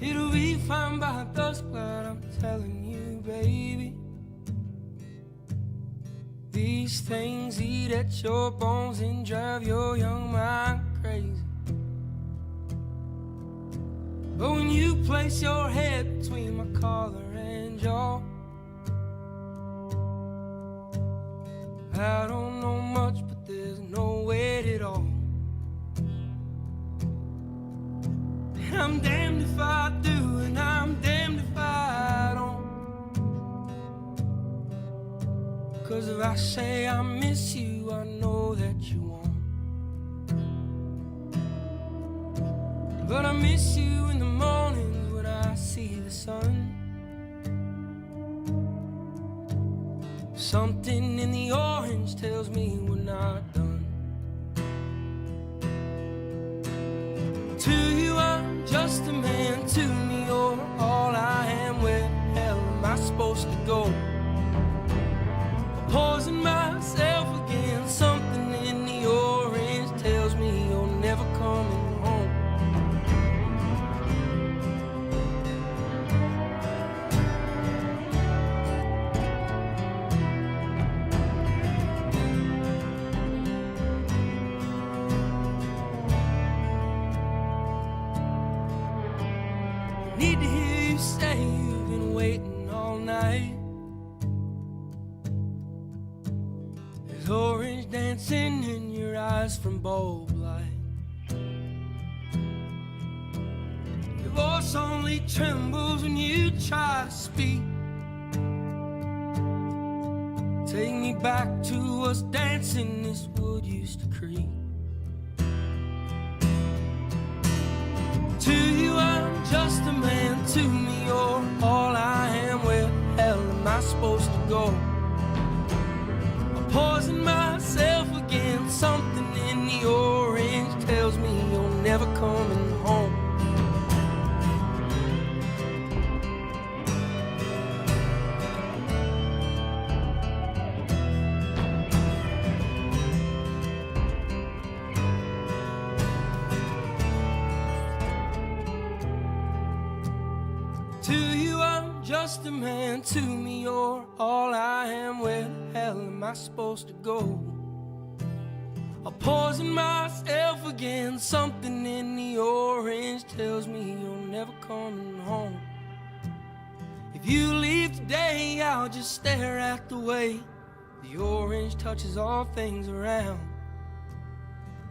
It'll be fine by dusk, but I'm telling you, baby, these things eat at your bones and drive your young mind crazy. But when you place your head between my collar and jaw, I don't know much, but there's no weight at all. And I'm damned if I do, and I'm damned if I don't. 'Cause if I say I miss you, I know that you won't. But I miss you in the mornings when I see the sun. Something in the orange tells me we're not done. To you I'm just a man, to me you're all I am. Where the hell am I supposed to go? Poison myself again. Something in the orange tells me you're never coming home. Need to hear you say you've been waiting all night. There's orange dancing in your eyes from bulb light. Your voice only trembles when you try to speak. Take me back to us dancing this wood used to creep. To you I'm just a man, to me you're all I am. Where the hell am I supposed to go? I'm poisoning myself again. Something in the orange tells me you're never coming home. To you I'm just a man, to me you're all I am. Where the hell am I supposed to go? I'll poison myself again. Something in the orange tells me you're never coming home. If you leave today, I'll just stare at the way the orange touches all things around.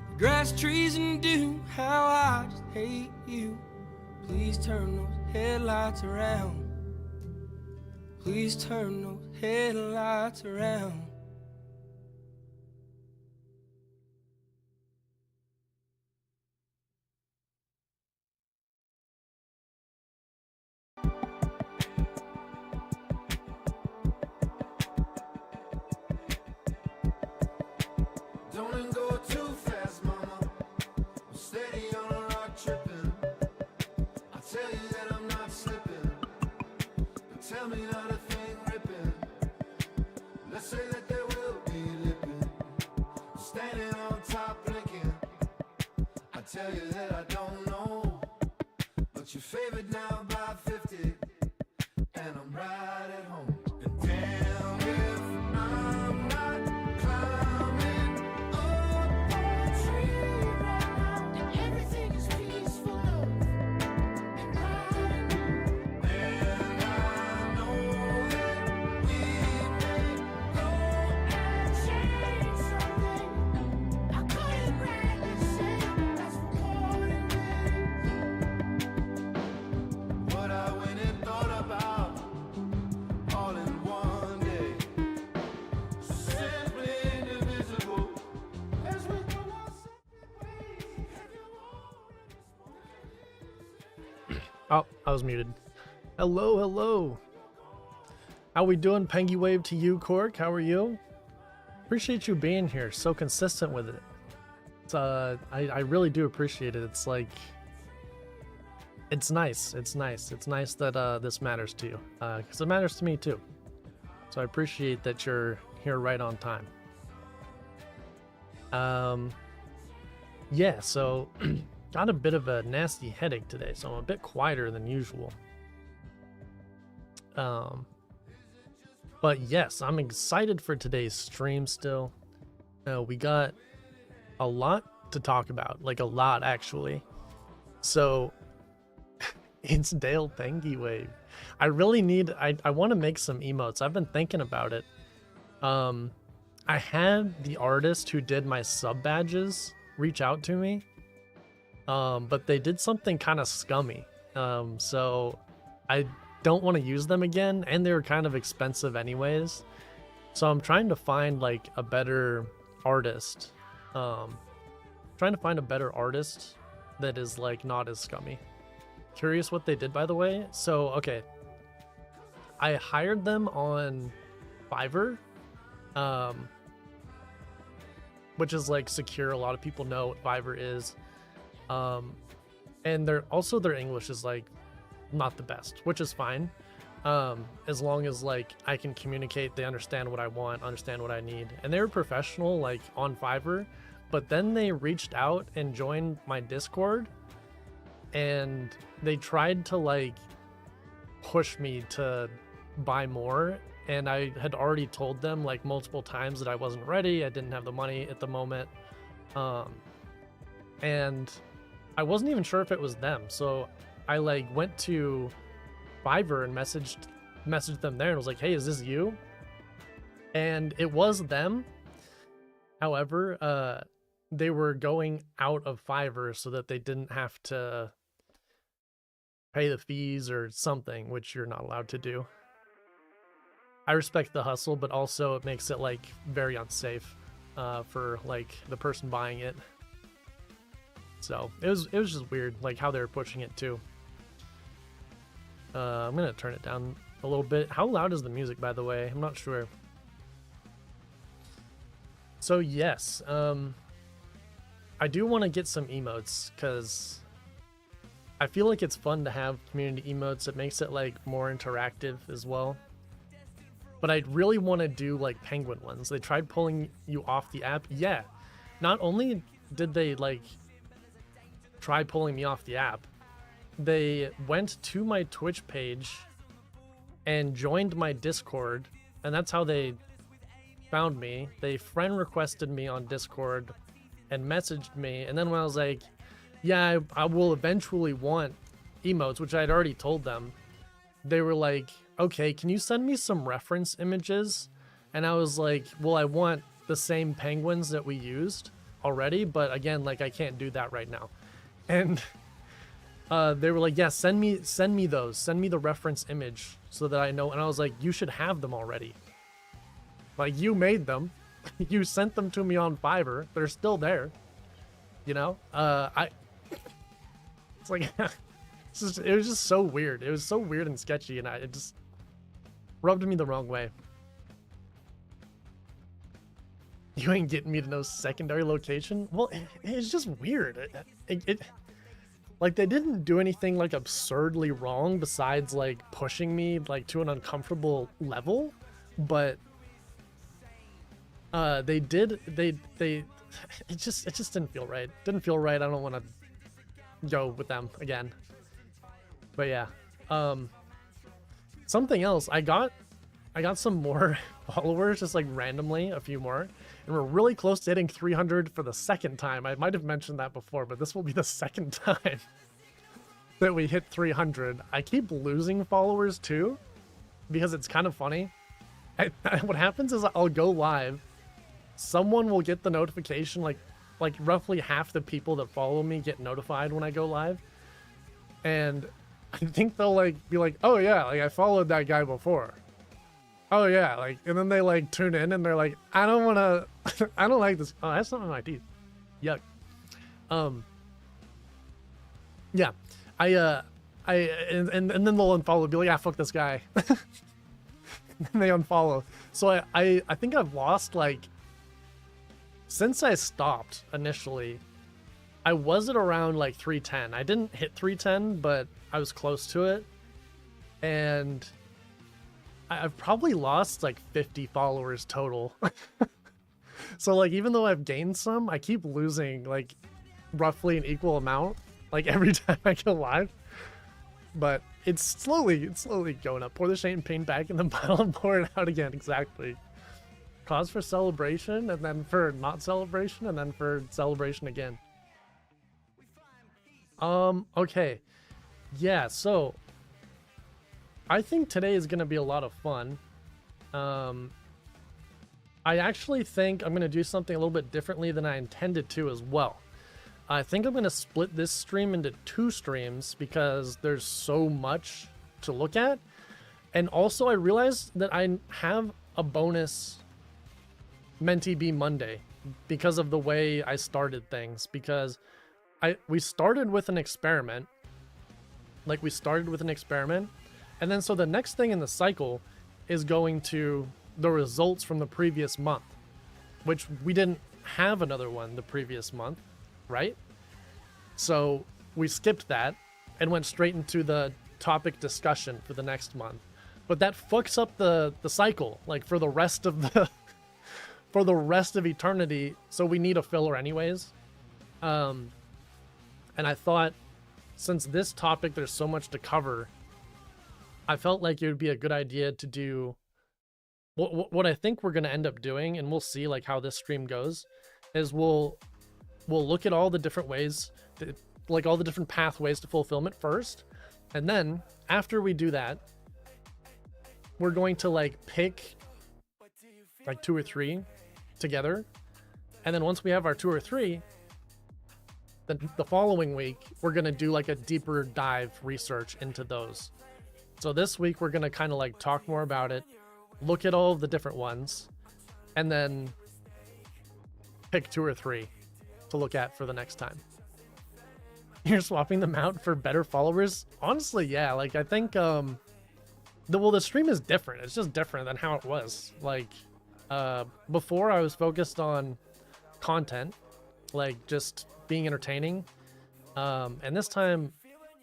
The grass, trees, and dew, how I just hate you. Please turn those headlights around. Please turn those headlights around. Don't go too fast, mama. I'm steady on a rock tripping. I tell you that I'm not slipping, but tell me not a thing ripping. Let's say that there will be lipping. Standing on top blinking. I tell you that I don't know, but you're favored now by 50, and I'm right at home. And damn if I'm not climbing up a tree right now, and everything is peaceful love and riding. And I know that we may go and change something. I couldn't really say that's recording it. What I went and thought about all in one day, simply indivisible, as we go our separate ways. Have you already Oh, I was muted. Hello, hello. How we doing? Pengy wave to you, Cork. How are you? Appreciate you being here. So consistent with it. It's, I really do appreciate it. It's like, it's nice. It's nice. It's nice that this matters to you, because it matters to me too. So I appreciate that you're here right on time. Yeah. So got a bit of a nasty headache today, so I'm a bit quieter than usual. But yes, I'm excited for today's stream still. We got a lot to talk about, like a lot actually. So it's Dale Pengy Wave. I really need, I want to make some emotes. I've been thinking about it. I had the artist who did my sub badges reach out to me, but they did something kind of scummy. So I don't want to use them again, and they were kind of expensive anyways. So I'm trying to find like a better artist. Trying to find a better artist that is like not as scummy. Curious what they did, by the way. So okay, I hired them on Fiverr, which is like secure. A lot of people know what Fiverr is, and their English is like not the best, which is fine, as long as like I can communicate, they understand what I want, understand what I need. And they were professional like on Fiverr, but then they reached out and joined my Discord, and they tried to like push me to buy more, and I had already told them like multiple times that I wasn't ready, I didn't have the money at the moment, and I wasn't even sure if it was them. So I like went to Fiverr and messaged them there and was like, hey, is this you? And it was them. However, they were going out of Fiverr so that they didn't have to pay the fees or something, which you're not allowed to do. I respect the hustle, but also it makes it like very unsafe for like the person buying it. So it was just weird, like how they were pushing it too. I'm gonna turn it down a little bit. How loud is the music, by the way? I'm not sure. So yes, I do want to get some emotes because I feel like it's fun to have community emotes. It makes it like more interactive as well. But I really want to do like penguin ones. They tried pulling you off the app. Yeah, not only did they like try pulling me off the app, they went to my Twitch page and joined my Discord, and that's how they found me. They friend requested me on Discord and messaged me, and then when I was like, yeah, I will eventually want emotes, which I had already told them, they were like, okay, can you send me some reference images? And I was like, well, I want the same penguins that we used already, but again, like I can't do that right now. And they were like, yeah, send me those, send me the reference image so that I know. And I was like, you should have them already. Like, you made them, you sent them to me on Fiverr, they're still there, you know? It's like, it was just so weird. It was so weird and sketchy, and it just rubbed me the wrong way. You ain't getting me to no secondary location? Well, it's just weird. It like, they didn't do anything like absurdly wrong besides like pushing me like to an uncomfortable level, but they it just didn't feel right. Didn't feel right. I don't want to go with them again. But yeah, something else. I got some more followers, just like randomly, a few more, and we're really close to hitting 300 for the second time. I might have mentioned that before, but this will be the second time that we hit 300. I keep losing followers too, because it's kind of funny. What happens is I'll go live, someone will get the notification, like roughly half the people that follow me get notified when I go live, and I think they'll like be like, oh yeah, like I followed that guy before. Oh yeah, like, and then they like tune in and they're like, I don't want to, I don't like this. Oh, that's something in my teeth. Yuck. Yeah, and then they'll unfollow, be like, yeah, fuck this guy. And they unfollow. So I think I've lost, like, since I stopped initially, I was at around like 310. I didn't hit 310, but I was close to it. And I've probably lost like 50 followers total. So like, even though I've gained some, I keep losing like roughly an equal amount, like every time I go live. But it's slowly going up. Pour the champagne back in the bottle and pour it out again. Exactly. Cause for celebration, and then for not celebration, and then for celebration again. Okay. Yeah, so I think today is gonna be a lot of fun. I actually think I'm gonna do something a little bit differently than I intended to as well. I think I'm gonna split this stream into 2 streams because there's so much to look at. And also I realized that I have a bonus Menty B Monday because of the way I started things, because we started with an experiment. Like, we started with an experiment, and then so the next thing in the cycle is going to the results from the previous month, which we didn't have another one the previous month, right? So we skipped that and went straight into the topic discussion for the next month. But that fucks up the cycle, like, for the rest of the for the rest of eternity. So we need a filler anyways. And I thought, since this topic there's so much to cover, I felt like it would be a good idea to do what I think we're going to end up doing, and we'll see like how this stream goes, is we'll look at all the different ways, like all the different pathways to fulfillment first, and then after we do that, we're going to like pick like 2 or 3 together, and then once we have our 2 or 3, then the following week we're going to do like a deeper dive research into those. So this week we're going to kind of like talk more about it, look at all of the different ones, and then pick 2 or 3 to look at for the next time. You're swapping them out for better followers? Honestly, yeah. Like, I think the stream is different. It's just different than how it was. Like, before I was focused on content, like just being entertaining, and this time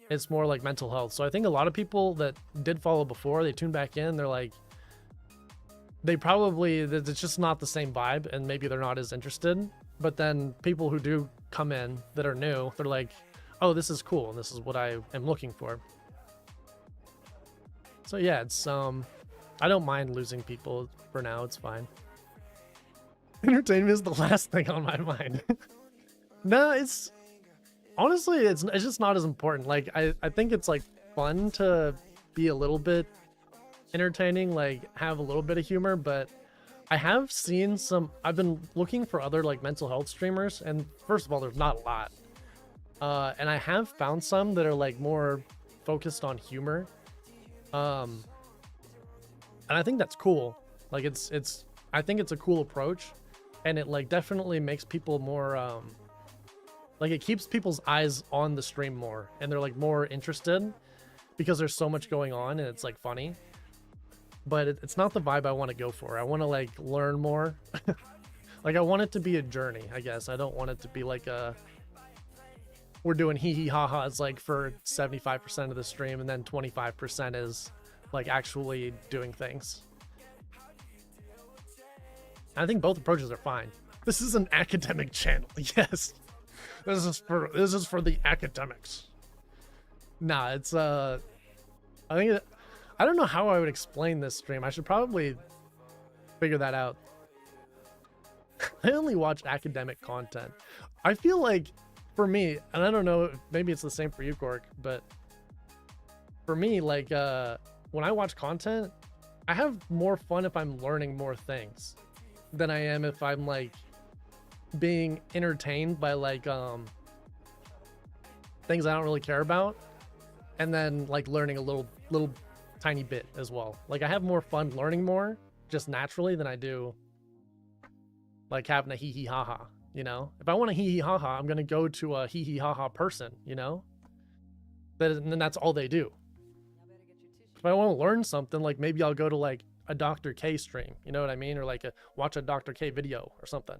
it's more like mental health. So I think a lot of people that did follow before, they tune back in, they're like, it's just not the same vibe, and maybe they're not as interested. But then people who do come in that are new, they're like, oh, this is cool, and this is what I am looking for. So yeah, it's I don't mind losing people for now. It's fine. Entertainment is the last thing on my mind. No, it's honestly, it's just not as important. Like, I think it's like fun to be a little bit entertaining, like have a little bit of humor, but I have seen I've been looking for other like mental health streamers, and first of all, there's not a lot. And I have found some that are like more focused on humor. And I think that's cool. Like, I think it's a cool approach, and it like definitely makes people more like, it keeps people's eyes on the stream more, and they're like more interested because there's so much going on and it's like funny. But it's not the vibe I want to go for. I want to like learn more. Like, I want it to be a journey, I guess. I don't want it to be like we're doing hee hee ha ha's like for 75% of the stream, and then 25% is like actually doing things. I think both approaches are fine. This is an academic channel. Yes. This is for the academics. Nah, it's I think I don't know how I would explain this stream. I should probably figure that out. I only watch academic content. I feel like, for me, and I don't know, maybe it's the same for you, Cork, but for me, like, when I watch content, I have more fun if I'm learning more things than I am if I'm like being entertained by like things I don't really care about, and then like learning a little tiny bit as well. Like, I have more fun learning more just naturally than I do like having a hee hee ha ha, you know? If I want a hee hee ha ha, I'm gonna go to a hee hee ha ha person, you know? And then that's all they do. If I want to learn something, like maybe I'll go to like a Dr. K stream, you know what I mean? Or like watch a Dr. K video or something.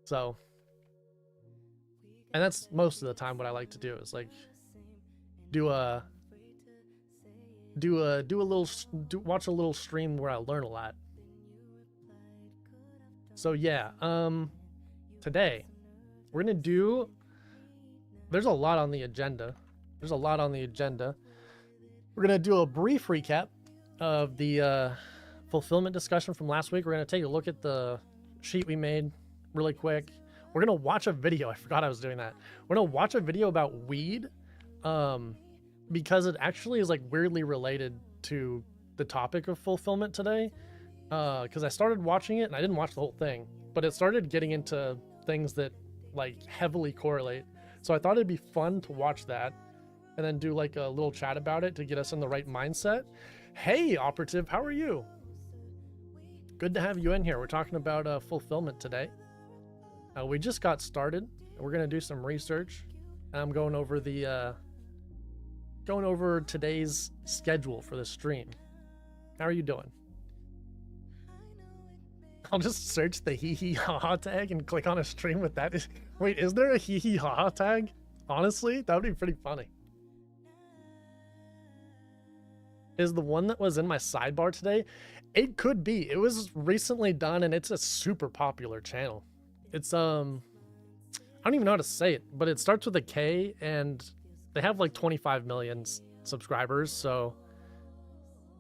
So, and that's most of the time what I like to do, is like watch a little stream where I learn a lot. So yeah, today we're gonna do. There's a lot on the agenda. We're gonna do a brief recap of the fulfillment discussion from last week. We're gonna take a look at the sheet we made really quick. We're gonna watch a video. I forgot I was doing that. We're gonna watch a video about weed, because it actually is like weirdly related to the topic of fulfillment today. Because I started watching it and I didn't watch the whole thing, but it started getting into things that like heavily correlate. So I thought it'd be fun to watch that and then do like a little chat about it to get us in the right mindset. Hey, Operative, how are you? Good to have you in here. We're talking about fulfillment today. We just got started. We're gonna do some research, and I'm going over today's schedule for the stream. How are you doing? I'll just search the hee hee ha ha tag and click on a stream with that. Wait, is there a hee hee ha ha tag? Honestly, that would be pretty funny. Is the one that was in my sidebar today? It could be. It was recently done and it's a super popular channel. It's I don't even know how to say it, but it starts with a K and they have like 25 million subscribers. So,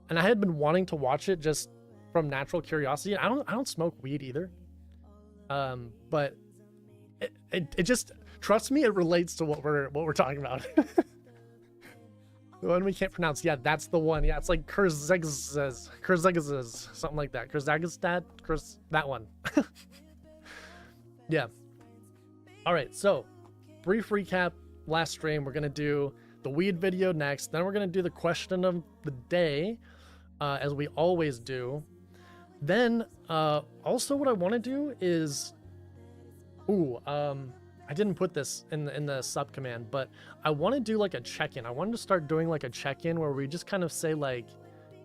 and I had been wanting to watch it just from natural curiosity. I don't smoke weed either. But it just, trust me, it relates to what we're talking about. The one we can't pronounce. Yeah, that's the one. Yeah, it's like Kurzegzes, something like that. Kurzagestad, that one. Yeah. All right, so brief recap. Last stream, we're gonna do the weed video next. Then we're gonna do the question of the day, as we always do. Then, also what I want to do is, I didn't put this in the sub command, but I want to do like a check-in. I wanted to start doing like a check-in where we just kind of say like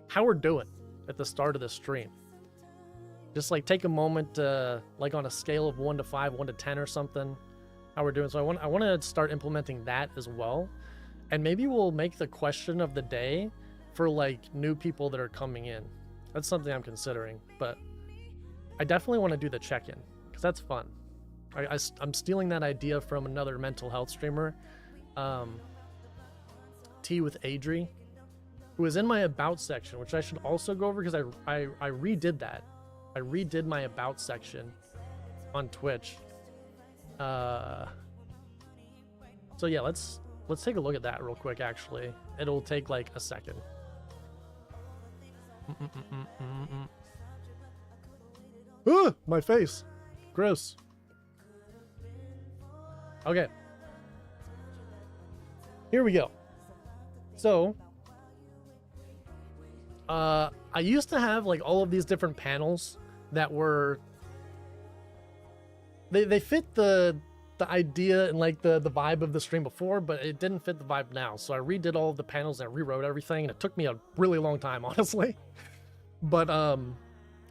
how we're doing at the start of the stream. Just like take a moment, like on a scale of 1 to 5, 1 to 10 or something, how we're doing. So I want to start implementing that as well. And maybe we'll make the question of the day for like new people that are coming in. That's something I'm considering, but I definitely want to do the check-in because that's fun. I'm stealing that idea from another mental health streamer, Tea with Adri, who was in my about section, which I should also go over because I redid that. I redid my about section on Twitch. So yeah, let's take a look at that real quick. Actually, it'll take like a second. My face, gross. Okay, here we go. So I used to have like all of these different panels that were they fit the idea and like the vibe of the stream before, but it didn't fit the vibe now. So I redid all of the panels and rewrote everything, and it took me a really long time, honestly. But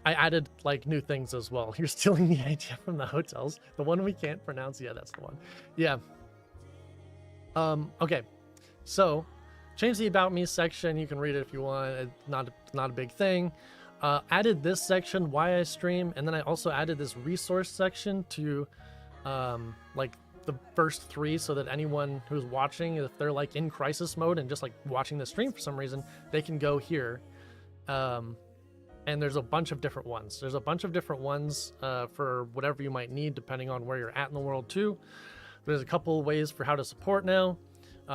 I added like new things as well. You're stealing the idea from the hotels. The one we can't pronounce. Yeah, that's the one. Yeah. Okay. So change the about me section. You can read it if you want. It's not a big thing. Added this section, why I stream. And then I also added this resource section to like the first 3, so that anyone who's watching, if they're like in crisis mode and just like watching the stream for some reason, they can go here. And there's a bunch of different ones. There's a bunch of different ones for whatever you might need, depending on where you're at in the world too. There's a couple of ways for how to support now.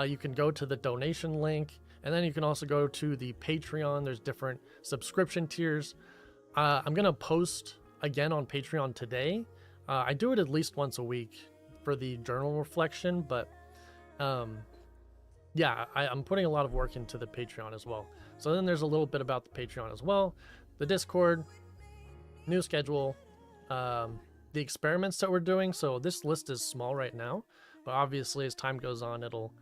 You can go to the donation link, and then you can also go to the Patreon. There's different subscription tiers. I'm gonna post again on Patreon today. I do it at least once a week for the journal reflection, but yeah, I'm putting a lot of work into the Patreon as well. So then there's a little bit about the Patreon as well. The Discord, new schedule, the experiments that we're doing. So this list is small right now, but obviously as time goes on, it'll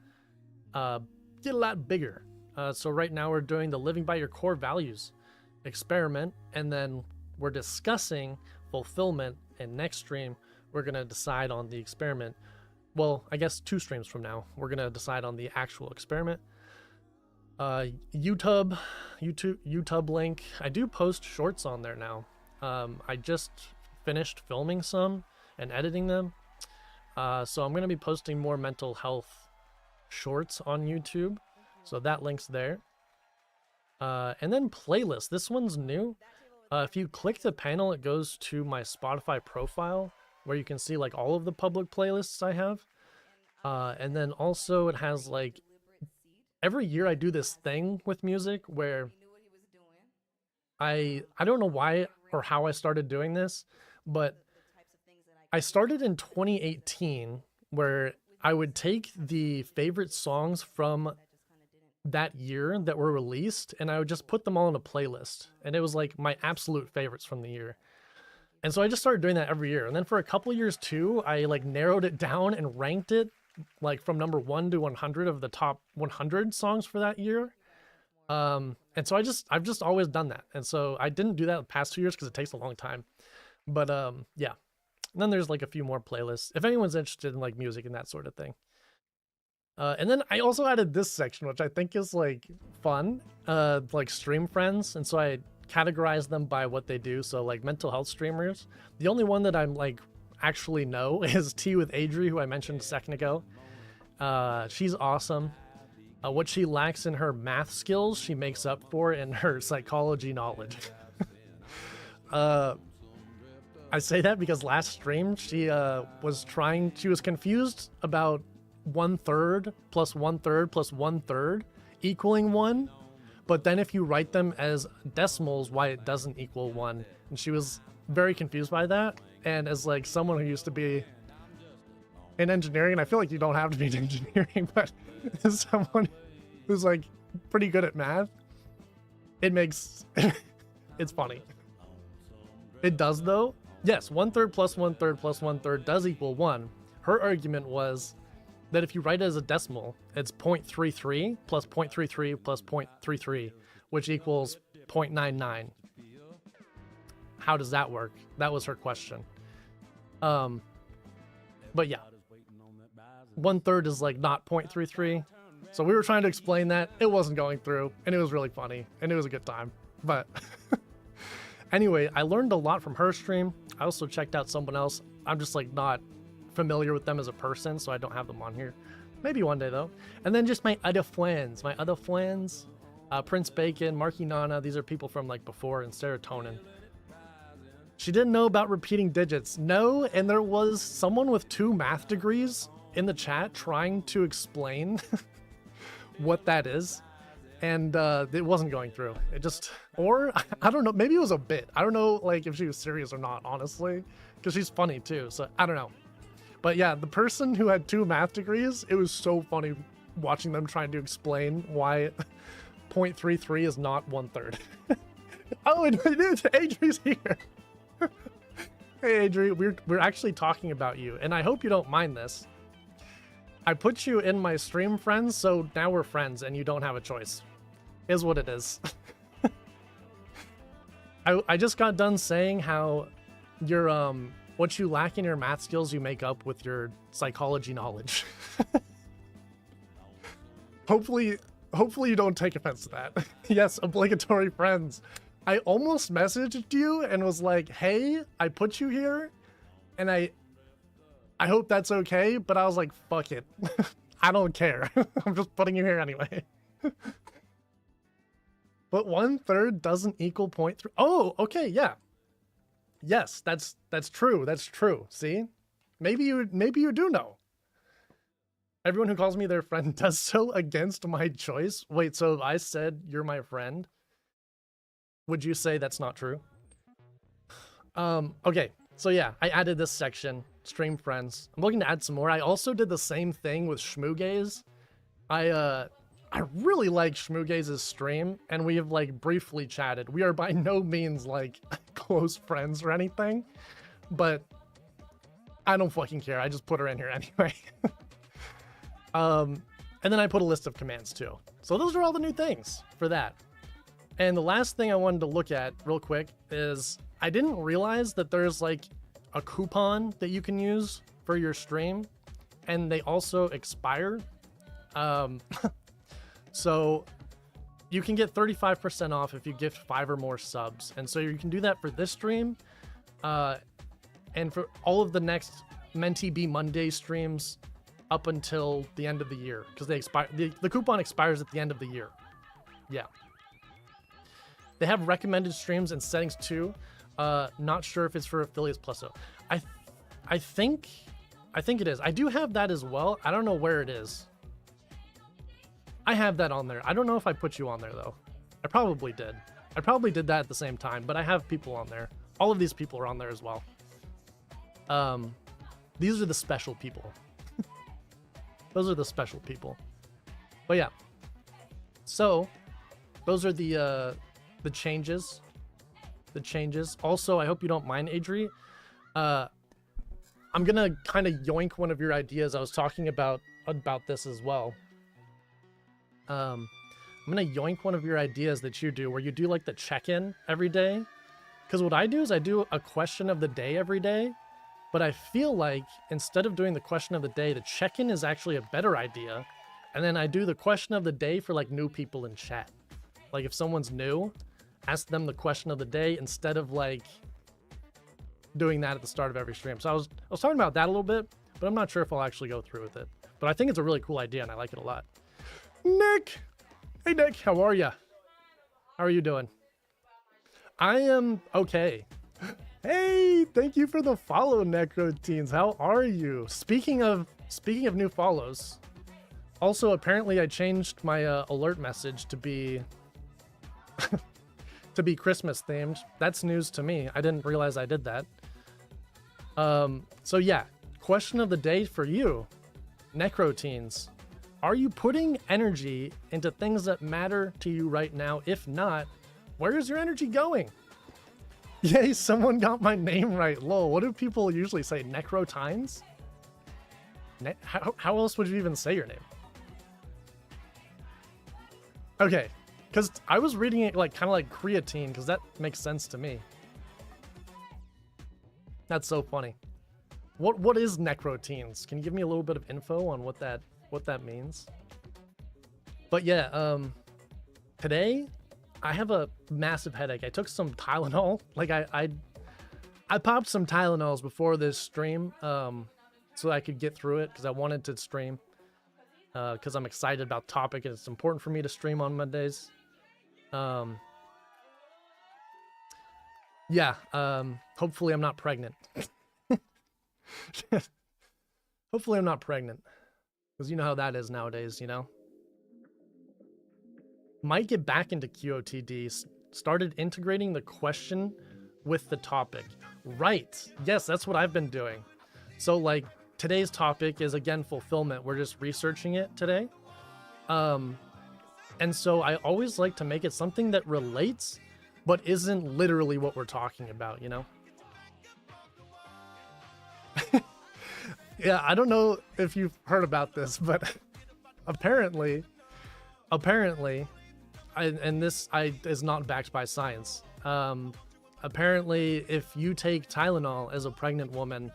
get a lot bigger. So right now we're doing the living by your core values experiment, and then we're discussing fulfillment, and next stream we're going to decide on the experiment. Well, I guess 2 streams from now, we're going to decide on the actual experiment. YouTube link. I do post shorts on there now. I just finished filming some and editing them. So I'm going to be posting more mental health shorts on YouTube. So that link's there. And then playlist. This one's new. If you click the panel, it goes to my Spotify profile where you can see like all of the public playlists I have. And then also it has like, every year I do this thing with music where I don't know why or how I started doing this, but I started in 2018 where I would take the favorite songs from that year that were released and I would just put them all in a playlist, and it was like my absolute favorites from the year. And so I just started doing that every year, and then for a couple years too I like narrowed it down and ranked it like from number 1 to 100 of the top 100 songs for that year. And so I've just always done that, and so I didn't do that the past 2 years because it takes a long time. But yeah, and then there's like a few more playlists if anyone's interested in like music and that sort of thing. And then I also added this section, which I think is like fun, like stream friends. And so I categorize them by what they do. So like mental health streamers. The only one that I'm like actually know is Tea with Adri, who I mentioned a second ago. She's awesome. What she lacks in her math skills, she makes up for in her psychology knowledge. I say that because last stream she was confused about 1/3 plus 1/3 plus 1/3 equaling 1, but then if you write them as decimals, why it doesn't equal 1. And she was very confused by that. And as like someone who used to be in engineering, and I feel like you don't have to be in engineering, but as someone who's like pretty good at math, it makes it's funny. It does though. Yes, 1/3 plus 1/3 plus 1/3 does equal 1. Her argument was that if you write it as a decimal, it's 0.33 plus 0.33 plus 0.33, which equals 0.99. How does that work? That was her question. But yeah, 1/3 is like not 0.33. So we were trying to explain that. It wasn't going through, and it was really funny, and it was a good time. But anyway, I learned a lot from her stream. I also checked out someone else. I'm just like not familiar with them as a person, so I don't have them on here. Maybe one day though. And then just my other friends, Prince Bacon, Marky Nana. These are people from like before, and Serotonin. She didn't know about repeating digits. No, and there was someone with 2 math degrees in the chat trying to explain what that is, and it wasn't going through. It just, or I don't know, maybe it was a bit. I don't know like if she was serious or not, honestly, because she's funny too, so I don't know. But yeah, the person who had 2 math degrees, it was so funny watching them trying to explain why 0.33 is not 1/3. Oh, and Adri's here. Hey Adri, we're actually talking about you, and I hope you don't mind this. I put you in my stream friends, so now we're friends and you don't have a choice. Is what it is. I just got done saying how you're what you lack in your math skills, you make up with your psychology knowledge. Hopefully you don't take offense to that. Yes, obligatory friends. I almost messaged you and was like, hey, I put you here, and I hope that's okay, but I was like, fuck it. I don't care. I'm just putting you here anyway. But 1/3 doesn't equal 0.3. Oh, okay, yeah. Yes, that's true. That's true. See? Maybe you do know. Everyone who calls me their friend does so against my choice. Wait, so if I said you're my friend, would you say that's not true? Okay. So yeah, I added this section, stream friends. I'm looking to add some more. I also did the same thing with Shmoogaze. I really like Shmoogaze's stream, and we have like briefly chatted. We are by no means like close friends or anything, but I don't fucking care. I just put her in here anyway. And then I put a list of commands too. So those are all the new things for that. And the last thing I wanted to look at real quick is I didn't realize that there's like a coupon that you can use for your stream, and they also expire. So you can get 35% off if you gift 5 or more subs. And so you can do that for this stream, and for all of the next Menty Be Monday streams up until the end of the year because they expire. The coupon expires at the end of the year. Yeah. They have recommended streams and settings too. Not sure if it's for affiliates plus. So I think it is. I do have that as well. I don't know where it is. I have that on there. I don't know if I put you on there though. I probably did. I probably did that at the same time, but I have people on there. All of these people are on there as well. These are the special people. Those are the special people. But yeah. So, those are the changes. The changes. Also, I hope you don't mind, Adri. I'm gonna kind of yoink one of your ideas. I was talking about this as well. I'm gonna yoink one of your ideas that you do, where you do like the check-in every day. Because what I do is I do a question of the day every day. But I feel like instead of doing the question of the day, the check-in is actually a better idea. And then I do the question of the day for like new people in chat. Like if someone's new, ask them the question of the day instead of like doing that at the start of every stream. So I was talking about that a little bit, but I'm not sure if I'll actually go through with it. But I think it's a really cool idea and I like it a lot. Nick! Hey Nick, how are ya? How are you doing? I am okay. Hey, thank you for the follow, Necroteens. How are you? Speaking of new follows, also apparently I changed my alert message to be to be Christmas themed. That's news to me. I didn't realize I did that. So yeah, question of the day for you, Necroteens. Are you putting energy into things that matter to you right now? If not, where is your energy going? Yay, someone got my name right. Lol, what do people usually say? Necrotines? How else would you even say your name? Okay, because I was reading it like kind of like creatine, because that makes sense to me. That's so funny. What is necroteens? Can you give me a little bit of info on what that means? But yeah, today I have a massive headache. I took some Tylenol. Like I popped some Tylenols before this stream, so I could get through it because I wanted to stream. Because I'm excited about the topic and it's important for me to stream on Mondays. Yeah. Hopefully I'm not pregnant. Hopefully I'm not pregnant, because you know how that is nowadays. You know. Might get back into QOTD, started integrating the question with the topic. Right. Yes, that's what I've been doing. So like today's topic is again fulfillment. We're just researching it today. And so I always like to make it something that relates, but isn't literally what we're talking about, you know? Yeah, I don't know if you've heard about this, but apparently, and this is not backed by science. Apparently, if you take Tylenol as a pregnant woman,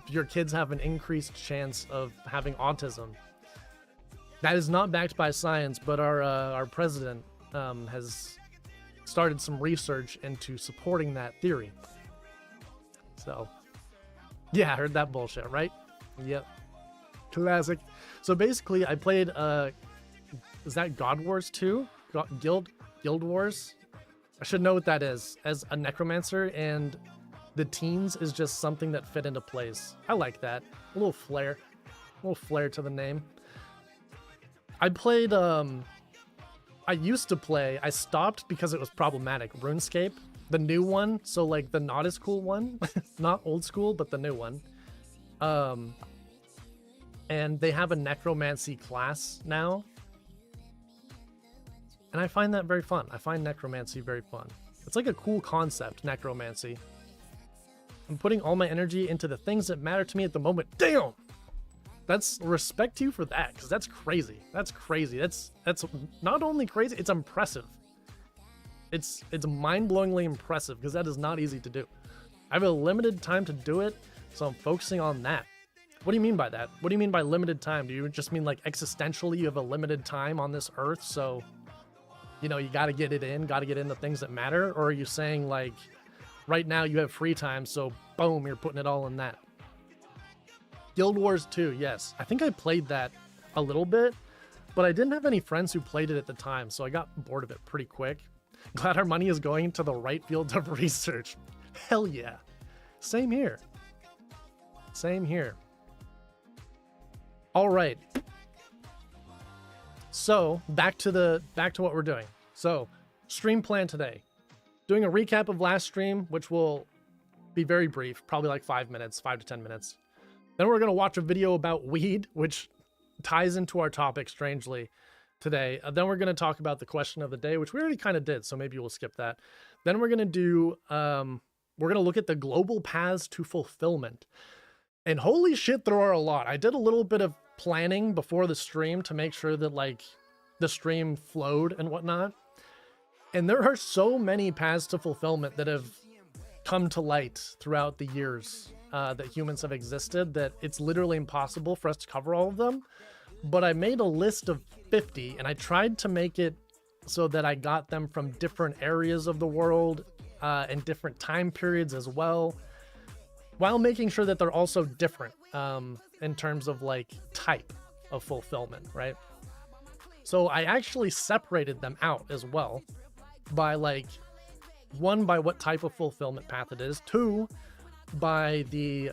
your kids have an increased chance of having autism. That is not backed by science, but our president has started some research into supporting that theory. So, yeah, I heard that bullshit, right? Yep. Classic. So basically, I played, is that God Wars 2? Guild Wars? I should know what that is, as a necromancer, and the teens is just something that fit into place. I like that. A little flair to the name. I played, I used to play, I stopped because it was problematic, RuneScape. The new one, so like the not as cool one, not old school, but the new one. And they have a necromancy class now. And I find that very fun. I find necromancy very fun. It's like a cool concept, necromancy. I'm putting all my energy into the things that matter to me at the moment. Damn! That's respect to you for that, because that's crazy. That's crazy. That's not only crazy, it's impressive. It's mind-blowingly impressive, because that is not easy to do. I have a limited time to do it, so I'm focusing on that. What do you mean by that? What do you mean by limited time? Do you just mean like existentially you have a limited time on this earth, so you know you gotta get it in, gotta get into things that matter? Or are you saying like right now you have free time, so boom, you're putting it all in that. Guild Wars 2, yes. I think I played that a little bit, but I didn't have any friends who played it at the time, so I got bored of it pretty quick. Glad our money is going to the right field of research. Hell yeah. Same here. Same here. All right. So back to what we're doing. So stream plan today. Doing a recap of last stream, which will be very brief, probably like 5 minutes, 5 to 10 minutes. Then we're going to watch a video about weed, which ties into our topic strangely today. Then we're going to talk about the question of the day, which we already kind of did, so maybe we'll skip that. Then we're going to do, we're going to look at the global paths to fulfillment. And holy shit, there are a lot. I did a little bit of planning before the stream to make sure that like the stream flowed and whatnot. And there are so many paths to fulfillment that have come to light throughout the years that humans have existed that it's literally impossible for us to cover all of them. But I made a list of 50 and I tried to make it so that I got them from different areas of the world and different time periods as well, while making sure that they're also different in terms of like type of fulfillment, right? So I actually separated them out as well by like, 1, by what type of fulfillment path it is, 2, by the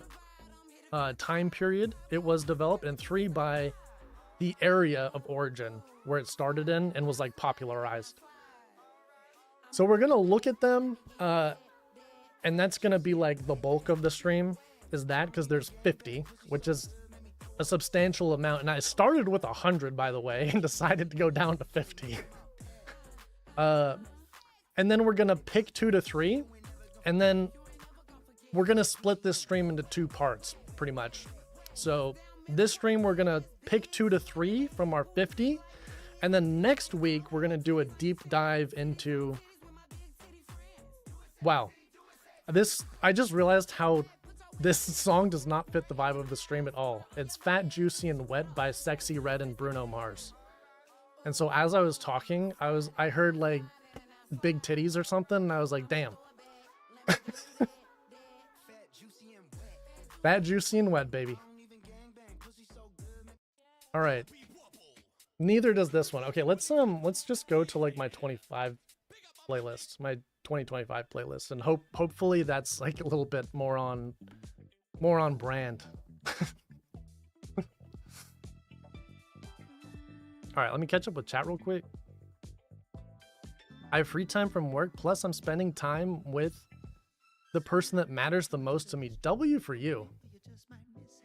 time period it was developed, and 3, by the area of origin where it started in and was like popularized. So we're gonna look at them and that's gonna be like the bulk of the stream, is that, because there's 50, which is a substantial amount, and I started with 100 by the way and decided to go down to 50. And then we're gonna pick 2 to 3, and then we're gonna split this stream into 2 parts pretty much. So this stream we're gonna pick 2 to 3 from our 50, and then next week we're gonna do a deep dive into, wow, this, I just realized how this song does not fit the vibe of the stream at all. It's Fat, Juicy, and Wet by Sexy Red and Bruno Mars. And so as I was talking, I heard like big titties or something, and I was like, damn. Fat, Juicy, and Wet, baby. All right. Neither does this one. Okay, let's just go to like my 25 playlist, my 2025 playlist, and hopefully that's like a little bit more on brand. All right, let me catch up with chat real quick. I have free time from work, plus I'm spending time with the person that matters the most to me. W for you.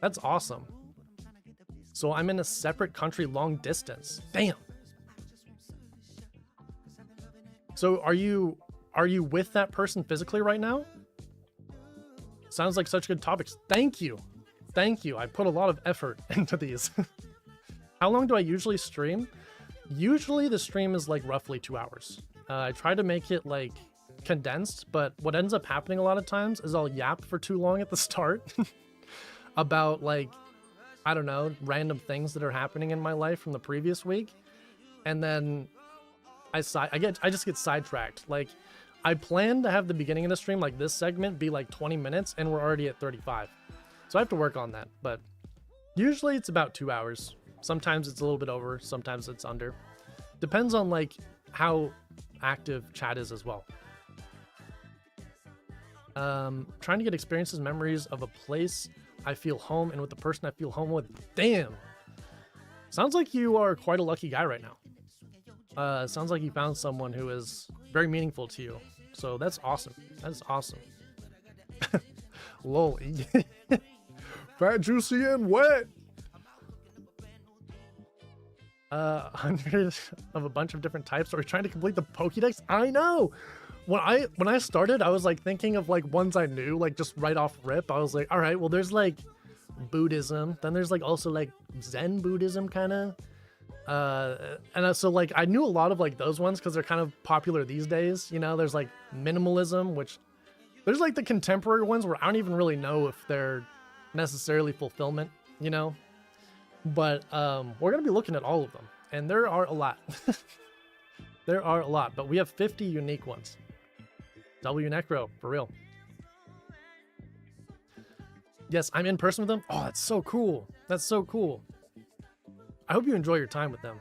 That's awesome. So I'm in a separate country, long distance. Damn. So are you with that person physically right now? Sounds like such good topics. Thank you. Thank you. I put a lot of effort into these. How long do I usually stream? Usually the stream is like roughly 2 hours. I try to make it like condensed, but what ends up happening a lot of times is I'll yap for too long at the start about like, I don't know, random things that are happening in my life from the previous week. And then I just get sidetracked. Like I plan to have the beginning of the stream, like this segment, be like 20 minutes and we're already at 35. So I have to work on that, but usually it's about 2 hours. Sometimes it's a little bit over, sometimes it's under. Depends on like how active chat is as well. Trying to get experiences, memories of a place I feel home and with the person I feel home with. Damn. Sounds like you are quite a lucky guy right now. Sounds like you found someone who is very meaningful to you. So that's awesome. That's awesome. Lol. Fat, juicy, and wet. 100 of a bunch of different types. Are we trying to complete the Pokédex? I know. When I started, I was like thinking of like ones I knew, like just right off rip. I was like, all right, well, there's like Buddhism. Then there's like also like Zen Buddhism kind of. So like I knew a lot of like those ones because they're kind of popular these days. You know, there's like minimalism, which there's like the contemporary ones where I don't even really know if they're necessarily fulfillment, you know. But we're gonna be looking at all of them, and there are a lot. There are a lot, but we have 50 unique ones. W Necro, for real. Yes, I'm in person with them. Oh, that's so cool. That's so cool. I hope you enjoy your time with them.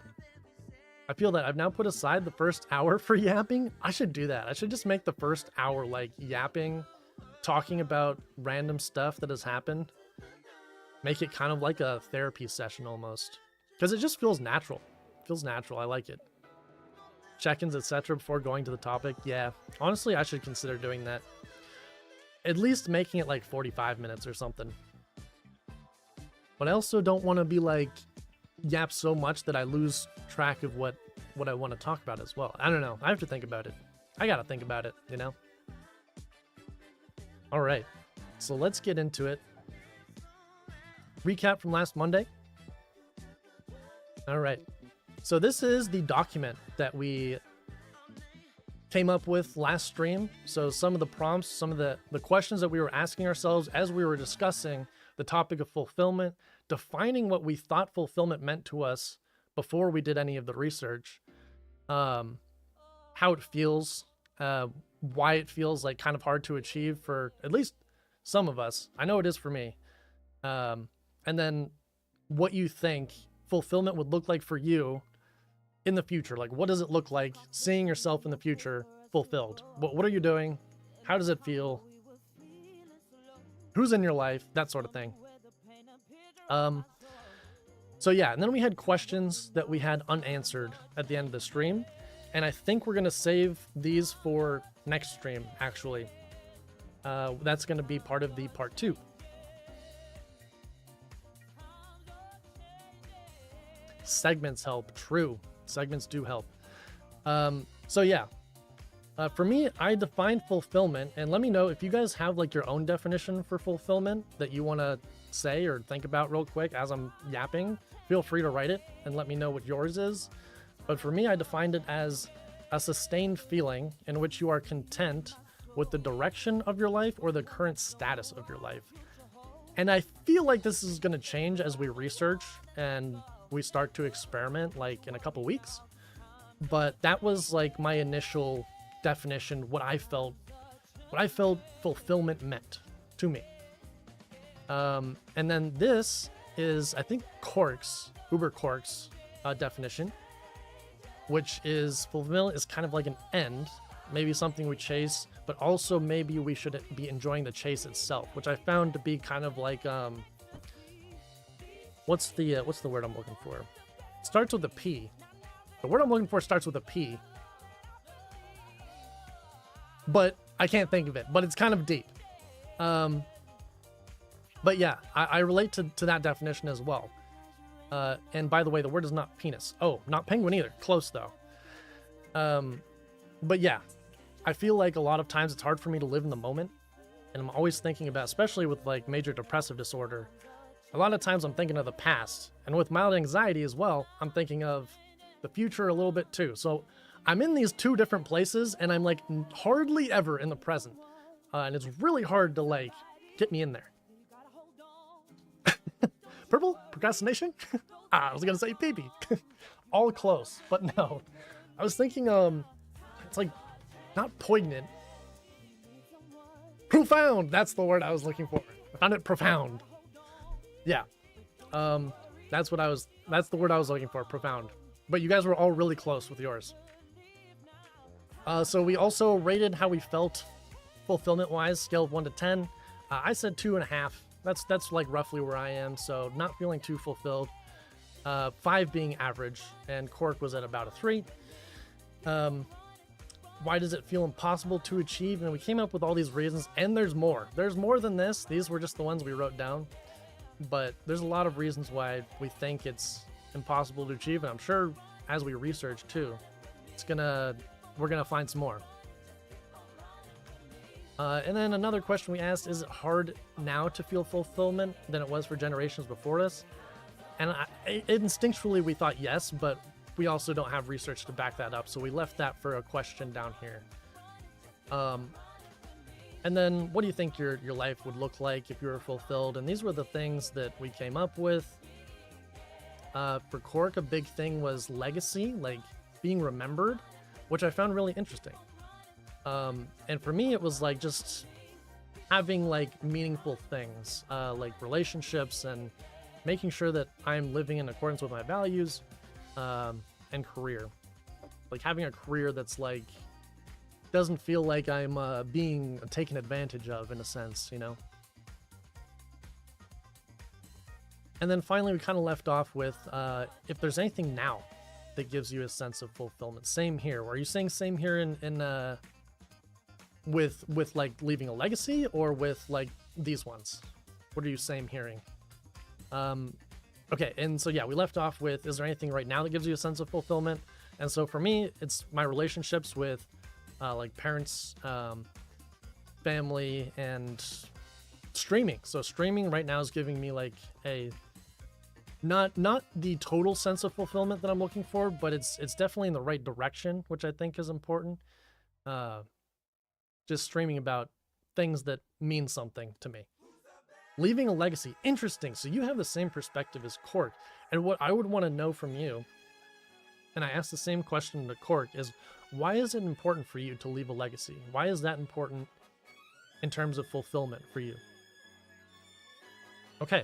I feel that I've now put aside the first hour for yapping. I should do that. I should just make the first hour like yapping, talking about random stuff that has happened. Make it kind of like a therapy session almost. Because it just feels natural. It feels natural. I like it. Check-ins, etc. before going to the topic. Yeah, honestly, I should consider doing that. At least making it like 45 minutes or something. But I also don't want to be like yap so much that I lose track of what I want to talk about as well. I don't know. I have to think about it. I gotta think about it, you know? Alright. So let's get into it. Recap from last Monday. Alright. So this is the document that we came up with last stream. So some of the prompts, some of the questions that we were asking ourselves as we were discussing the topic of fulfillment, defining what we thought fulfillment meant to us before we did any of the research, how it feels, why it feels like kind of hard to achieve for at least some of us. I know it is for me. And then what you think fulfillment would look like for you in the future. Like, what does it look like seeing yourself in the future fulfilled? What are you doing? How does it feel? Who's in your life? That sort of thing. So yeah, and then we had questions that we had unanswered at the end of the stream. And I think we're going to save these for next stream, actually. That's going to be part of the part 2. Segments help. True. Segments do help. So yeah. For me, I define fulfillment, and let me know if you guys have like your own definition for fulfillment that you want to say or think about real quick as I'm yapping. Feel free to write it and let me know what yours is. But for me, I defined it as a sustained feeling in which you are content with the direction of your life or the current status of your life. And I feel like this is going to change as we research and we start to experiment like in a couple weeks. But that was like my initial definition, what I felt fulfillment meant to me. And then this is, I think, Uber Cork's definition, which is fulfillment is kind of like an end, maybe something we chase, but also maybe we should be enjoying the chase itself, which I found to be kind of like what's the word I'm looking for? It starts with a P. The word I'm looking for starts with a P. But I can't think of it, but it's kind of deep. But yeah, I relate to that definition as well. And by the way, the word is not penis. Oh, not penguin either. Close though. But yeah, I feel like a lot of times it's hard for me to live in the moment. And I'm always thinking about, especially with like major depressive disorder, a lot of times I'm thinking of the past. And with mild anxiety as well, I'm thinking of the future a little bit too. So I'm in these two different places and I'm like hardly ever in the present. And it's really hard to like get me in there. Purple? Procrastination? I was gonna say baby. All close, but no. I was thinking, it's like not poignant. Profound! That's the word I was looking for. I found it profound. Yeah. That's the word I was looking for, profound. But you guys were all really close with yours. So we also rated how we felt fulfillment-wise, scale of 1 to 10. I said 2.5. That's like roughly where I am, so not feeling too fulfilled. 5 being average, and Cork was at about a 3. Why does it feel impossible to achieve? And we came up with all these reasons, and there's more. There's more than this. These were just the ones we wrote down. But there's a lot of reasons why we think it's impossible to achieve, and I'm sure as we research too, we're gonna find some more. And then another question we asked, is it hard now to feel fulfillment than it was for generations before us? And instinctually we thought yes, but we also don't have research to back that up, so we left that for a question down here. And then what do you think your life would look like if you were fulfilled? And these were the things that we came up with. For Cork, a big thing was legacy, like being remembered, which I found really interesting. And for me, it was like just having like meaningful things, like relationships, and making sure that I'm living in accordance with my values, and career. Like having a career that's like doesn't feel like I'm being taken advantage of in a sense, you know. And then finally, we kind of left off with if there's anything now that gives you a sense of fulfillment. Same here. Are you saying same here in with like leaving a legacy, or with like these ones? What are you saying hearing? Okay, and so yeah, we left off with, is there anything right now that gives you a sense of fulfillment? And so for me, it's my relationships with like parents, family, and streaming. So streaming right now is giving me like a not the total sense of fulfillment that I'm looking for, but it's definitely in the right direction, which I think is important. Just streaming about things that mean something to me. Leaving a legacy. Interesting. So you have the same perspective as Cork. And what I would want to know from you, and I asked the same question to Cork, is why is it important for you to leave a legacy? Why is that important in terms of fulfillment for you? Okay.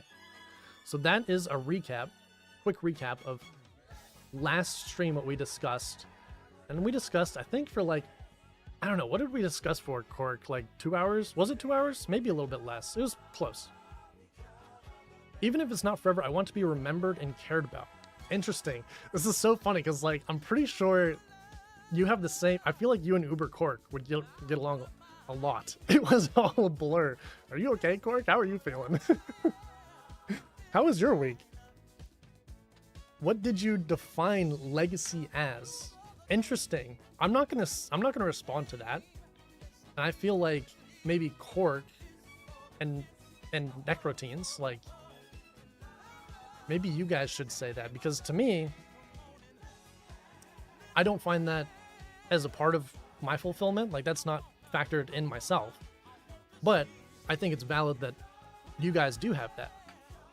So that is a recap, quick recap of last stream, what we discussed. And we discussed, I think for like, I don't know, what did we discuss for, Cork? Like 2 hours? Was it 2 hours? Maybe a little bit less. It was close. Even if it's not forever, I want to be remembered and cared about. Interesting. This is so funny because like, I'm pretty sure you have the same, I feel like you and Uber Cork would get along a lot. It was all a blur. Are you okay, Cork? How are you feeling? How was your week? What did you define legacy as? Interesting. I'm not gonna respond to that. And I feel like maybe Cork and Necroteens, like maybe you guys should say that, because to me, I don't find that as a part of my fulfillment. Like that's not factored in myself. But I think it's valid that you guys do have that.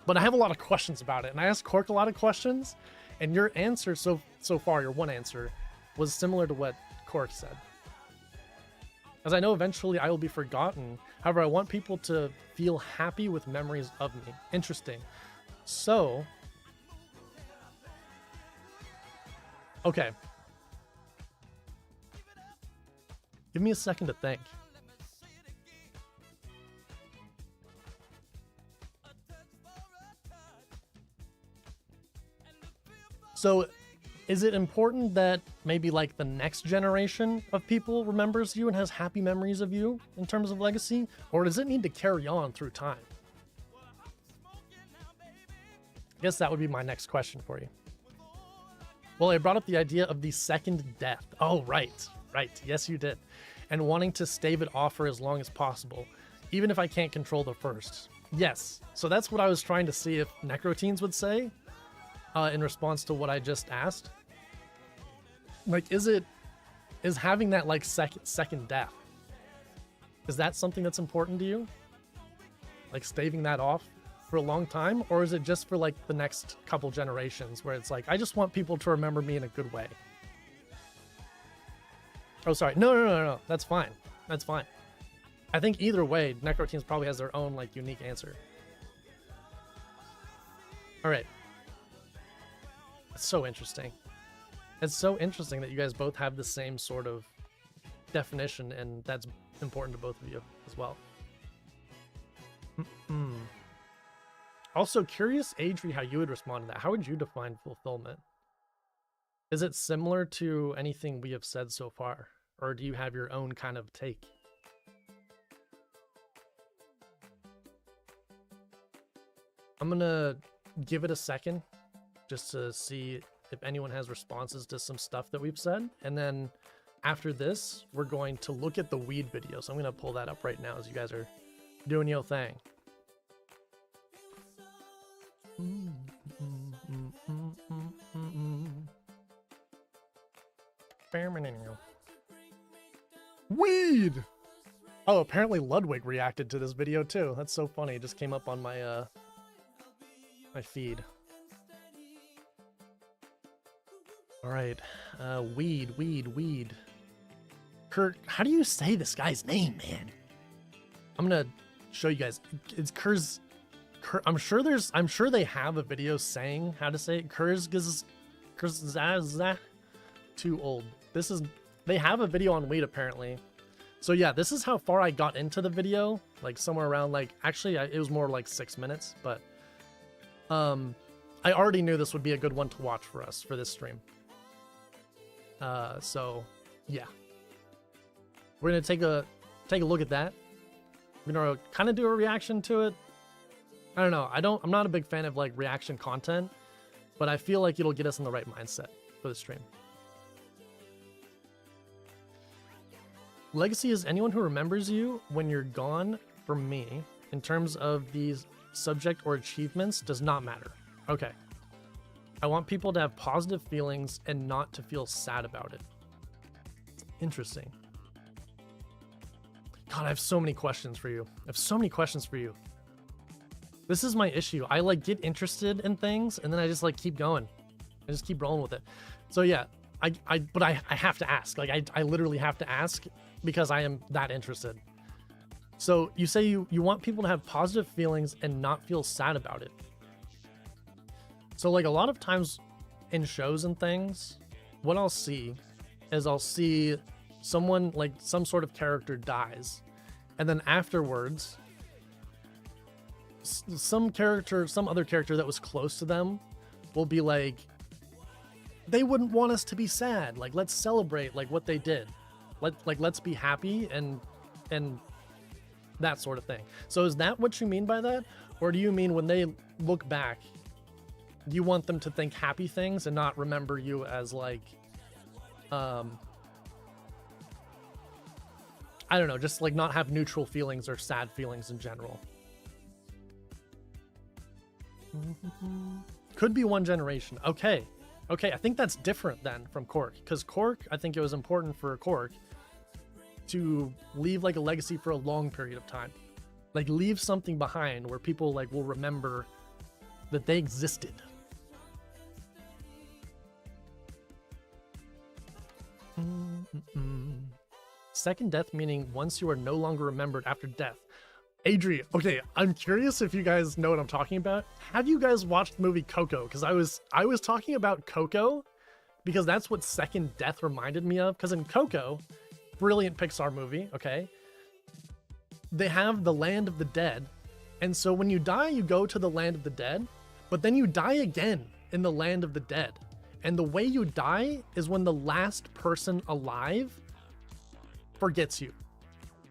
But I have a lot of questions about it, and I asked Cork a lot of questions, and your answer so far, your one answer, was similar to what Cork said. As I know eventually I will be forgotten, however, I want people to feel happy with memories of me. Interesting. So, okay. Give me a second to think. So, is it important that maybe like the next generation of people remembers you and has happy memories of you in terms of legacy? Or does it need to carry on through time? I guess that would be my next question for you. Well, I brought up the idea of the second death. Oh, right. Yes, you did. And wanting to stave it off for as long as possible, even if I can't control the first. Yes. So that's what I was trying to see if Necroteens would say. In response to what I just asked, like, is having that like second death, is that something that's important to you? Like staving that off for a long time, or is it just for like the next couple generations where it's like, I just want people to remember me in a good way? Oh, sorry. No. That's fine. That's fine. I think either way, Necroteens probably has their own like unique answer. All right. It's so interesting. It's so interesting that you guys both have the same sort of definition, and that's important to both of you as well. Also, curious, Adri, how you would respond to that. How would you define fulfillment? Is it similar to anything we have said so far, or do you have your own kind of take? I'm gonna give it a second just to see if anyone has responses to some stuff that we've said. And then after this, we're going to look at the weed video. So I'm going to pull that up right now as you guys are doing your thing. Weed! Oh, apparently Ludwig reacted to this video too. That's so funny. It just came up on my my feed. All right, weed. Kurt, how do you say this guy's name, man? I'm gonna show you guys. It's Kurz. I'm sure they have a video saying how to say it. Kurz too old. They have a video on weight apparently. So yeah, this is how far I got into the video, like somewhere around like, actually it was more like 6 minutes, but I already knew this would be a good one to watch for us for this stream. So yeah, we're gonna take a look at that. We're gonna kind of do a reaction to it. I don't know. I'm not a big fan of like reaction content, but I feel like it'll get us in the right mindset for the stream. Legacy is anyone who remembers you when you're gone. For me, in terms of these subject or achievements, does not matter. Okay. I want people to have positive feelings and not to feel sad about it. Interesting. God, I have so many questions for you. This is my issue. I like get interested in things and then I just like keep going. I just keep rolling with it. So yeah, but I have to ask. Like I literally have to ask because I am that interested. So you say you want people to have positive feelings and not feel sad about it. So like a lot of times in shows and things, what I'll see is I'll see someone, like some sort of character dies, and then afterwards some other character that was close to them will be like, they wouldn't want us to be sad, like let's celebrate like what they did, let's be happy and that sort of thing. So is that what you mean by that, or do you mean when they look back you want them to think happy things and not remember you as like I don't know, just like not have neutral feelings or sad feelings in general? Could be one generation. Okay, I think that's different then from Cork, because Cork, I think it was important for Cork to leave like a legacy for a long period of time, like leave something behind where people like will remember that they existed. Second death meaning once you are no longer remembered after death. Adri, okay, I'm curious if you guys know what I'm talking about. Have you guys watched the movie Coco? Because I was talking about Coco because that's what second death reminded me of. Because in Coco, brilliant Pixar movie, okay, they have the land of the dead, and so when you die you go to the land of the dead, but then you die again in the land of the dead, and the way you die is when the last person alive forgets you.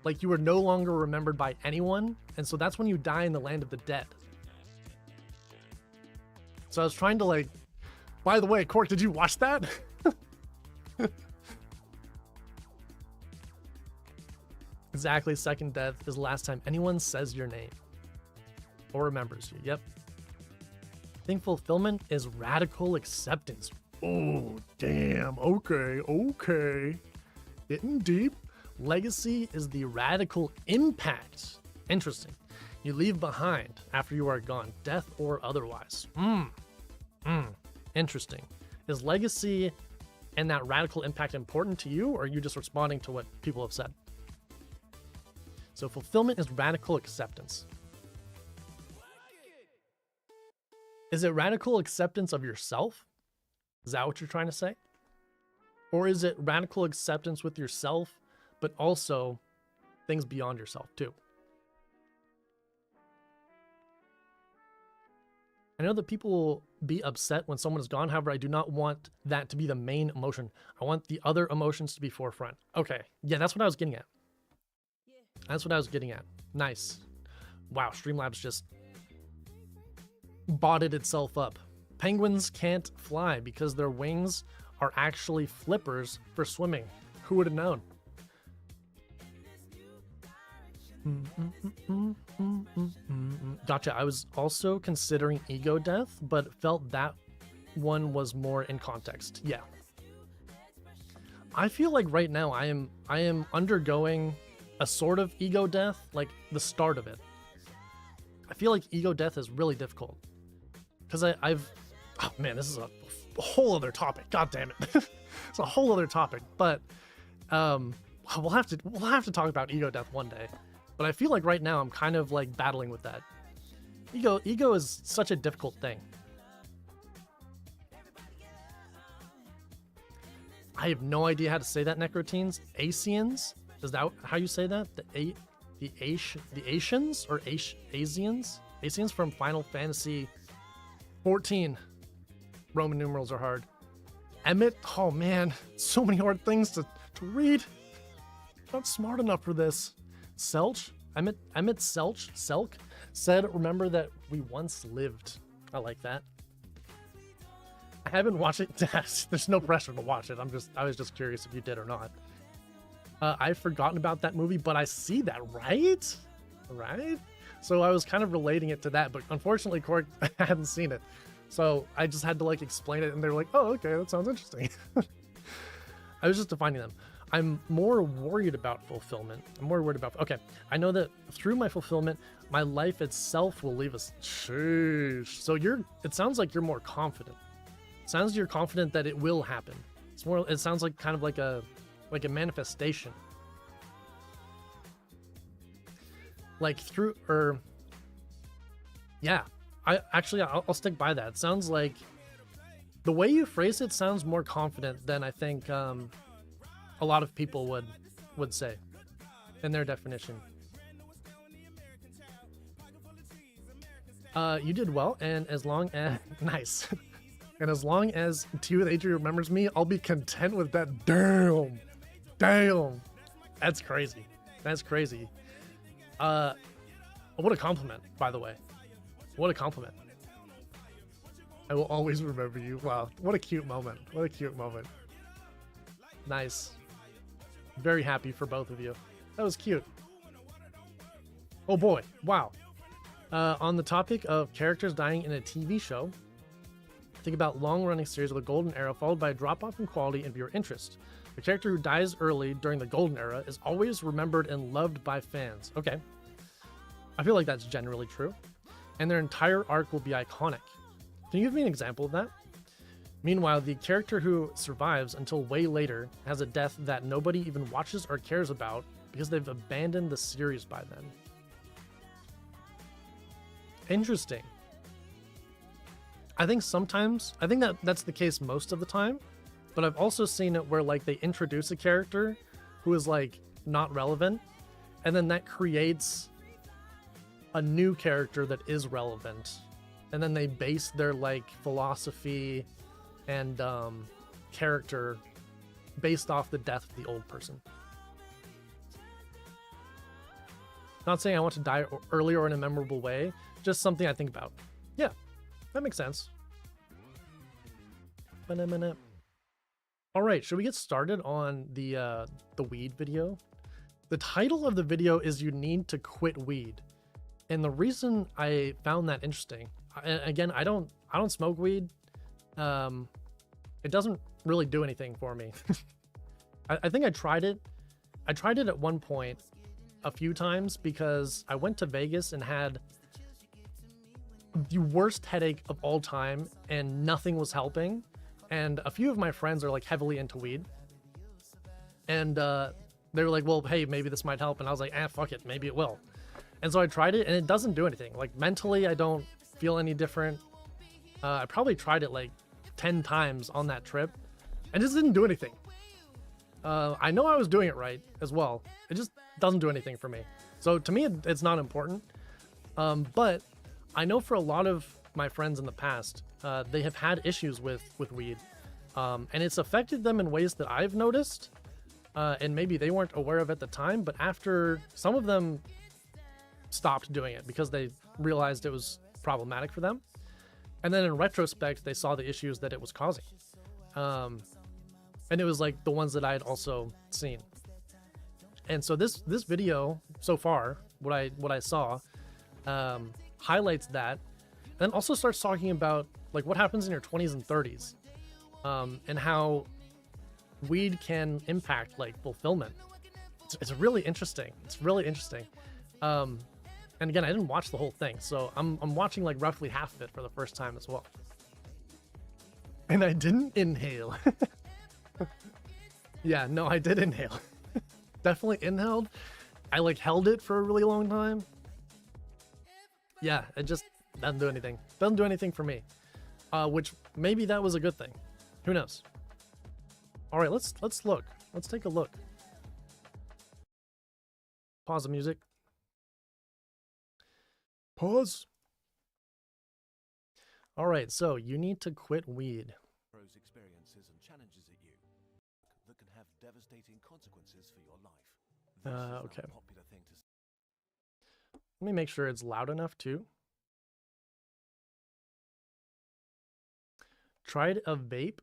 Like you are no longer remembered by anyone, and so that's when you die in the land of the dead. So I was trying to like, by the way, Cork, did you watch that? Exactly, second death is the last time anyone says your name or remembers you. Yep. I think fulfillment is radical acceptance. Oh, damn. Okay. Getting deep. Legacy is the radical impact. Interesting. You leave behind after you are gone, death or otherwise. Interesting. Is legacy and that radical impact important to you, or are you just responding to what people have said? So fulfillment is radical acceptance. Is it radical acceptance of yourself? Is that what you're trying to say? Or is it radical acceptance with yourself, but also things beyond yourself too? I know that people will be upset when someone is gone. However, I do not want that to be the main emotion. I want the other emotions to be forefront. Okay. Yeah, that's what I was getting at. Nice. Wow, Streamlabs just botted itself up. Penguins can't fly because their wings are actually flippers for swimming. Who would have known? Gotcha. I was also considering ego death, but felt that one was more in context. Yeah. I feel like right now I am undergoing a sort of ego death, like the start of it. I feel like ego death is really difficult because I've oh man, this is a whole other topic. God damn it. It's a whole other topic, but we'll have to talk about ego death one day. But I feel like right now I'm kind of like battling with that. Ego is such a difficult thing. I have no idea how to say that, Necroteens. Asians? Is that how you say that? The Asians or Asians? Asians from Final Fantasy 14. Roman numerals are hard. Emmett? Oh man, so many hard things to read. Not smart enough for this. Selch? Emmett Selk said, remember that we once lived. I like that. I haven't watched it. There's no pressure to watch it. I was just curious if you did or not. I've forgotten about that movie, but I see that, right? Right? So I was kind of relating it to that, but unfortunately, Cork hadn't seen it. So I just had to like explain it, and they were like, oh, okay, that sounds interesting. I was just defining them. I'm more worried about fulfillment. Okay, I know that through my fulfillment, my life itself will leave us. Sheesh. So it sounds like you're more confident. It sounds you're confident that it will happen. It sounds like kind of like a manifestation. Like yeah, I'll stick by that. It sounds like the way you phrase it sounds more confident than I think a lot of people would say in their definition. You did well, and as long as nice, and as long as Tea with Adrian remembers me, I'll be content with that. Damn, that's crazy. What a compliment, by the way. What a compliment. I will always remember you. Wow, what a cute moment. Nice. Very happy for both of you. That was cute. Oh boy, wow. On the topic of characters dying in a TV show, think about long-running series with a golden era followed by a drop-off in quality and viewer interest. The character who dies early during the golden era is always remembered and loved by fans. Okay. I feel like that's generally true. And their entire arc will be iconic. Can you give me an example of that? Meanwhile, the character who survives until way later has a death that nobody even watches or cares about because they've abandoned the series by then. Interesting. I think that's the case most of the time, but I've also seen it where like they introduce a character who is like not relevant, and then that creates a new character that is relevant, and then they base their like philosophy and character based off the death of the old person. Not saying I want to die early or in a memorable way, just something I think about. Yeah, that makes sense. All right, should we get started on the weed video? The title of the video is "You Need to Quit Weed," and the reason I found that interesting, again, I don't smoke weed. It doesn't really do anything for me. I think I tried it. I tried it at one point a few times because I went to Vegas and had the worst headache of all time and nothing was helping. And a few of my friends are like heavily into weed. And they were like, well, hey, maybe this might help. And I was like, fuck it, maybe it will. And so I tried it and it doesn't do anything. Like mentally, I don't feel any different. I probably tried it like 10 times on that trip and just didn't do anything. I know I was doing it right as well. It just doesn't do anything for me. So to me, it's not important. But I know for a lot of my friends in the past, they have had issues with weed. And it's affected them in ways that I've noticed. And maybe they weren't aware of at the time, but after some of them stopped doing it because they realized it was problematic for them. And then in retrospect, they saw the issues that it was causing. And it was like the ones that I had also seen. And so this video so far, what I saw, highlights that, and then also starts talking about like what happens in your 20s and 30s, and how weed can impact like fulfillment. It's really interesting. And again, I didn't watch the whole thing, so I'm watching like roughly half of it for the first time as well. And I didn't inhale. Yeah, no, I did inhale. Definitely inhaled I like held it for a really long time. Yeah, it just doesn't do anything. Doesn't do anything for me. Which maybe that was a good thing. Who knows? All right, let's look. Let's take a look. Pause the music. Pause. All right, so you need to quit weed. Throws experiences and challenges at you that can have devastating consequences for your life. This is an Okay. unpopular thing to say. Let me make sure it's loud enough too. Tried a vape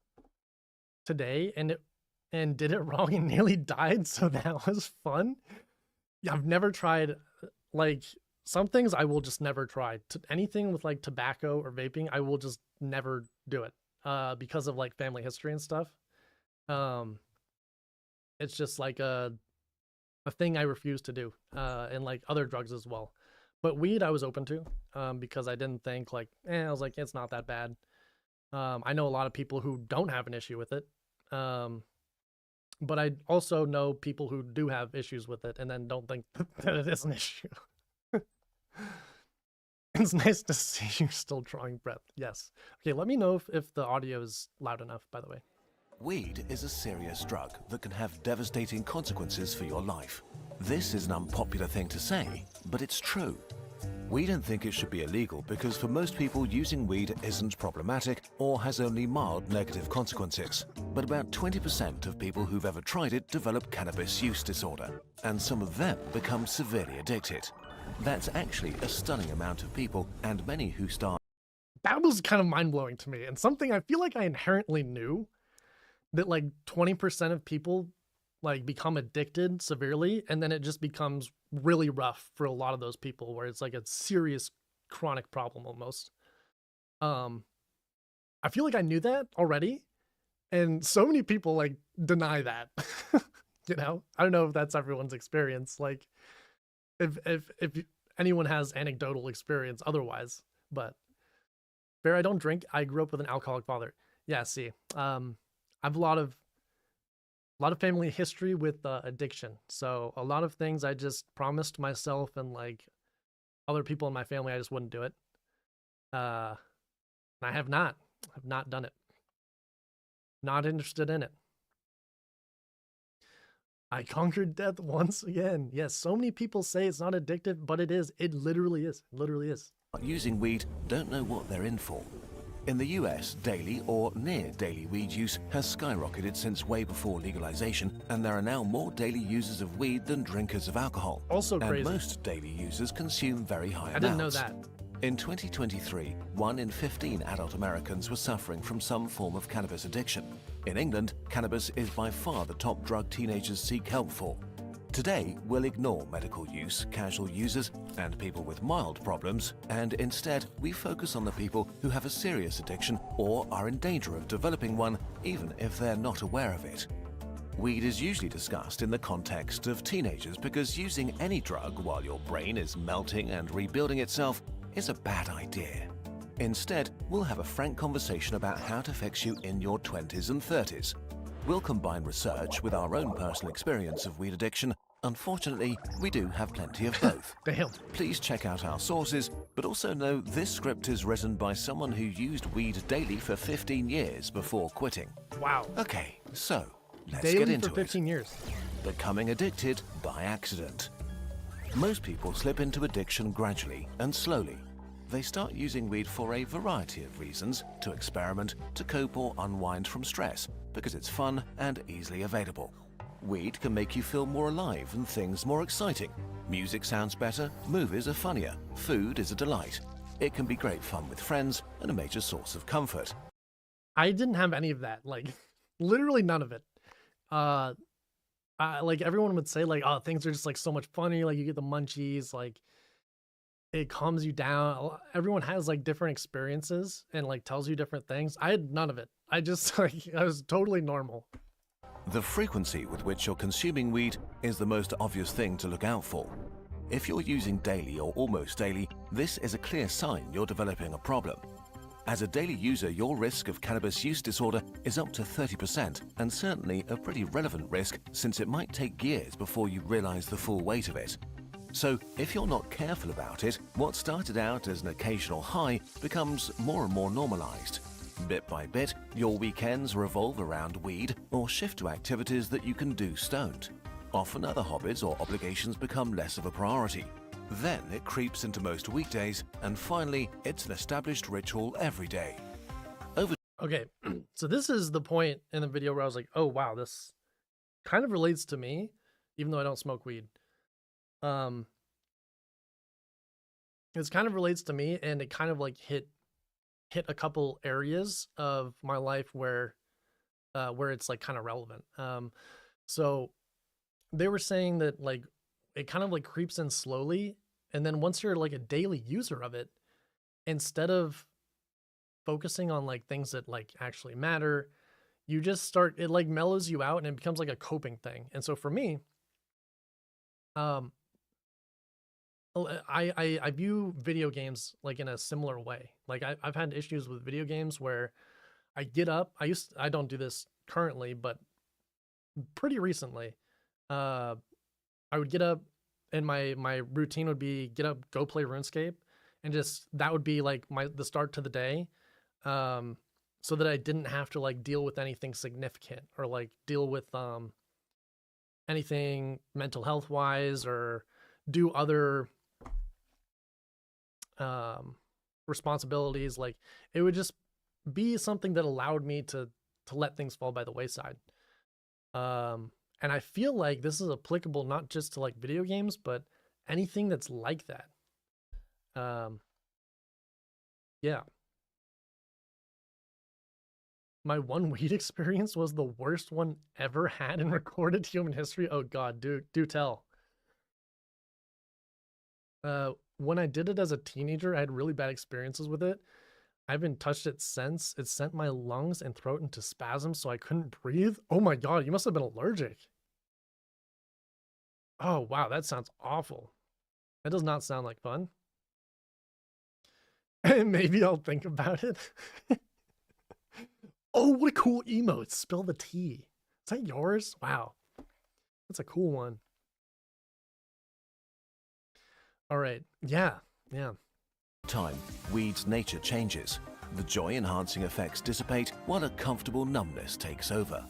today and did it wrong and nearly died, so that was fun. Yeah, I've never tried, like, some things I will just never try. Anything with like tobacco or vaping, I will just never do it because of like family history and stuff. It's just like a thing I refuse to do, and like other drugs as well. But weed I was open to because I didn't think like, I was like, it's not that bad. I know a lot of people who don't have an issue with it. But I also know people who do have issues with it and then don't think that it is an issue. It's nice to see you still drawing breath. Yes. Okay, let me know if the audio is loud enough, by the way. Weed is a serious drug that can have devastating consequences for your life. This is an unpopular thing to say, but it's true. We don't think it should be illegal because for most people using weed isn't problematic or has only mild negative consequences. But about 20% of people who've ever tried it develop cannabis use disorder, and some of them become severely addicted. That's actually a stunning amount of people, and many who start. That was kind of mind-blowing to me, and something I feel like I inherently knew, that like 20% of people like become addicted severely, and then it just becomes really rough for a lot of those people where it's like a serious chronic problem almost. I feel like I knew that already, and so many people like deny that. You know, I don't know if that's everyone's experience. Like, if anyone has anecdotal experience otherwise, but Bear, I don't drink. I grew up with an alcoholic father. Yeah, see, I have a lot of family history with addiction. So a lot of things I just promised myself and like other people in my family I just wouldn't do it. I have not done it. Not interested in it. I conquered death once again. Yes, so many people say it's not addictive, but it is. It literally is. It literally is. Using weed don't know what they're in for. In the US, daily or near daily weed use has skyrocketed since way before legalization, and there are now more daily users of weed than drinkers of alcohol. Also and crazy. Most daily users consume very high amounts. I didn't know that. In 2023, 1 in 15 adult Americans were suffering from some form of cannabis addiction. In England, cannabis is by far the top drug teenagers seek help for. Today, we'll ignore medical use, casual users, and people with mild problems, and instead, we focus on the people who have a serious addiction or are in danger of developing one, even if they're not aware of it. Weed is usually discussed in the context of teenagers because using any drug while your brain is melting and rebuilding itself is a bad idea. Instead, we'll have a frank conversation about how to fix you in your 20s and 30s. We'll combine research with our own personal experience of weed addiction. Unfortunately, we do have plenty of both. Damn. Please check out our sources, but also know this script is written by someone who used weed daily for 15 years before quitting. Wow. Okay, so let's Daily get into for 15 years. Becoming addicted by accident. Most people slip into addiction gradually and slowly. They start using weed for a variety of reasons, to experiment, to cope or unwind from stress, because it's fun and easily available. Weed can make you feel more alive and things more exciting. Music sounds better, movies are funnier, food is a delight. It can be great fun with friends and a major source of comfort. I didn't have any of that. Like, literally none of it. Like everyone would say, like, oh, things are just like so much funny. Like you get the munchies, like it calms you down. Everyone has like different experiences and like tells you different things. I had none of it. I just like, I was totally normal. The frequency with which you're consuming weed is the most obvious thing to look out for. If you're using daily or almost daily, this is a clear sign you're developing a problem. As a daily user, your risk of cannabis use disorder is up to 30%, and certainly a pretty relevant risk since it might take years before you realize the full weight of it. So, if you're not careful about it, what started out as an occasional high becomes more and more normalized. Bit by bit, your weekends revolve around weed or shift to activities that you can do stoned. Often other hobbies or obligations become less of a priority. Then it creeps into most weekdays, and finally, it's an established ritual every day. Okay, so this is the point in the video where I was like, oh wow, this kind of relates to me, even though I don't smoke weed. This kind of relates to me, and it kind of like hit a couple areas of my life where it's like kind of relevant. So they were saying that like it kind of like creeps in slowly, and then once you're like a daily user of it, instead of focusing on like things that like actually matter, you just start, it like mellows you out and it becomes like a coping thing. And so for me, I view video games like in a similar way. Like I've had issues with video games where I get up, I don't do this currently, but pretty recently, I would get up and my routine would be get up, go play RuneScape, and just that would be like the start to the day. So that I didn't have to like deal with anything significant or like deal with anything mental health wise or do other responsibilities. Like it would just be something that allowed me to let things fall by the wayside. And I feel like this is applicable not just to like video games, but anything that's like that. Yeah. My one weed experience was the worst one ever had in recorded human history. Oh God, do tell. When I did it as a teenager, I had really bad experiences with it. I haven't touched it since. It sent my lungs and throat into spasms, so I couldn't breathe. Oh my God, you must have been allergic. Oh wow, that sounds awful. That does not sound like fun. Maybe I'll think about it. Oh, what a cool emote. Spill the tea. Is that yours? Wow. That's a cool one. All right. Yeah. Time, weed's nature changes. The joy-enhancing effects dissipate while a comfortable numbness takes over.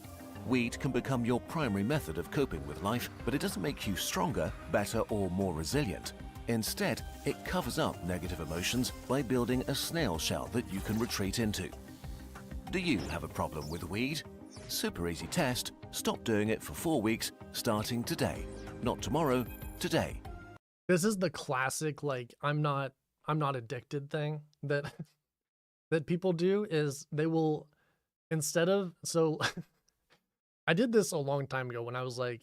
Weed can become your primary method of coping with life, but it doesn't make you stronger, better, or more resilient. Instead, it covers up negative emotions by building a snail shell that you can retreat into. Do you have a problem with weed? Super easy test. Stop doing it for 4 weeks, starting today. Not tomorrow, today. This is the classic, like, I'm not addicted thing that that people do is they will, instead of, so I did this a long time ago when I was like,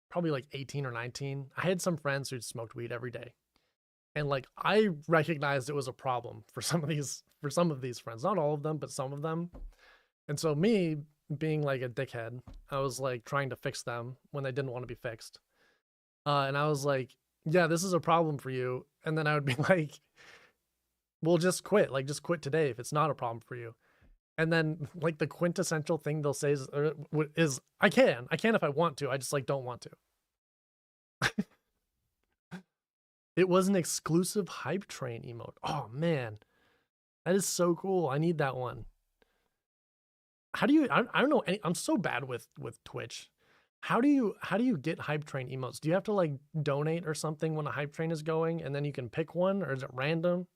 probably like 18 or 19. I had some friends who smoked weed every day. And like, I recognized it was a problem for some of these friends, not all of them, but some of them. And so me being like a dickhead, I was like trying to fix them when they didn't want to be fixed. And I was like, yeah, this is a problem for you. And then I would be like, well, just quit. Like, just quit today if it's not a problem for you. And then like the quintessential thing they'll say is I can if I want to. I just like don't want to. It was an exclusive hype train emote. Oh man, that is so cool. I need that one. How do you, I don't know. I'm so bad with Twitch. How do you get hype train emotes? Do you have to like donate or something when a hype train is going and then you can pick one, or is it random?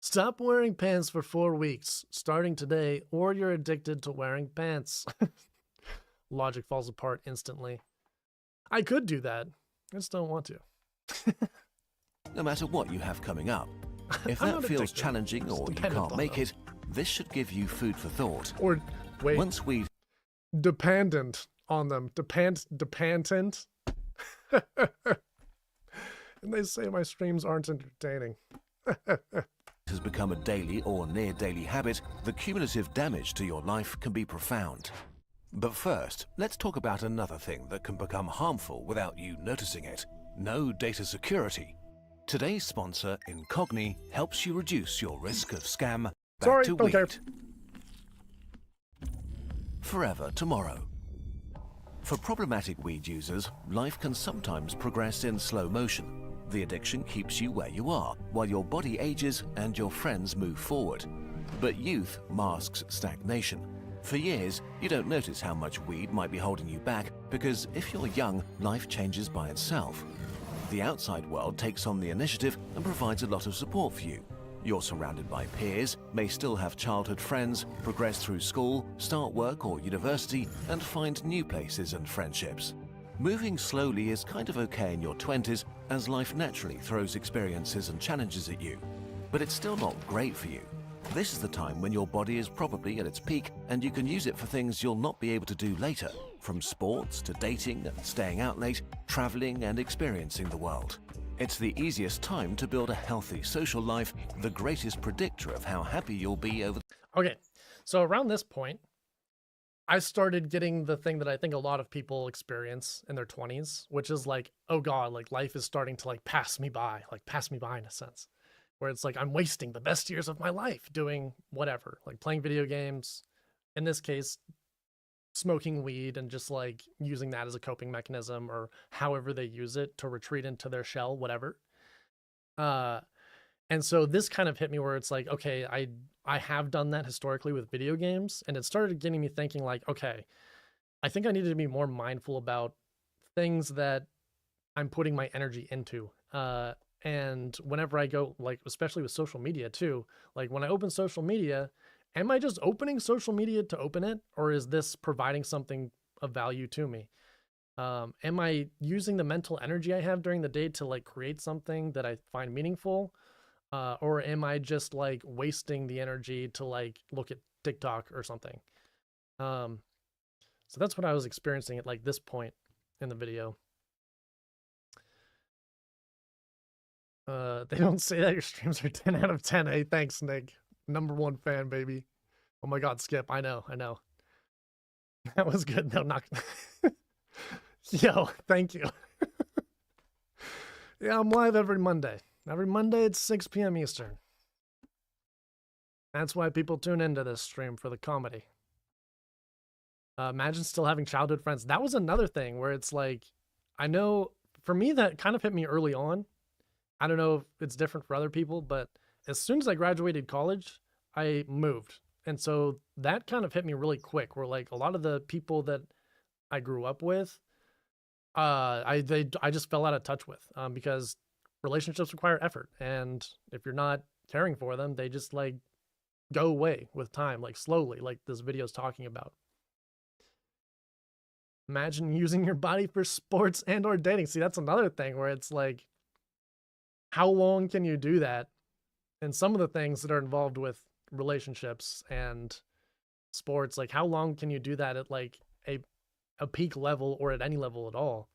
Stop wearing pants for 4 weeks, starting today, or you're addicted to wearing pants. Logic falls apart instantly. I could do that. I just don't want to. No matter what you have coming up, if I'm that not feels addicted. challenging or you Dependent can't on make them. it, this should give you food for thought. Or wait, Once we've dependent on them. Dependent. And they say my streams aren't entertaining. has become a daily or near daily habit, the cumulative damage to your life can be profound. But first, let's talk about another thing that can become harmful without you noticing it. No data security. Today's sponsor, qotd, helps you reduce your risk of scam. Back Sorry, to don't care. weed. Forever tomorrow. For problematic weed users, life can sometimes progress in slow motion. The addiction keeps you where you are, while your body ages and your friends move forward. But youth masks stagnation. For years, you don't notice how much weed might be holding you back, because if you're young, life changes by itself. The outside world takes on the initiative and provides a lot of support for you. You're surrounded by peers, may still have childhood friends, progress through school, start work or university, and find new places and friendships. Moving slowly is kind of okay in your 20s, as life naturally throws experiences and challenges at you. But it's still not great for you. This is the time when your body is probably at its peak, and you can use it for things you'll not be able to do later, from sports to dating and staying out late, traveling and experiencing the world. It's the easiest time to build a healthy social life, the greatest predictor of how happy you'll be over. Okay, so around this point, I started getting the thing that I think a lot of people experience in their 20s, which is like, oh God, like life is starting to like pass me by in a sense, where it's like I'm wasting the best years of my life doing whatever, like playing video games, in this case, smoking weed and just like using that as a coping mechanism or however they use it to retreat into their shell, whatever. And so this kind of hit me where it's like, okay, I have done that historically with video games, and it started getting me thinking like, okay, I think I needed to be more mindful about things that I'm putting my energy into. And whenever I go, like, especially with social media too, like when I open social media, am I just opening social media to open it? Or is this providing something of value to me? Am I using the mental energy I have during the day to like create something that I find meaningful? Or am I just like wasting the energy to like look at TikTok or something? So that's what I was experiencing at like this point in the video. They don't say that your streams are 10 out of 10. Hey, thanks, Nick. #1 fan, baby. Oh my God, Skip. I know. That was good. No, not. Yo, thank you. Yeah, I'm live every Monday. Every Monday at 6 p.m. Eastern. That's why people tune into this stream, for the comedy. Imagine still having childhood friends. That was another thing where it's like, I know for me that kind of hit me early on. I don't know if it's different for other people, but as soon as I graduated college, I moved. And so that kind of hit me really quick, where like a lot of the people that I grew up with, I just fell out of touch with, because relationships require effort. And if you're not caring for them, they just like go away with time, like slowly, like this video is talking about. Imagine using your body for sports and or dating. See, that's another thing where it's like, how long can you do that? And some of the things that are involved with relationships and sports, like how long can you do that at like a peak level or at any level at all?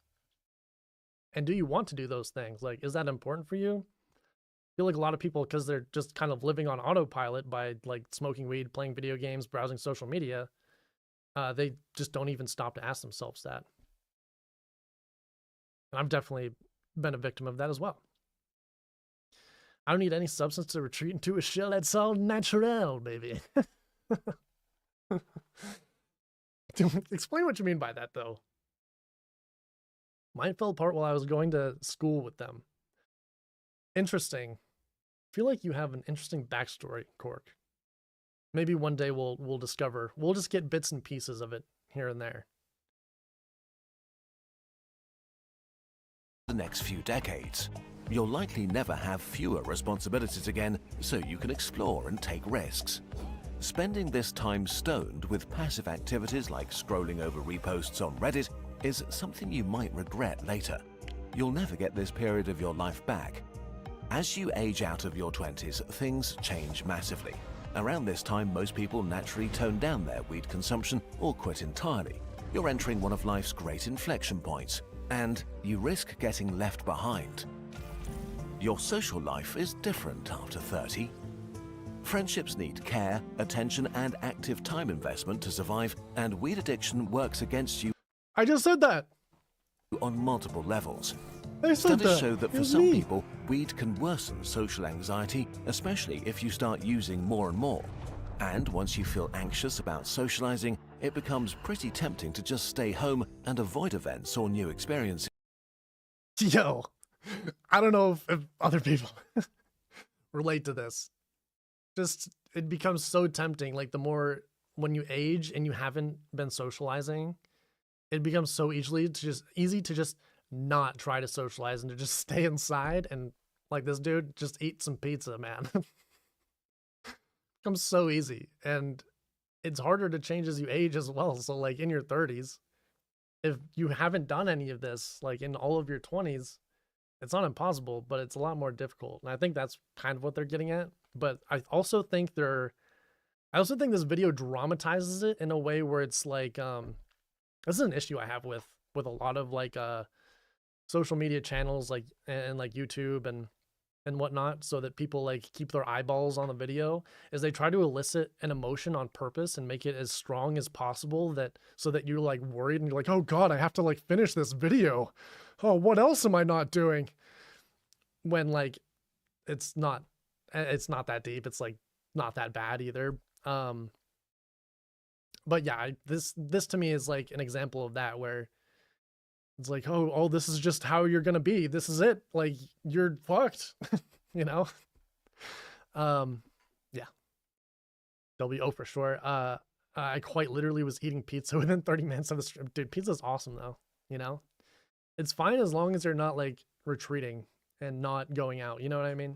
And do you want to do those things? Like, is that important for you? I feel like a lot of people, because they're just kind of living on autopilot by like smoking weed, playing video games, browsing social media, they just don't even stop to ask themselves that. And I've definitely been a victim of that as well. I don't need any substance to retreat into a shell. That's all natural, baby. Explain what you mean by that, though. Mine fell apart while I was going to school with them. Interesting. I feel like you have an interesting backstory, Cork. Maybe one day we'll discover. We'll just get bits and pieces of it here and there. The next few decades, you'll likely never have fewer responsibilities again, so you can explore and take risks. Spending this time stoned with passive activities like scrolling over reposts on Reddit is something you might regret later. You'll never get this period of your life back. As you age out of your 20s, things change massively. Around this time, most people naturally tone down their weed consumption or quit entirely. You're entering one of life's great inflection points, and you risk getting left behind. Your social life is different after 30. Friendships need care, attention, and active time investment to survive, and weed addiction works against you I just said that. on multiple levels. I said Studies that. show that It for was some me. people, weed can worsen social anxiety, especially if you start using more and more. And once you feel anxious about socializing, it becomes pretty tempting to just stay home and avoid events or new experiences. Yo, I don't know if other people relate to this. Just, it becomes so tempting. Like, the more, when you age and you haven't been socializing, it becomes so easy to just not try to socialize and to just stay inside and, like this dude, just eat some pizza, man. Becomes so easy. And it's harder to change as you age as well. So, like, in your 30s, if you haven't done any of this, like in all of your 20s, it's not impossible, but it's a lot more difficult. And I think that's kind of what they're getting at. But I also think this video dramatizes it in a way where it's like, this is an issue I have with a lot of like social media channels, like, and like YouTube and whatnot, so that people like keep their eyeballs on the video, is they try to elicit an emotion on purpose and make it as strong as possible, that so that you're like worried and you're like, oh god, I have to like finish this video. Oh, what else am I not doing? When like it's not that deep. It's like not that bad either. But yeah, this to me is like an example of that, where it's like, oh, this is just how you're gonna be. This is it. Like, you're fucked, you know. Yeah, WO for sure. I quite literally was eating pizza within 30 minutes of the stream. Dude, pizza's awesome though. You know, it's fine as long as you're not like retreating and not going out. You know what I mean?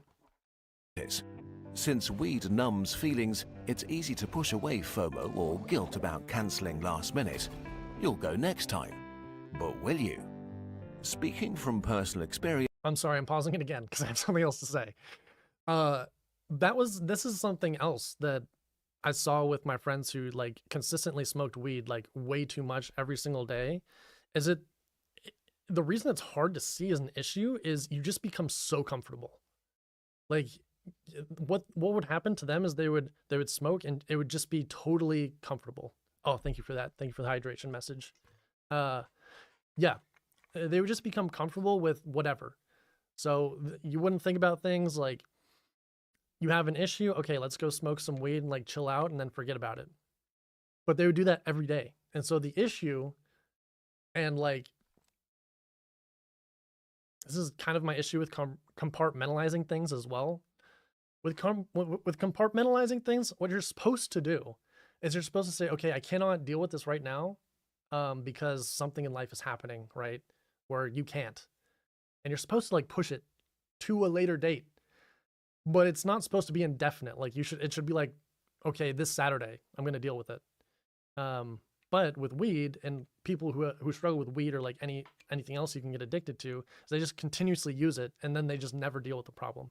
Since weed numbs feelings, it's easy to push away FOMO or guilt about cancelling last minute. You'll go next time. But will you? Speaking from personal experience, I'm sorry, I'm pausing it again because I have something else to say. This is something else that I saw with my friends who like consistently smoked weed like way too much every single day. The reason it's hard to see as an issue is you just become so comfortable. Like, what would happen to them is they would smoke and it would just be totally comfortable. Oh, thank you for that. Thank you for the hydration message. Yeah, they would just become comfortable with whatever. So you wouldn't think about things like, you have an issue, okay, let's go smoke some weed and like chill out and then forget about it. But they would do that every day. And so the issue, and like, this is kind of my issue with compartmentalizing things as well. With compartmentalizing things, what you're supposed to do is you're supposed to say, okay, I cannot deal with this right now, because something in life is happening, right? Where you can't. And you're supposed to like push it to a later date. But it's not supposed to be indefinite. Like, it should be like, okay, this Saturday, I'm going to deal with it. But with weed, and people who struggle with weed or like anything else you can get addicted to, is they just continuously use it and then they just never deal with the problem.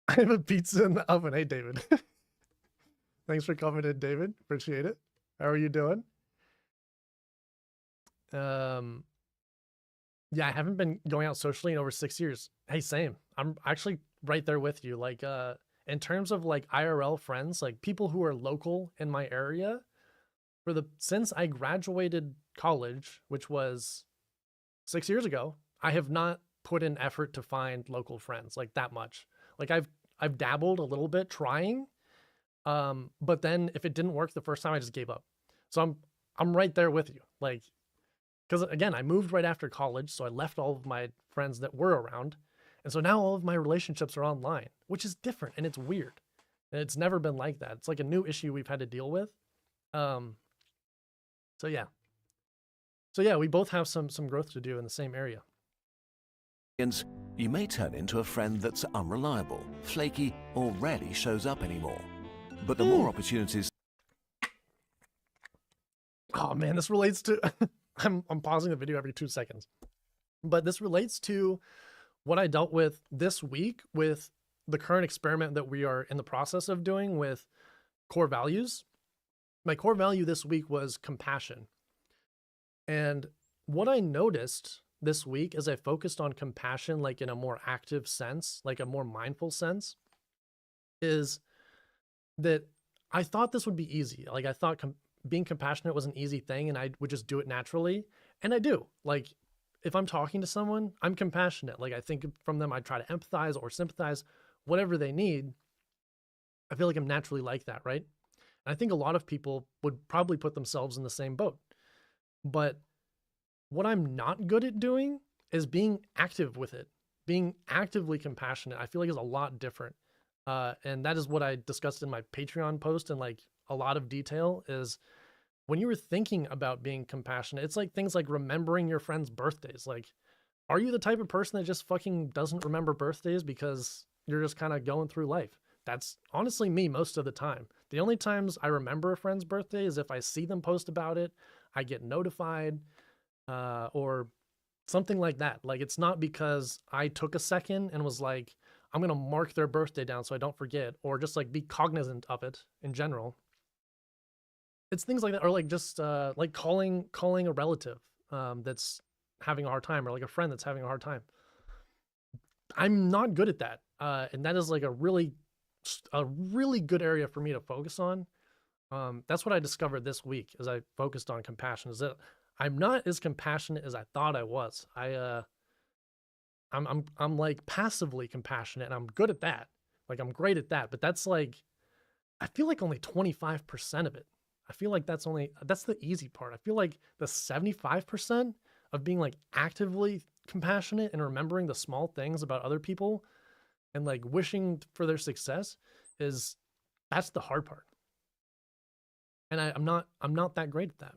I have a pizza in the oven. Hey, David. Thanks for coming in, David. Appreciate it. How are you doing? Yeah, I haven't been going out socially in over 6 years. Hey, same. I'm actually right there with you. Like, in terms of like IRL friends, like people who are local in my area, since I graduated college, which was 6 years ago, I have not put in effort to find local friends like that much. Like, I've dabbled a little bit trying, but then if it didn't work the first time, I just gave up. So I'm right there with you. Like, because again, I moved right after college, so I left all of my friends that were around. And so now all of my relationships are online, which is different and it's weird. And it's never been like that. It's like a new issue we've had to deal with. So yeah. So yeah, we both have some growth to do in the same area. you may turn into a friend that's unreliable, flaky, or rarely shows up anymore. But the more opportunities... Oh man, this relates to... I'm pausing the video every 2 seconds. But this relates to what I dealt with this week with the current experiment that we are in the process of doing with core values. My core value this week was compassion. And what I noticed this week as I focused on compassion, like in a more active sense, like a more mindful sense, is that I thought this would be easy. Like I thought being compassionate was an easy thing and I would just do it naturally. And I do. Like, if I'm talking to someone, I'm compassionate. Like, I think from them, I try to empathize or sympathize, whatever they need. I feel like I'm naturally like that, right? And I think a lot of people would probably put themselves in the same boat. But what I'm not good at doing is being active with it, being actively compassionate. I feel like is a lot different. And that is what I discussed in my Patreon post in like a lot of detail is when you were thinking about being compassionate, it's like things like remembering your friends' birthdays. Like, are you the type of person that just fucking doesn't remember birthdays because you're just kind of going through life? That's honestly me most of the time. The only times I remember a friend's birthday is if I see them post about it, I get notified, or something like that. Like, it's not because I took a second and was like, I'm going to mark their birthday down so I don't forget, or just like be cognizant of it in general. It's things like that, or like just like calling a relative that's having a hard time, or like a friend that's having a hard time. I'm not good at that, and that is like a really good area for me to focus on. That's what I discovered this week as I focused on compassion. Is that I'm not as compassionate as I thought I was. I'm like passively compassionate, and I'm good at that. Like, I'm great at that, but that's like, I feel like only 25% of it. I feel like that's the easy part. I feel like the 75% of being like actively compassionate and remembering the small things about other people and like wishing for their success that's the hard part. And I'm not that great at that.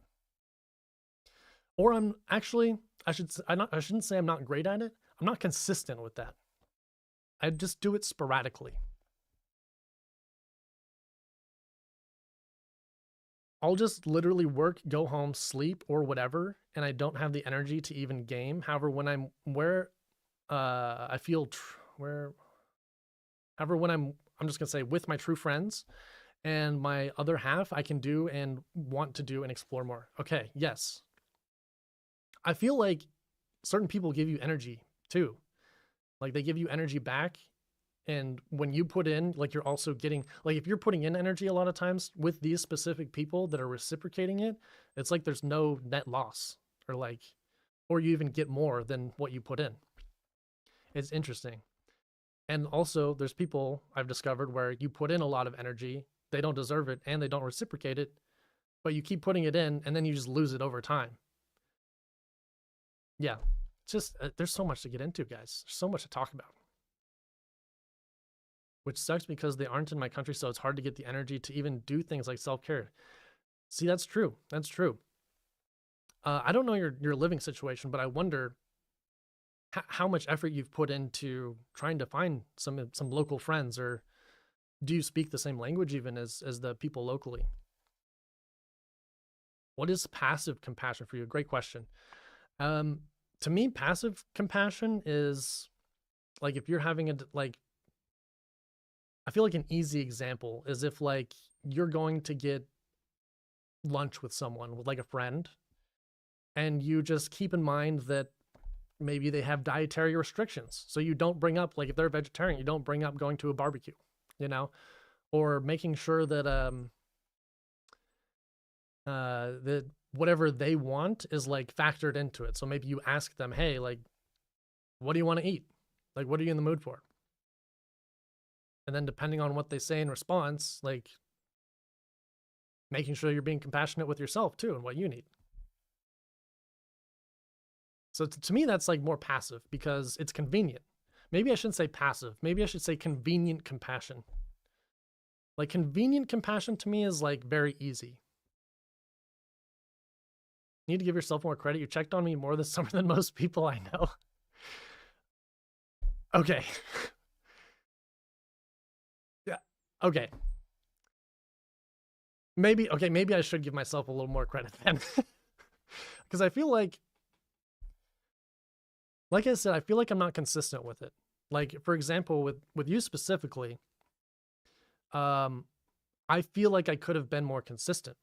Or I shouldn't say I'm not great at it. I'm not consistent with that. I just do it sporadically. I'll just literally work, go home, sleep, or whatever, and I don't have the energy to even game. However, when I'm I'm just gonna say with my true friends and my other half, I can do and want to do and explore more. Okay, yes. I feel like certain people give you energy too. Like, they give you energy back. And when you put in, like, you're also getting, like, if you're putting in energy a lot of times with these specific people that are reciprocating it, it's like there's no net loss, or you even get more than what you put in. It's interesting. And also, there's people I've discovered where you put in a lot of energy, they don't deserve it, and they don't reciprocate it, but you keep putting it in, and then you just lose it over time. Yeah, it's just, there's so much to get into, guys. There's so much to talk about. Which sucks because they aren't in my country, so it's hard to get the energy to even do things like self-care. See, that's true. That's true. I don't know your living situation, but I wonder how much effort you've put into trying to find some local friends, or do you speak the same language even as the people locally? What is passive compassion for you? Great question. To me, passive compassion is like, if you're having I feel like an easy example is if like you're going to get lunch with someone, with like a friend, and you just keep in mind that maybe they have dietary restrictions. So you don't bring up, like, if they're vegetarian, you don't bring up going to a barbecue, or making sure that that whatever they want is like factored into it. So maybe you ask them, hey, like, what do you want to eat? Like, what are you in the mood for? And then depending on what they say in response, like, making sure you're being compassionate with yourself too and what you need. So to me, that's like more passive because it's convenient. Maybe I shouldn't say passive. Maybe I should say convenient compassion. Like, convenient compassion to me is like very easy. You need to give yourself more credit. You checked on me more this summer than most people I know. Okay. Yeah. Okay. Maybe I should give myself a little more credit then. Because I feel like I said, I feel like I'm not consistent with it. Like, for example, with you specifically, I feel like I could have been more consistent.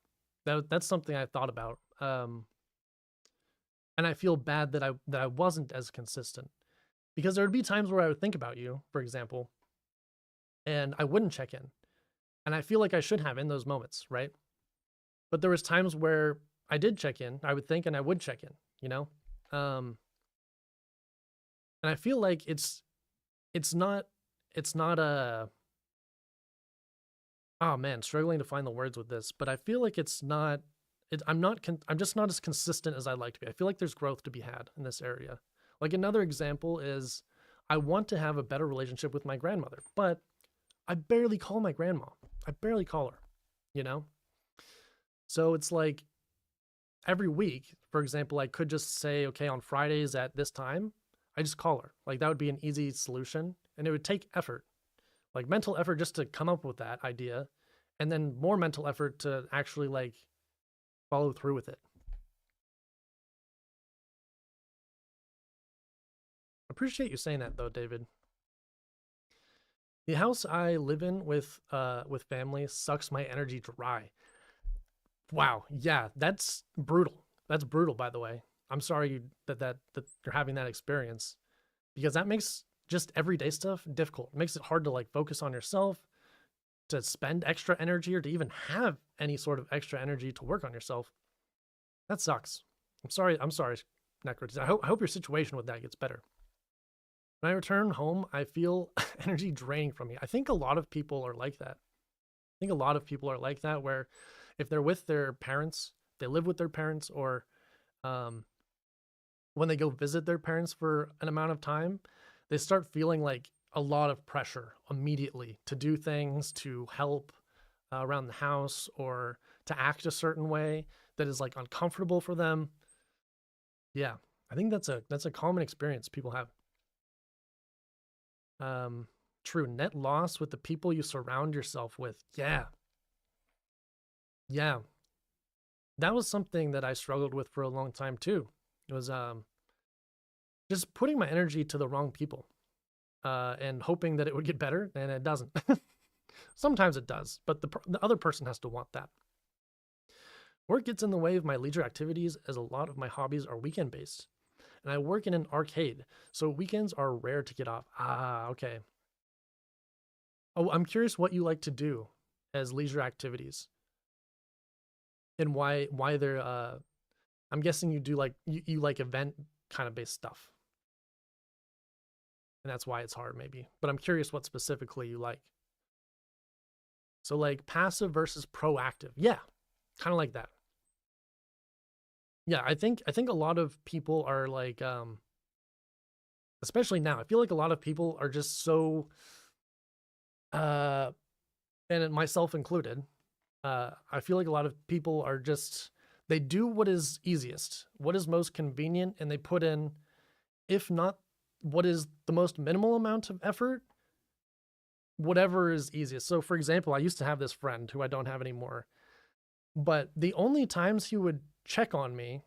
That's something I thought about. And I feel bad that I wasn't as consistent, because there would be times where I would think about you, for example, and I wouldn't check in. And I feel like I should have in those moments, right? But there was times where I did check in, I would think, and I would check in, you know? And I feel like it's not a, oh man, struggling to find the words with this, but I feel like it's not, I'm just not as consistent as I'd like to be. I feel like there's growth to be had in this area. Like another example is I want to have a better relationship with my grandmother, but I barely call my grandma. I barely call her, you know? So it's like every week, for example, I could just say, okay, on Fridays at this time, I just call her. Like that would be an easy solution, and it would take effort, like mental effort just to come up with that idea, and then more mental effort to actually like follow through with it. Appreciate you saying that though, David. The house I live in with family sucks my energy dry. Wow, yeah, that's brutal. That's brutal, by the way. I'm sorry that you're having that experience, because that makes just everyday stuff difficult. It makes it hard to like focus on yourself, to spend extra energy, or to even have any sort of extra energy to work on yourself. That sucks. I'm sorry, Necro. I hope your situation with that gets better. When I return home, I feel energy draining from me. I think a lot of people are like that. I think a lot of people are like that, where if they're with their parents, they live with their parents, or when they go visit their parents for an amount of time, they start feeling like a lot of pressure immediately to do things, to help around the house, or to act a certain way that is like uncomfortable for them. Yeah, I think that's a common experience people have. True. Net loss with the people you surround yourself with. Yeah. Yeah. That was something that I struggled with for a long time too. It was just putting my energy to the wrong people and hoping that it would get better, and it doesn't. Sometimes it does, but the other person has to want that. Work gets in the way of my leisure activities, as a lot of my hobbies are weekend based. And I work in an arcade, so weekends are rare to get off. Ah, okay. Oh, I'm curious what you like to do as leisure activities, and why they're I'm guessing you do like you like event kind of based stuff. And that's why it's hard maybe. But I'm curious what specifically you like. So like passive versus proactive. Yeah. Kind of like that. Yeah, I think a lot of people are like especially now. I feel like a lot of people are just so and myself included. I feel like a lot of people are just, they do what is easiest, what is most convenient, and they put in, if not what is the most minimal amount of effort, whatever is easiest. So for example, I used to have this friend who I don't have anymore, but the only times he would check on me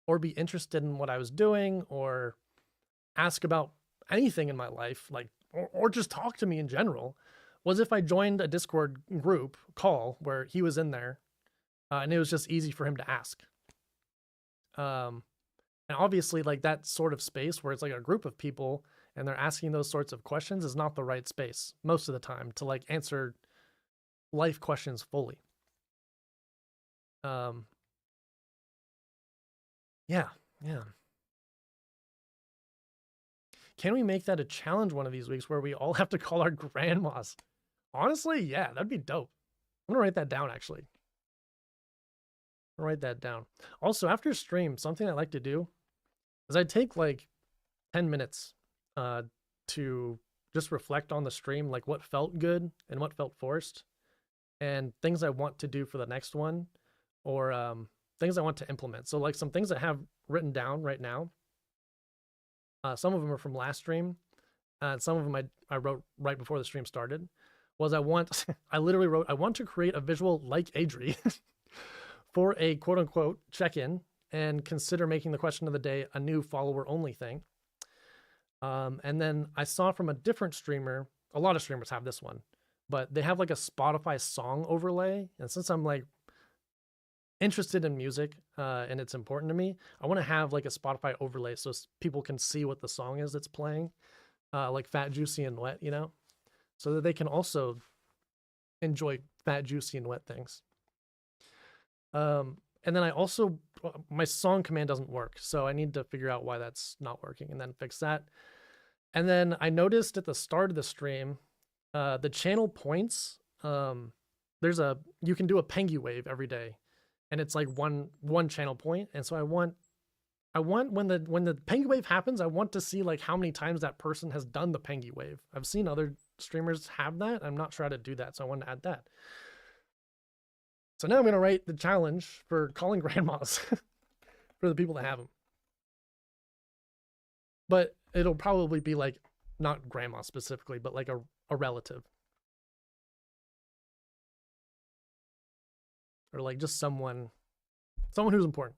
or be interested in what I was doing or ask about anything in my life, like, or just talk to me in general, was if I joined a Discord group call where he was in there, and it was just easy for him to ask. And obviously, like that sort of space where it's like a group of people and they're asking those sorts of questions is not the right space most of the time to like answer life questions fully. Yeah. Can we make that a challenge one of these weeks where we all have to call our grandmas? Honestly, yeah, that'd be dope. I'm gonna write that down actually. Write that down. Also, after stream, something I like to do is I take like 10 minutes to just reflect on the stream, like what felt good and what felt forced, and things I want to do for the next one, or things I want to implement. So like some things I have written down right now. Some of them are from last stream. Some of them I wrote right before the stream started. Was I literally wrote, I want to create a visual like Adri for a quote unquote check-in and consider making the question of the day a new follower only thing. And then I saw from a different streamer, a lot of streamers have this one, but they have like a Spotify song overlay. And since I'm like interested in music and it's important to me, I want to have like a Spotify overlay so people can see what the song is that's playing, like Fat, Juicy, and Wet, you know, so that they can also enjoy fat, juicy, and wet things. And then I also, my song command doesn't work. So I need to figure out why that's not working and then fix that. And then I noticed at the start of the stream, the channel points, you can do a pengy wave every day. And it's like one channel point. And so I want when the pengy wave happens, I want to see like how many times that person has done the pengy wave. I've seen other streamers have that. I'm not sure how to do that. So I want to add that. So now I'm going to write the challenge for calling grandmas for the people that have them. But it'll probably be like, not grandma specifically, but like a relative. Or like just someone who's important.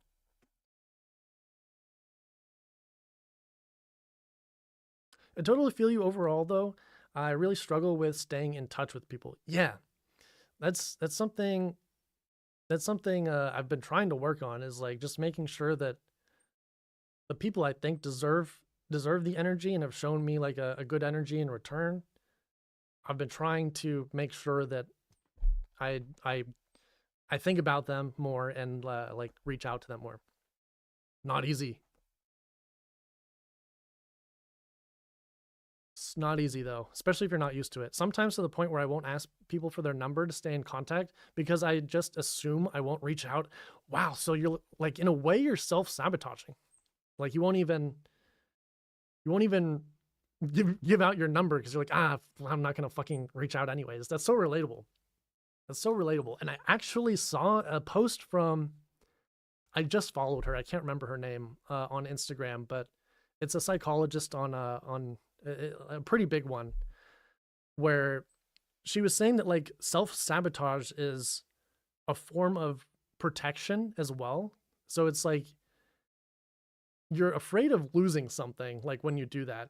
I totally feel you overall though. I really struggle with staying in touch with people. Yeah, that's something I've been trying to work on, is like just making sure that the people I think deserve the energy and have shown me like a good energy in return. I've been trying to make sure that I think about them more and like reach out to them more. Not easy. It's not easy though, especially if you're not used to it. Sometimes to the point where I won't ask people for their number to stay in contact because I just assume I won't reach out. Wow, so you're like, in a way, you're self-sabotaging. Like you won't even give out your number because you're like, I'm not gonna fucking reach out anyways. That's so relatable. That's so relatable. And I actually saw a post from, I just followed her. I can't remember her name on Instagram, but it's a psychologist on a pretty big one, where she was saying that like self-sabotage is a form of protection as well. So it's like you're afraid of losing something like when you do that.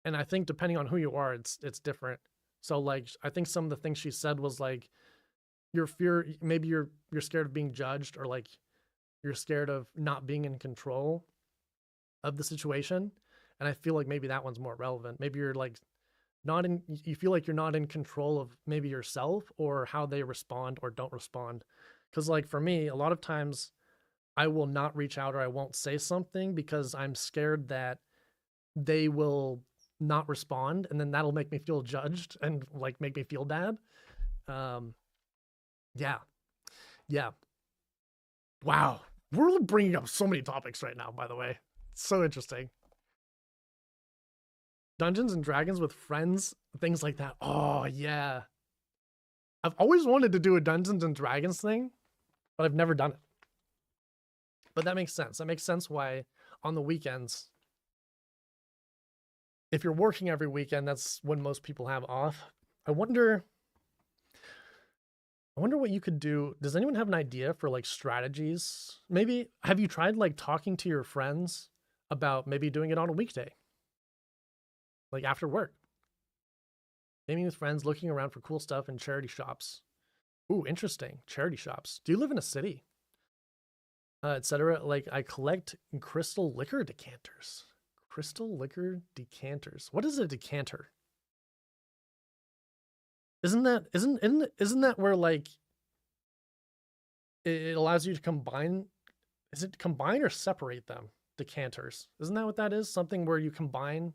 And I think depending on who you are, it's different. So like I think some of the things she said was like maybe you're scared of being judged, or like you're scared of not being in control of the situation. And I feel like maybe that one's more relevant. Maybe you're like you feel like you're not in control of maybe yourself or how they respond or don't respond. Because like for me, a lot of times I will not reach out or I won't say something because I'm scared that they will not respond, and then that'll make me feel judged and like make me feel bad. Yeah. Wow. We're bringing up so many topics right now, by the way. It's so interesting. Dungeons and Dragons with friends, things like that. Oh, yeah. I've always wanted to do a Dungeons and Dragons thing, but I've never done it. But that makes sense. That makes sense why on the weekends, if you're working every weekend, that's when most people have off. I wonder what you could do. Does anyone have an idea for like strategies? Maybe have you tried like talking to your friends about maybe doing it on a weekday? Like after work. Gaming with friends, looking around for cool stuff in charity shops. Ooh, interesting. Charity shops. Do you live in a city? Etc. Like I collect crystal liquor decanters. Crystal liquor decanters. What is a decanter? Isn't that where like it allows you to combine? Is it combine or separate them? Decanters. Isn't that what that is? Something where you combine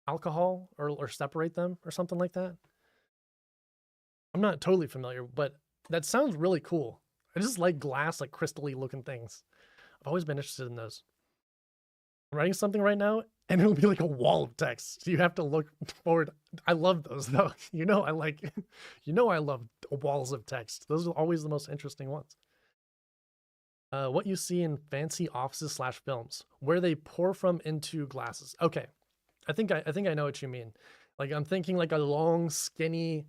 alcohol or separate them or something like that? I'm not totally familiar, but that sounds really cool. I just like glass, like crystal-y looking things. I've always been interested in those. I'm writing something right now and it'll be like a wall of text. So you have to look forward. I love those though. I love walls of text. Those are always the most interesting ones. What you see in fancy offices / films where they pour from into glasses. Okay. I think I know what you mean. Like I'm thinking like a long, skinny,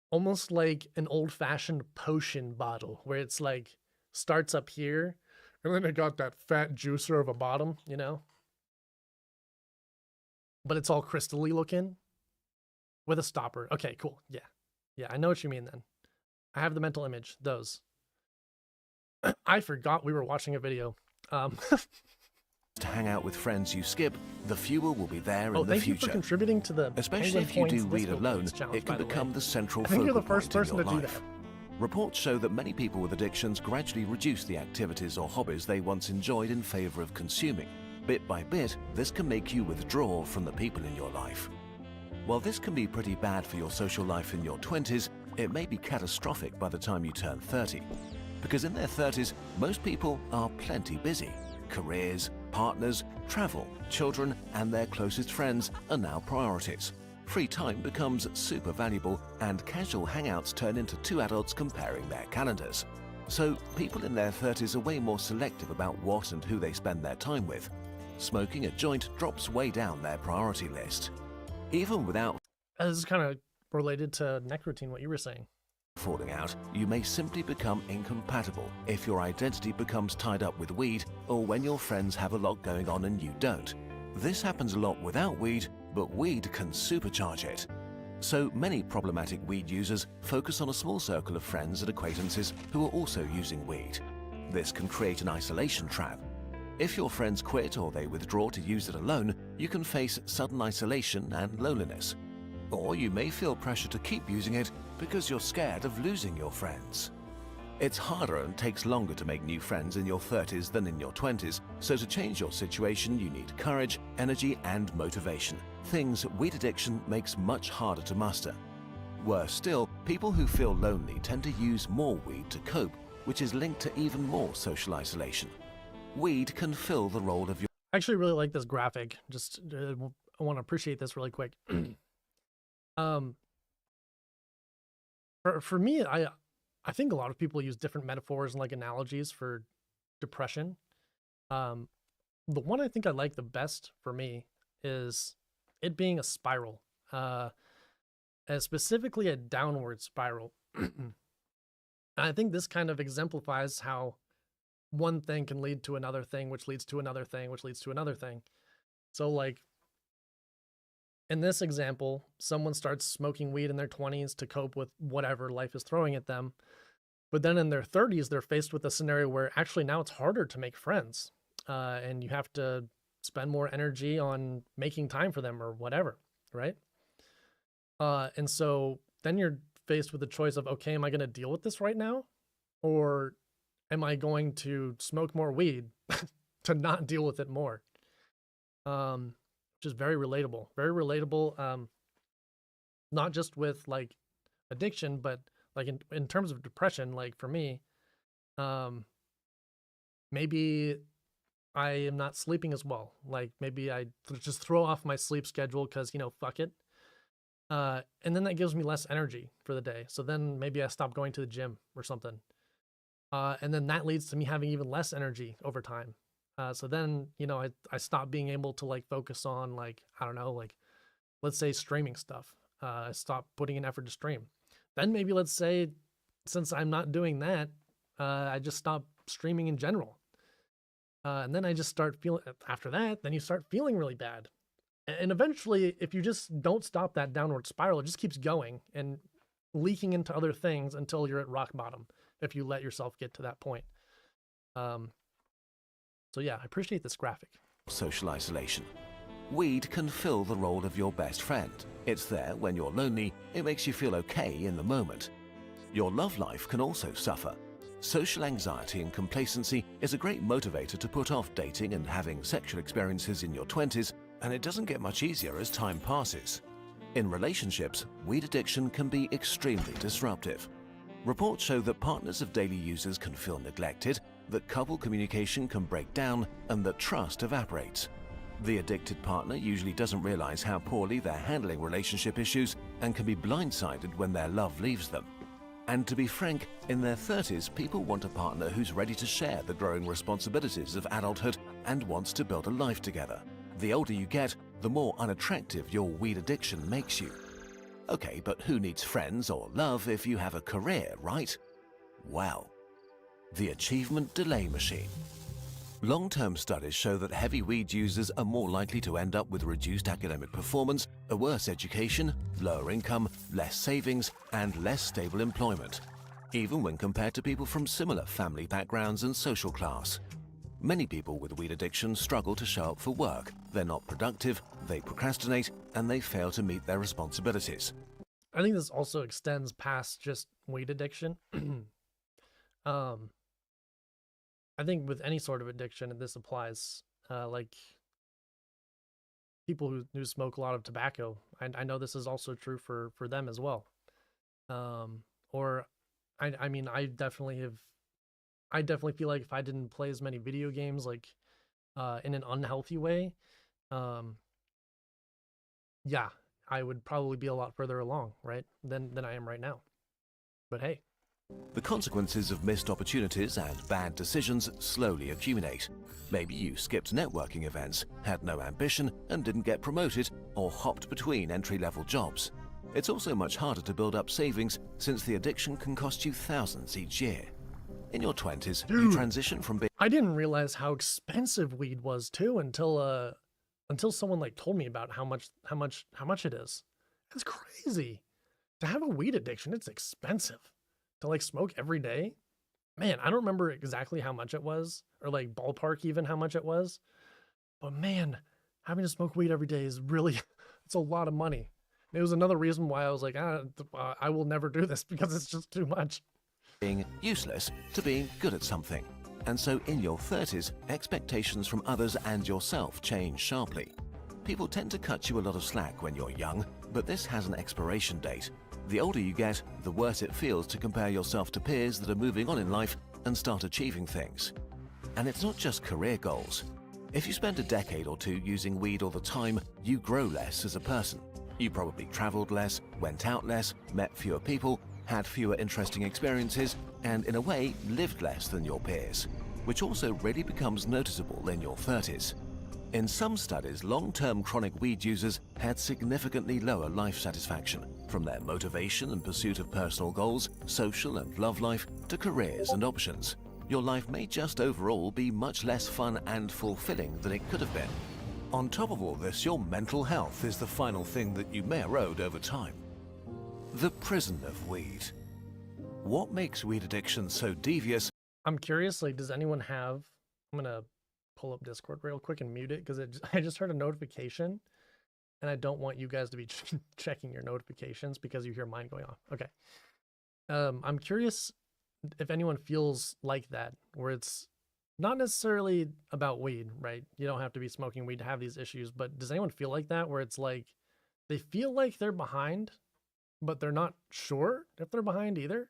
almost like an old-fashioned potion bottle where it's like starts up here and then it got that fat juicer of a bottom, you know? But it's all crystal-y looking with a stopper. Okay, cool. Yeah, I know what you mean then. I have the mental image. Those. I forgot we were watching a video. To hang out with friends you skip, the fewer will be there in the thank you future. for contributing to the Especially if you do read alone, it can become the central focal point in your life. Reports show that many people with addictions gradually reduce the activities or hobbies they once enjoyed in favor of consuming. Bit by bit, this can make you withdraw from the people in your life. While this can be pretty bad for your social life in your 20s, it may be catastrophic by the time you turn 30. Because in their 30s, most people are plenty busy. Careers, partners, travel, children, and their closest friends are now priorities. Free time becomes super valuable, and casual hangouts turn into two adults comparing their calendars. So people in their 30s are way more selective about what and who they spend their time with. Smoking a joint drops way down their priority list. Even without This is kind of related to neck routine, what you were saying. falling out, you may simply become incompatible if your identity becomes tied up with weed, or when your friends have a lot going on and you don't. This happens a lot without weed, but weed can supercharge it. So many problematic weed users focus on a small circle of friends and acquaintances who are also using weed. This can create an isolation trap. If your friends quit or they withdraw to use it alone, you can face sudden isolation and loneliness. Or you may feel pressure to keep using it because you're scared of losing your friends. It's harder and takes longer to make new friends in your 30s than in your 20s, so to change your situation you need courage, energy and motivation, things weed addiction makes much harder to muster. Worse still, people who feel lonely tend to use more weed to cope, which is linked to even more social isolation. Weed can fill the role of your I actually really like this graphic. Just I want to appreciate this really quick. For me, I think a lot of people use different metaphors and like analogies for depression. The one I think I like the best for me is it being a spiral, and specifically a downward spiral. And I think this kind of exemplifies how one thing can lead to another thing, which leads to another thing, which leads to another thing. So like in this example, someone starts smoking weed in their 20s to cope with whatever life is throwing at them. But then in their 30s, they're faced with a scenario where actually now it's harder to make friends. And you have to spend more energy on making time for them or whatever, right? And so then you're faced with the choice of, okay, am I going to deal with this right now? Or am I going to smoke more weed to not deal with it more? Which is very relatable. Very relatable, not just with like addiction, but like in terms of depression, like for me, maybe I am not sleeping as well. Like maybe I just throw off my sleep schedule because, fuck it. And then that gives me less energy for the day. So then maybe I stop going to the gym or something. And then that leads to me having even less energy over time. So then, I stop being able to like focus on like, I don't know, like let's say streaming stuff. I stop putting in effort to stream. Then maybe let's say, since I'm not doing that, I just stop streaming in general. And then I just start feeling, after that, then you start feeling really bad. And eventually, if you just don't stop that downward spiral, it just keeps going and leaking into other things until you're at rock bottom, if you let yourself get to that point. So yeah, I appreciate this graphic. social isolation. Weed can fill the role of your best friend. It's there when you're lonely, it makes you feel okay in the moment. Your love life can also suffer. Social anxiety and complacency is a great motivator to put off dating and having sexual experiences in your 20s, and it doesn't get much easier as time passes. In relationships, weed addiction can be extremely disruptive. Reports show that partners of daily users can feel neglected, that couple communication can break down, and that trust evaporates. The addicted partner usually doesn't realize how poorly they're handling relationship issues and can be blindsided when their love leaves them. And to be frank, in their 30s, people want a partner who's ready to share the growing responsibilities of adulthood and wants to build a life together. The older you get, the more unattractive your weed addiction makes you. Okay, but who needs friends or love if you have a career, right? Well, the achievement delay machine. Long-term studies show that heavy weed users are more likely to end up with reduced academic performance, a worse education, lower income, less savings, and less stable employment, even when compared to people from similar family backgrounds and social class. Many people with weed addiction struggle to show up for work. They're not productive, they procrastinate, and they fail to meet their responsibilities. I think this also extends past just weed addiction. I think with any sort of addiction, and this applies, like people who smoke a lot of tobacco. I know this is also true for them as well. Or I mean, I definitely feel like if I didn't play as many video games, like in an unhealthy way, yeah, I would probably be a lot further along, right, than I am right now. But hey, The consequences of missed opportunities and bad decisions slowly accumulate. Maybe you skipped networking events, had no ambition and didn't get promoted, or hopped between entry-level jobs. It's also much harder to build up savings since the addiction can cost you thousands each year. In your 20s, you transition from being I didn't realize how expensive weed was too until someone like told me about how much it is. It's crazy. To have a weed addiction, it's expensive. To like smoke every day, man, I don't remember exactly how much it was, or like ballpark even how much it was, but man, having to smoke weed every day is really, it's a lot of money. It was another reason why I was like, I will never do this because it's just too much. useless to being good at something. And so in your 30s, expectations from others and yourself change sharply. People tend to cut you a lot of slack when you're young, but this has an expiration date. The older you get, the worse it feels to compare yourself to peers that are moving on in life and start achieving things. And it's not just career goals. If you spend a decade or two using weed all the time, you grow less as a person. You probably traveled less, went out less, met fewer people, had fewer interesting experiences, and in a way, lived less than your peers, which also really becomes noticeable in your 30s. In some studies, long-term chronic weed users had significantly lower life satisfaction, from their motivation and pursuit of personal goals, social and love life, to careers and options. Your life may just overall be much less fun and fulfilling than it could have been. On top of all this, your mental health is the final thing that you may erode over time. The prison of weed. What makes weed addiction so devious? I'm curious, like, does anyone have, I'm gonna pull up Discord real quick and mute it because I just heard a notification and I don't want you guys to be checking your notifications because you hear mine going off. Okay. I'm curious if anyone feels like that, where it's not necessarily about weed, right? You don't have to be smoking weed to have these issues, but does anyone feel like that, where it's like they feel like they're behind, but they're not sure if they're behind either?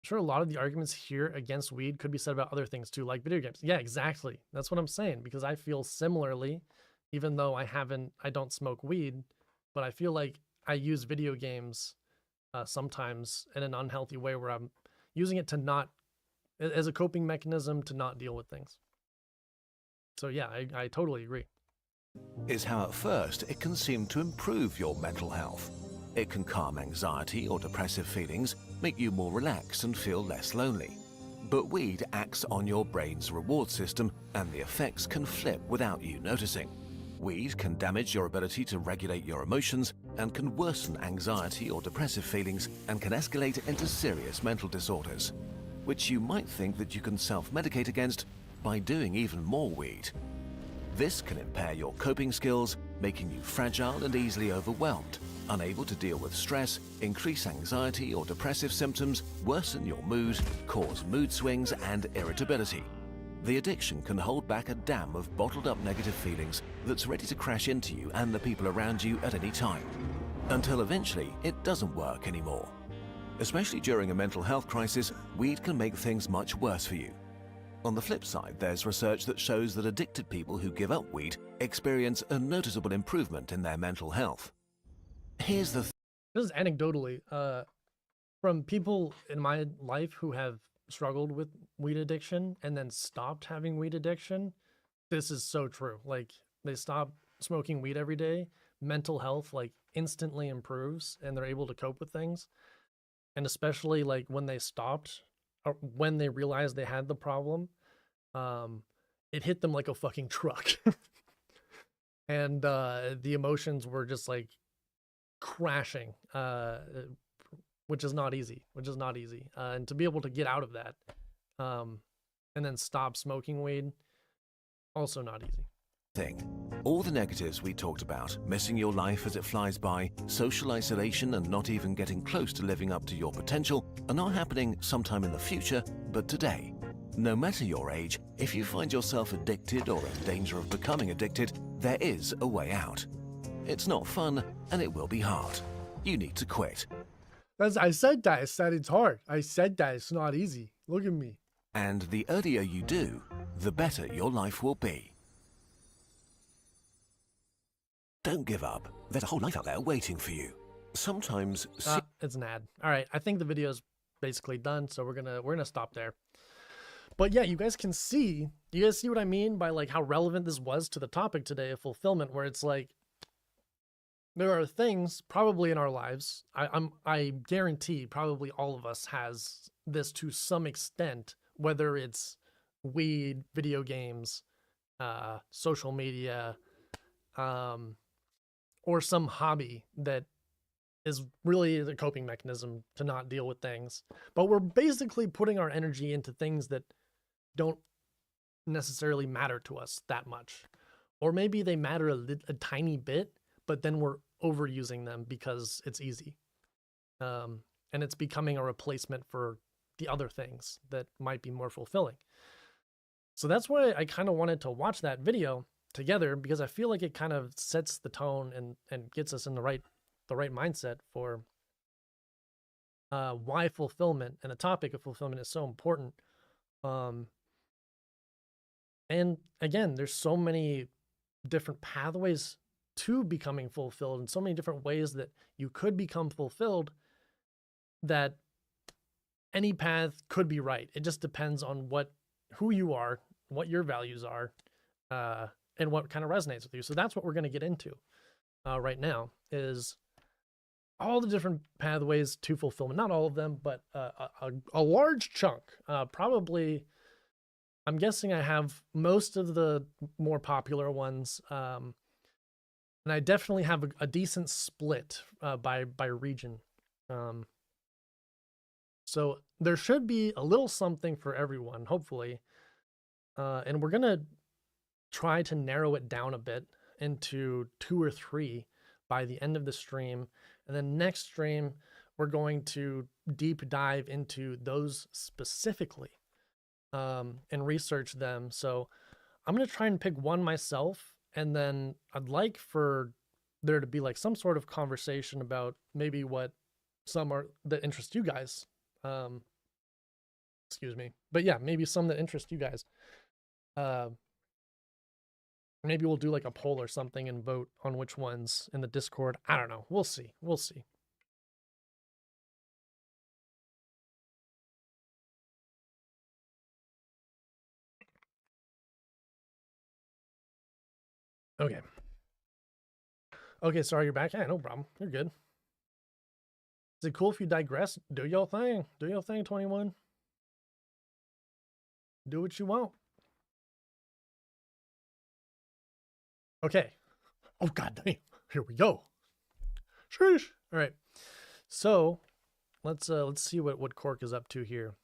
Sure, a lot of the arguments here against weed could be said about other things too, like video games. Yeah, exactly. That's what I'm saying, because I feel similarly, even though I don't smoke weed, but I feel like I use video games sometimes in an unhealthy way where I'm using it to not, as a coping mechanism to not deal with things. So yeah, I totally agree. Is how at first it can seem to improve your mental health. It can calm anxiety or depressive feelings, make you more relaxed and feel less lonely. But weed acts on your brain's reward system and the effects can flip without you noticing. Weed can damage your ability to regulate your emotions and can worsen anxiety or depressive feelings and can escalate into serious mental disorders, which you might think that you can self-medicate against by doing even more weed. This can impair your coping skills, making you fragile and easily overwhelmed, unable to deal with stress, increase anxiety or depressive symptoms, worsen your mood, cause mood swings and irritability. The addiction can hold back a dam of bottled up negative feelings that's ready to crash into you and the people around you at any time, until eventually it doesn't work anymore. Especially during a mental health crisis, weed can make things much worse for you. On the flip side, there's research that shows that addicted people who give up weed experience a noticeable improvement in their mental health. Here's the This is anecdotally, from people in my life who have struggled with weed addiction and then stopped having weed addiction. This is so true. Like, they stop smoking weed every day, mental health like instantly improves and they're able to cope with things. And especially like when they stopped, or when they realized they had the problem, it hit them like a fucking truck. And the emotions were just like crashing, which is not easy, and to be able to get out of that, and then stop smoking weed, also not easy. thing. All the negatives we talked about, missing your life as it flies by, social isolation and not even getting close to living up to your potential, are not happening sometime in the future, but today. No matter your age, if you find yourself addicted or in danger of becoming addicted, there is a way out. It's not fun and it will be hard. You need to quit. I said that. I said it's hard. I said that it's not easy. Look at me. And the earlier you do, the better your life will be. Don't give up. There's a whole life out there waiting for you. Sometimes... It's an ad. All right, I think the video's basically done, so we're gonna stop there. But yeah, you guys see what I mean by like how relevant this was to the topic today of fulfillment, where it's like there are things probably in our lives. I guarantee probably all of us has this to some extent, whether it's weed, video games, social media, or some hobby that is really the coping mechanism to not deal with things. But we're basically putting our energy into things that don't necessarily matter to us that much. Or maybe they matter a tiny bit, but then we're overusing them because it's easy. And it's becoming a replacement for the other things that might be more fulfilling. So that's why I kind of wanted to watch that video together, because I feel like it kind of sets the tone and gets us in the right mindset for why fulfillment and the topic of fulfillment is so important. And again, there's so many different pathways to becoming fulfilled and so many different ways that you could become fulfilled that any path could be right. It just depends on who you are, what your values are, and what kind of resonates with you. So that's what we're going to get into right now, is all the different pathways to fulfillment. Not all of them, but a large chunk. Probably, I'm guessing I have most of the more popular ones, and I definitely have a decent split by region. So there should be a little something for everyone, hopefully. And we're going to try to narrow it down a bit into 2 or 3 by the end of the stream. And then next stream, we're going to deep dive into those specifically and research them. So I'm going to try and pick one myself. And then I'd like for there to be like some sort of conversation about maybe what some are that interest you guys. Excuse me. But yeah, maybe some that interest you guys. Maybe we'll do like a poll or something and vote on which ones in the Discord. I don't know. We'll see. We'll see. Okay. Okay, sorry you're back. Yeah, no problem. You're good. Is it cool if you digress? Do your thing. Do your thing, 21. Do what you want. Okay. Oh, god damn. Here we go. Sheesh. All right. So let's see what Cork is up to here.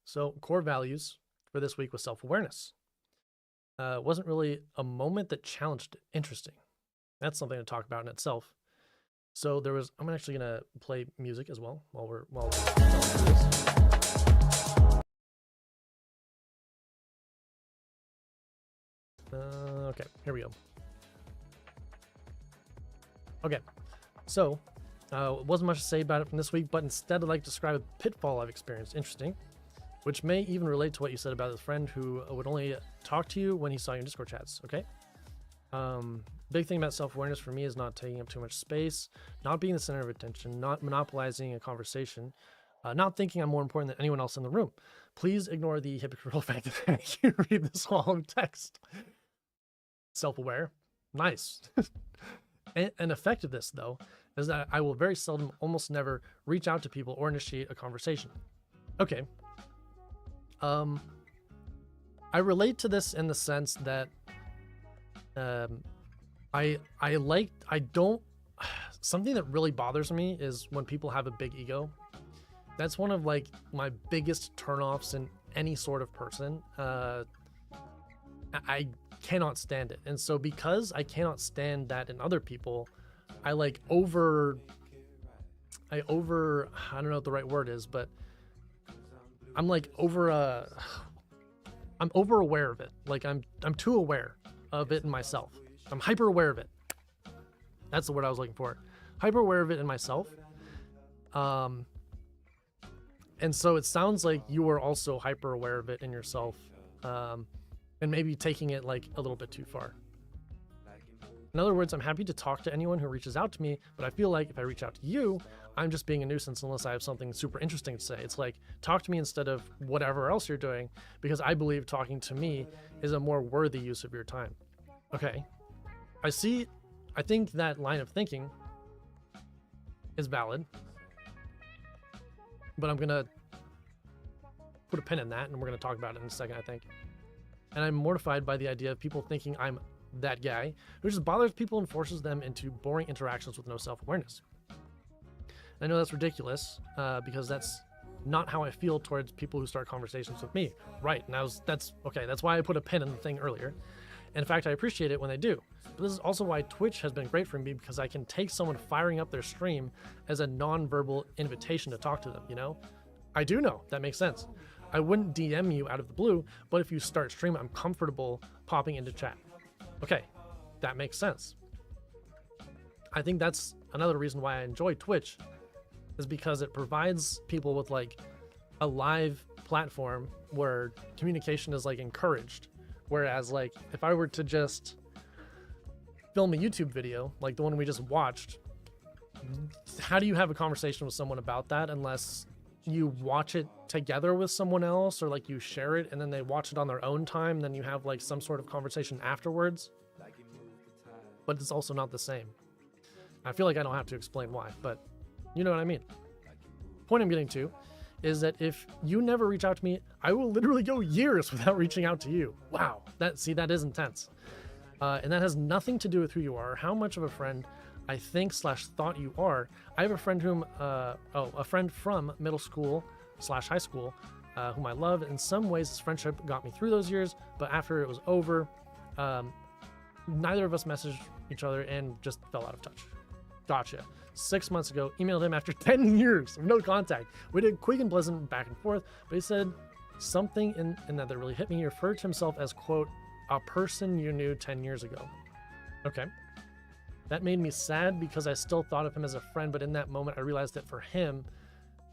So core values for this week was self-awareness. It wasn't really a moment that challenged it. Interesting. That's something to talk about in itself. So there was, I'm actually going to play music as well while we're okay, here we go. Okay, so wasn't much to say about it from this week, but instead I'd like to describe a pitfall I've experienced. Interesting. Which may even relate to what you said about a friend who would only talk to you when he saw you in Discord chats. Okay. Big thing about self-awareness for me is not taking up too much space, not being the center of attention, not monopolizing a conversation, not thinking I'm more important than anyone else in the room. Please ignore the hypocritical fact that you read this long text. Self-aware. Nice. An effect of this, though, is that I will very seldom, almost never, reach out to people or initiate a conversation. Okay. I relate to this in the sense that something that really bothers me is when people have a big ego. That's one of like my biggest turnoffs in any sort of person. I cannot stand it. And so because I cannot stand that in other people, I like I don't know what the right word is, but I'm like I'm over aware of it. Like I'm too aware of it in myself. I'm hyper aware of it. That's the word I was looking for. Hyper aware of it in myself. And so it sounds like you are also hyper aware of it in yourself. And maybe taking it like a little bit too far. In other words, I'm happy to talk to anyone who reaches out to me, but I feel like if I reach out to you, I'm just being a nuisance unless I have something super interesting to say. It's like, talk to me instead of whatever else you're doing, because I believe talking to me is a more worthy use of your time. Okay. I think that line of thinking is valid, but I'm going to put a pin in that and we're going to talk about it in a second, I think. And I'm mortified by the idea of people thinking I'm that guy who just bothers people and forces them into boring interactions with no self-awareness. I know that's ridiculous because that's not how I feel towards people who start conversations with me. Right. And that's okay. That's why I put a pin in the thing earlier. And in fact, I appreciate it when they do. But this is also why Twitch has been great for me, because I can take someone firing up their stream as a non-verbal invitation to talk to them, you know? I do know. That makes sense. I wouldn't DM you out of the blue, but if you start streaming, I'm comfortable popping into chat. Okay, that makes sense. I think that's another reason why I enjoy Twitch, is because it provides people with like a live platform where communication is like encouraged. Whereas like if I were to just film a YouTube video like the one we just watched, how do you have a conversation with someone about that unless you watch it together with someone else, or like you share it and then they watch it on their own time, then you have like some sort of conversation afterwards? But it's also not the same. I feel like I don't have to explain why, but you know what I mean. Point I'm getting to is that if you never reach out to me, I will literally go years without reaching out to you. Wow, that is intense. And that has nothing to do with who you are or how much of a friend I think / thought you are. I have a friend a friend from middle school / high school whom I love. In some ways, this friendship got me through those years, but after it was over, neither of us messaged each other and just fell out of touch. Gotcha. 6 months ago, emailed him after 10 years of no contact. We did quick and pleasant back and forth, but he said something in that really hit me. He referred to himself as, quote, a person you knew 10 years ago. Okay. That made me sad because I still thought of him as a friend, but in that moment I realized that for him,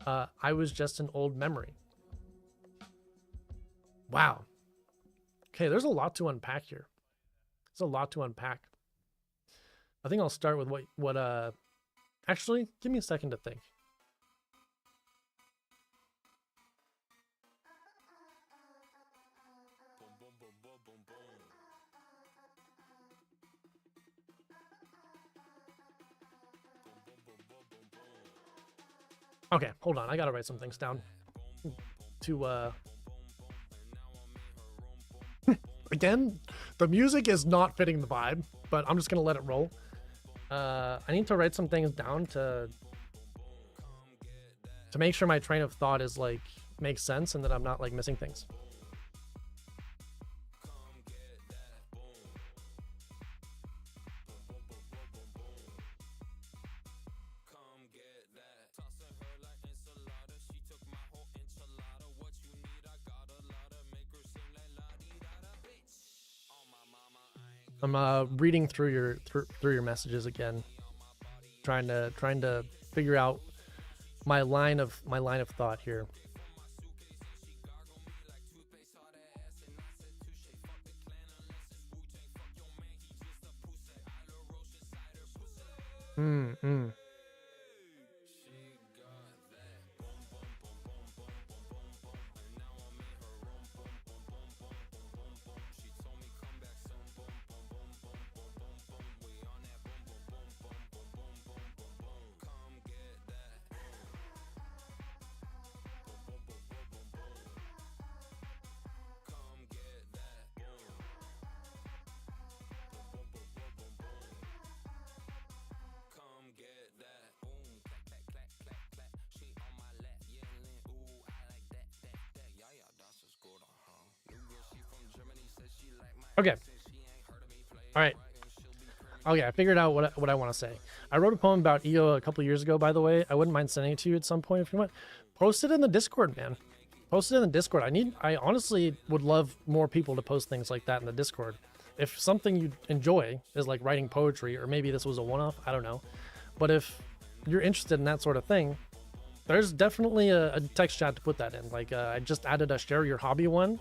I was just an old memory. Wow. Okay, there's a lot to unpack here. There's a lot to unpack. I think I'll start with what actually, give me a second to think. Okay, hold on. I gotta write some things down to again, the music is not fitting the vibe, but I'm just gonna let it roll. I need to write some things down to make sure my train of thought is like makes sense and that I'm not like missing things. I'm reading through your messages again, trying to figure out my line of thought here. Okay, All right. Okay, I figured out what I want to say. I wrote a poem about EO a couple years ago, by the way. I wouldn't mind sending it to you at some point if you want. Post it in the Discord, man. Post it in the Discord. I honestly would love more people to post things like that in the Discord. If something you enjoy is like writing poetry, or maybe this was a one-off, I don't know. But if you're interested in that sort of thing, there's definitely a text chat to put that in. Like I just added a share your hobby one.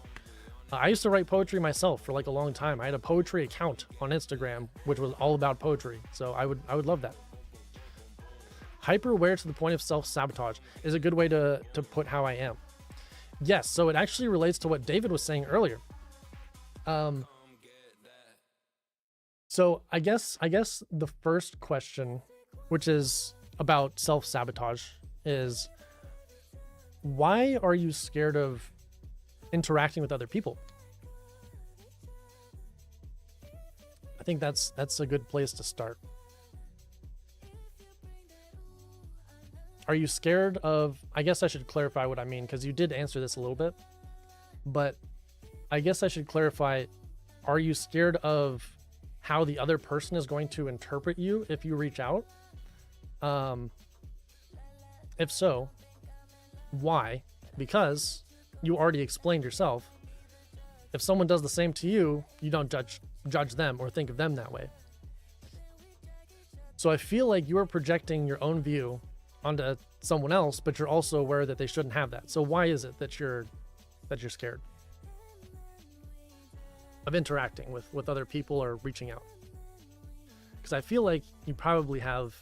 I used to write poetry myself for like a long time. I had a poetry account on Instagram, which was all about poetry. So I would love that. Hyper aware to the point of self-sabotage is a good way to put how I am. Yes, so it actually relates to what David was saying earlier. So I guess the first question, which is about self-sabotage, is why are you scared of interacting with other people? I think that's a good place to start. Are you scared of, I guess I should clarify what I mean, because you did answer this a little bit, but I guess I should clarify, are you scared of how the other person is going to interpret you if you reach out? If so, why? Because you already explained yourself. If someone does the same to you, you don't judge them or think of them that way. So I feel like you are projecting your own view onto someone else, but you're also aware that they shouldn't have that. So why is it that you're scared of interacting with other people or reaching out? Because I feel like you probably have,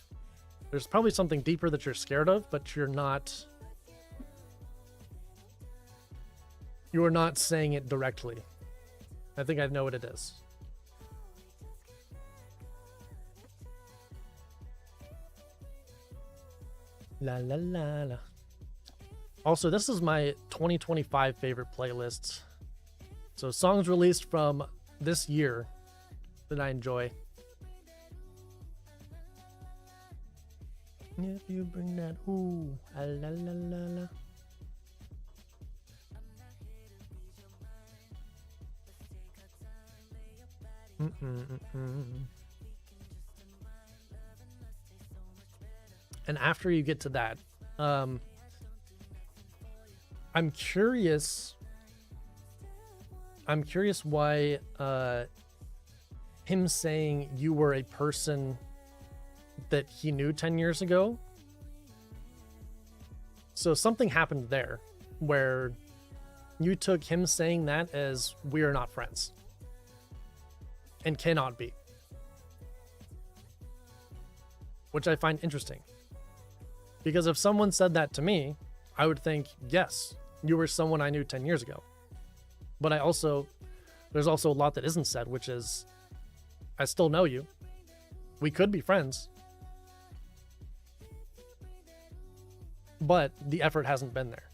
there's probably something deeper that you're scared of, but you are not saying it directly. I think I know what it is. La la la la. Also, this is my 2025 favorite playlists. So songs released from this year that I enjoy. If you bring that ooh, la la la la. And after you get to that, I'm curious why him saying you were a person that he knew 10 years ago. So something happened there where you took him saying that as we are not friends and cannot be, which I find interesting. Because if someone said that to me, I would think, yes, you were someone I knew 10 years ago. But there's also a lot that isn't said, which is, I still know you. We could be friends. But the effort hasn't been there.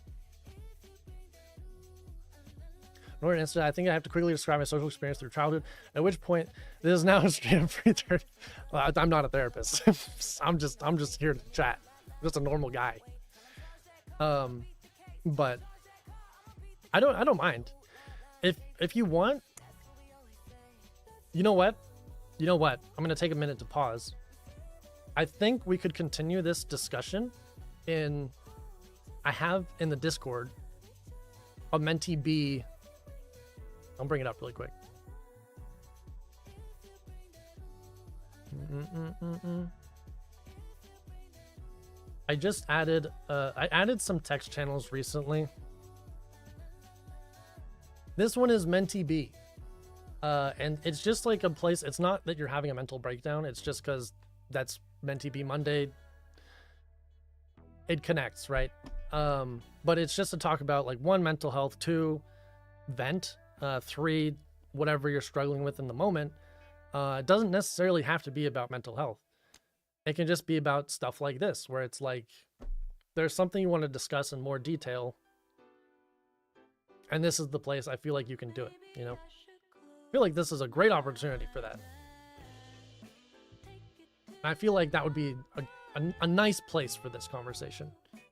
In order to answer that, I think I have to quickly describe my social experience through childhood, at which point this is now a straight up free therapy. Well, I'm not a therapist. I'm just here to chat. I'm just a normal guy. But I don't mind. If you want, you know what? I'm gonna take a minute to pause. I think we could continue this discussion I have in the Discord a mentee B. I'll bring it up really quick. I just added I added some text channels recently. This one is mentee B. And it's just like a place, it's not that you're having a mental breakdown, it's just because that's mentee B Monday. It connects, right? But it's just to talk about, like, 1, mental health, 2, vent, 3, whatever you're struggling with in the moment. It doesn't necessarily have to be about mental health. It can just be about stuff like this, where it's like there's something you want to discuss in more detail, and this is the place I feel like you can do it, you know? I feel like this is a great opportunity for that. I feel like that would be a nice place for this conversation,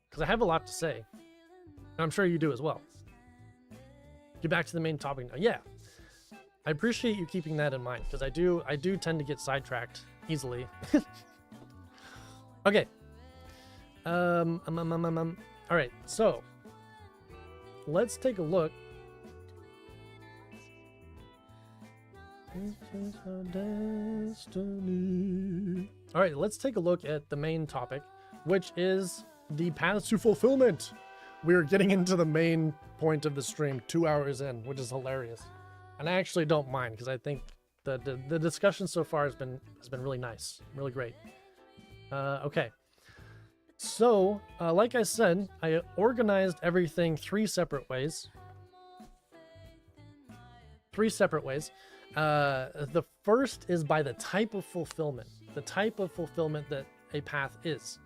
because I have a lot to say, and I'm sure you do as well. Get back to the main topic now. Yeah. I appreciate you keeping that in mind, because I do tend to get sidetracked easily. Okay. All right, so let's take a look. All right, let's take a look at the main topic, which is the paths to fulfillment. We're getting into the main point of the stream 2 hours in, which is hilarious. And I actually don't mind, because I think the discussion so far has been really nice, really great. Okay. So, like I said, I organized everything three separate ways. The first is by the type of fulfillment. The type of fulfillment that a path is.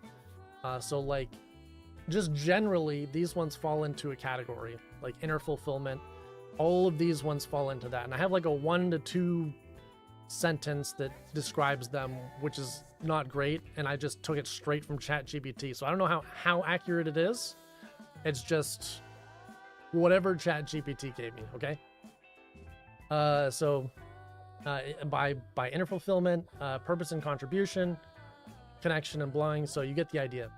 So, like, just generally, these ones fall into a category. Like inner fulfillment. All of these ones fall into that. And I have like a 1 to 2 sentence that describes them, which is not great, and I just took it straight from ChatGPT. So I don't know how accurate it is. It's just whatever ChatGPT gave me, okay? So by inner fulfillment, purpose and contribution, connection and belonging, so you get the idea.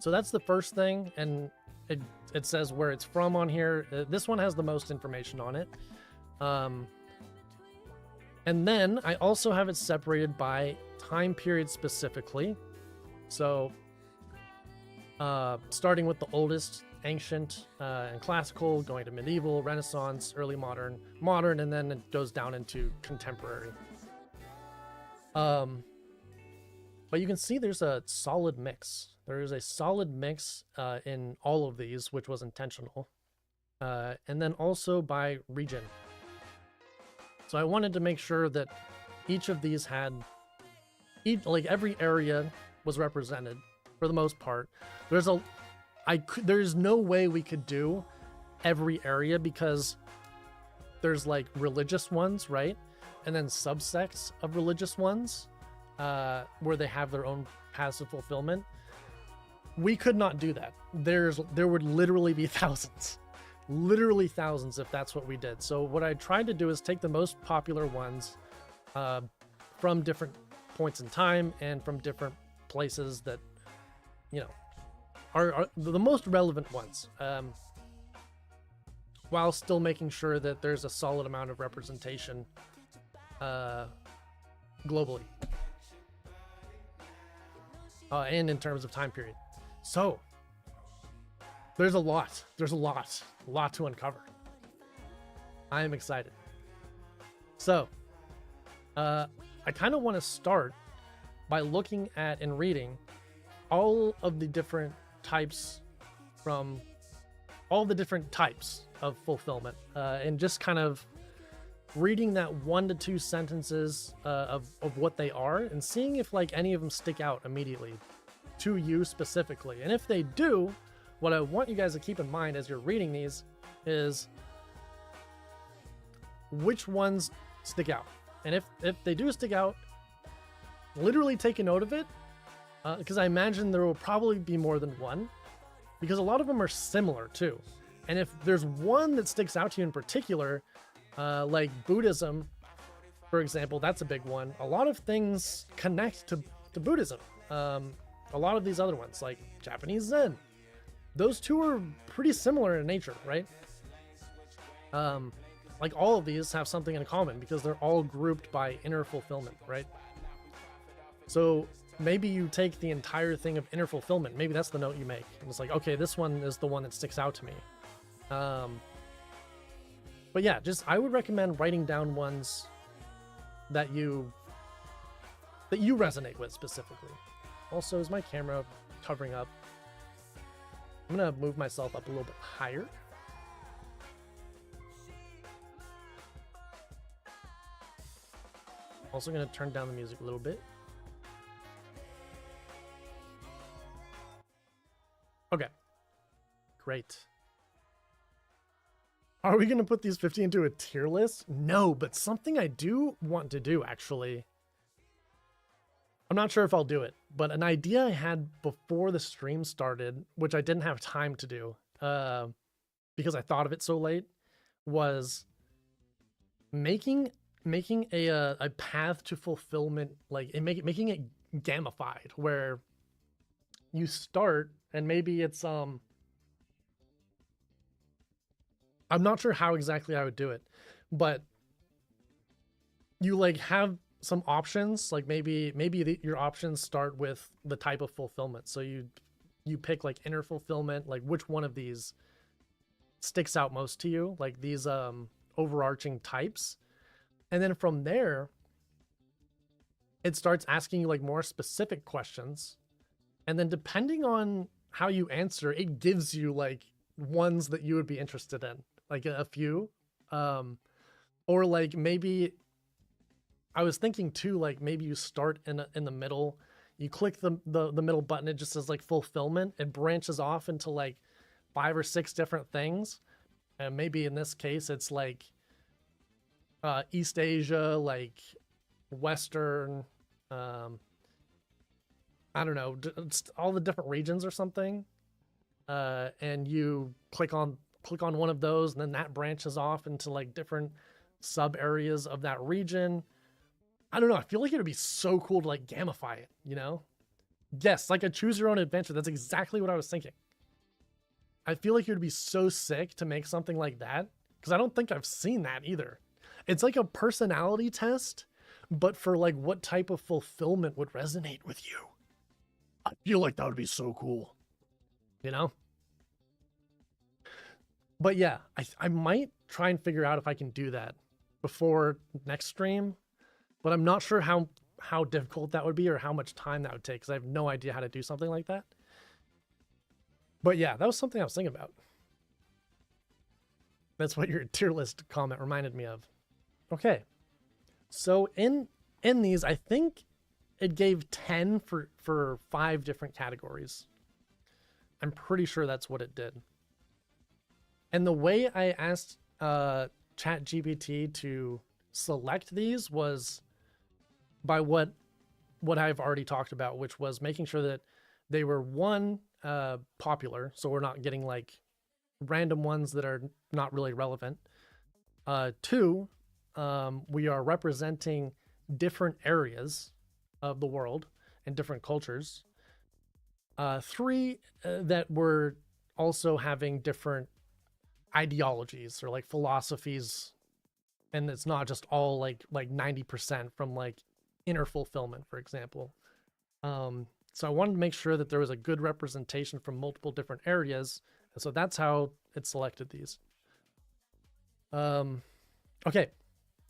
So that's the first thing, and it says where it's from on here. This one has the most information on it. And then I also have it separated by time period specifically. So starting with the oldest, ancient, and classical, going to medieval, Renaissance, early modern, and then it goes down into contemporary. But you can see there's a solid mix. There is a solid mix in all of these, which was intentional. And then also by region. So I wanted to make sure that each of these had, like every area was represented for the most part. There's no way we could do every area, because there's like religious ones, right? And then subsects of religious ones where they have their own paths of fulfillment. We could not do that. There would literally be thousands. Literally thousands if that's what we did. So what I tried to do is take the most popular ones from different points in time and from different places that, you know, are the most relevant ones, while still making sure that there's a solid amount of representation globally and in terms of time period. So there's a lot to uncover. I am excited. So I kind of want to start by looking at and reading all of the different types from all the different types of fulfillment, and just kind of reading that 1 to 2 sentences of what they are, and seeing if like any of them stick out immediately to you specifically. And if they do, what I want you guys to keep in mind as you're reading these is which ones stick out. And if they do stick out, literally take a note of it, because I imagine there will probably be more than one, because a lot of them are similar too. And if there's one that sticks out to you in particular, like Buddhism, for example, that's a big one. A lot of things connect to Buddhism. A lot of these other ones, like Japanese Zen, those two are pretty similar in nature, right? Like all of these have something in common because they're all grouped by inner fulfillment, right? So maybe you take the entire thing of inner fulfillment. Maybe that's the note you make. And it's like, okay, this one is the one that sticks out to me. But yeah, I would recommend writing down ones that you resonate with specifically. Also, is my camera covering up? I'm gonna move myself up a little bit higher. Also gonna turn down the music a little bit. Okay. Great. Are we gonna put these 50 into a tier list? No, but something I do want to do, actually. I'm not sure if I'll do it, but an idea I had before the stream started, which I didn't have time to do because I thought of it so late, was making a path to fulfillment, like making it gamified, where you start and maybe it's I'm not sure how exactly I would do it, but you like have some options, like maybe your options start with the type of fulfillment. So you pick like inner fulfillment, like which one of these sticks out most to you, like these overarching types. And then from there, it starts asking you like more specific questions. And then depending on how you answer, it gives you like ones that you would be interested in, like a few. Or like maybe I was thinking too, like maybe you start in the middle, you click the middle button, it just says like fulfillment. It branches off into like 5 or 6 different things. And maybe in this case, it's like East Asia, like Western, I don't know, all the different regions or something. And you click on one of those, and then that branches off into like different sub areas of that region. I don't know. I feel like it would be so cool to like gamify it, you know? Yes, like a choose your own adventure. That's exactly what I was thinking. I feel like it would be so sick to make something like that, because I don't think I've seen that either. It's like a personality test, but for like what type of fulfillment would resonate with you. I feel like that would be so cool, you know? But yeah, I might try and figure out if I can do that before next stream, but I'm not sure how difficult that would be or how much time that would take, because I have no idea how to do something like that. But yeah, that was something I was thinking about. That's what your tier list comment reminded me of. Okay, so in these, I think it gave 10 for 5 different categories. I'm pretty sure that's what it did. And the way I asked ChatGPT to select these was by what I've already talked about, which was making sure that they were, one, popular, so we're not getting like random ones that are not really relevant. 2, we are representing different areas of the world and different cultures. 3, that we're also having different ideologies or like philosophies, and it's not just all like 90% from like inner fulfillment, for example. So I wanted to make sure that there was a good representation from multiple different areas, and so that's how it selected these. Okay,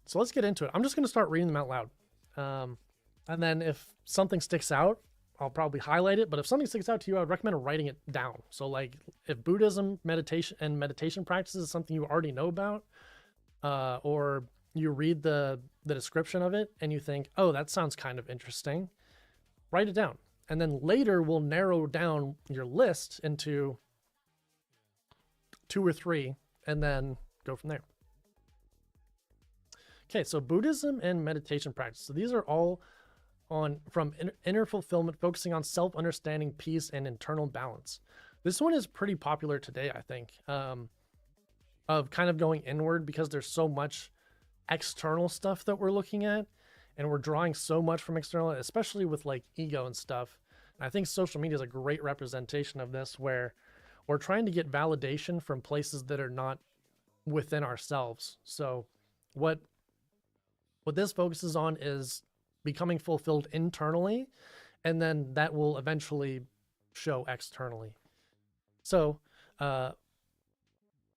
so let's get into it. I'm just going to start reading them out loud, and then if something sticks out, I'll probably highlight it. But if something sticks out to you, I would recommend writing it down. So like if Buddhism, meditation practices is something you already know about, or you read the description of it and you think, oh, that sounds kind of interesting, write it down. And then later we'll narrow down your list into 2 or 3 and then go from there. Okay, so Buddhism and meditation practice. So these are all from inner fulfillment, focusing on self-understanding, peace, and internal balance. This one is pretty popular today, I think, of kind of going inward, because there's so much external stuff that we're looking at, and we're drawing so much from external, especially with like ego and stuff. And I think social media is a great representation of this, where we're trying to get validation from places that are not within ourselves. So what this focuses on is becoming fulfilled internally, and then that will eventually show externally. So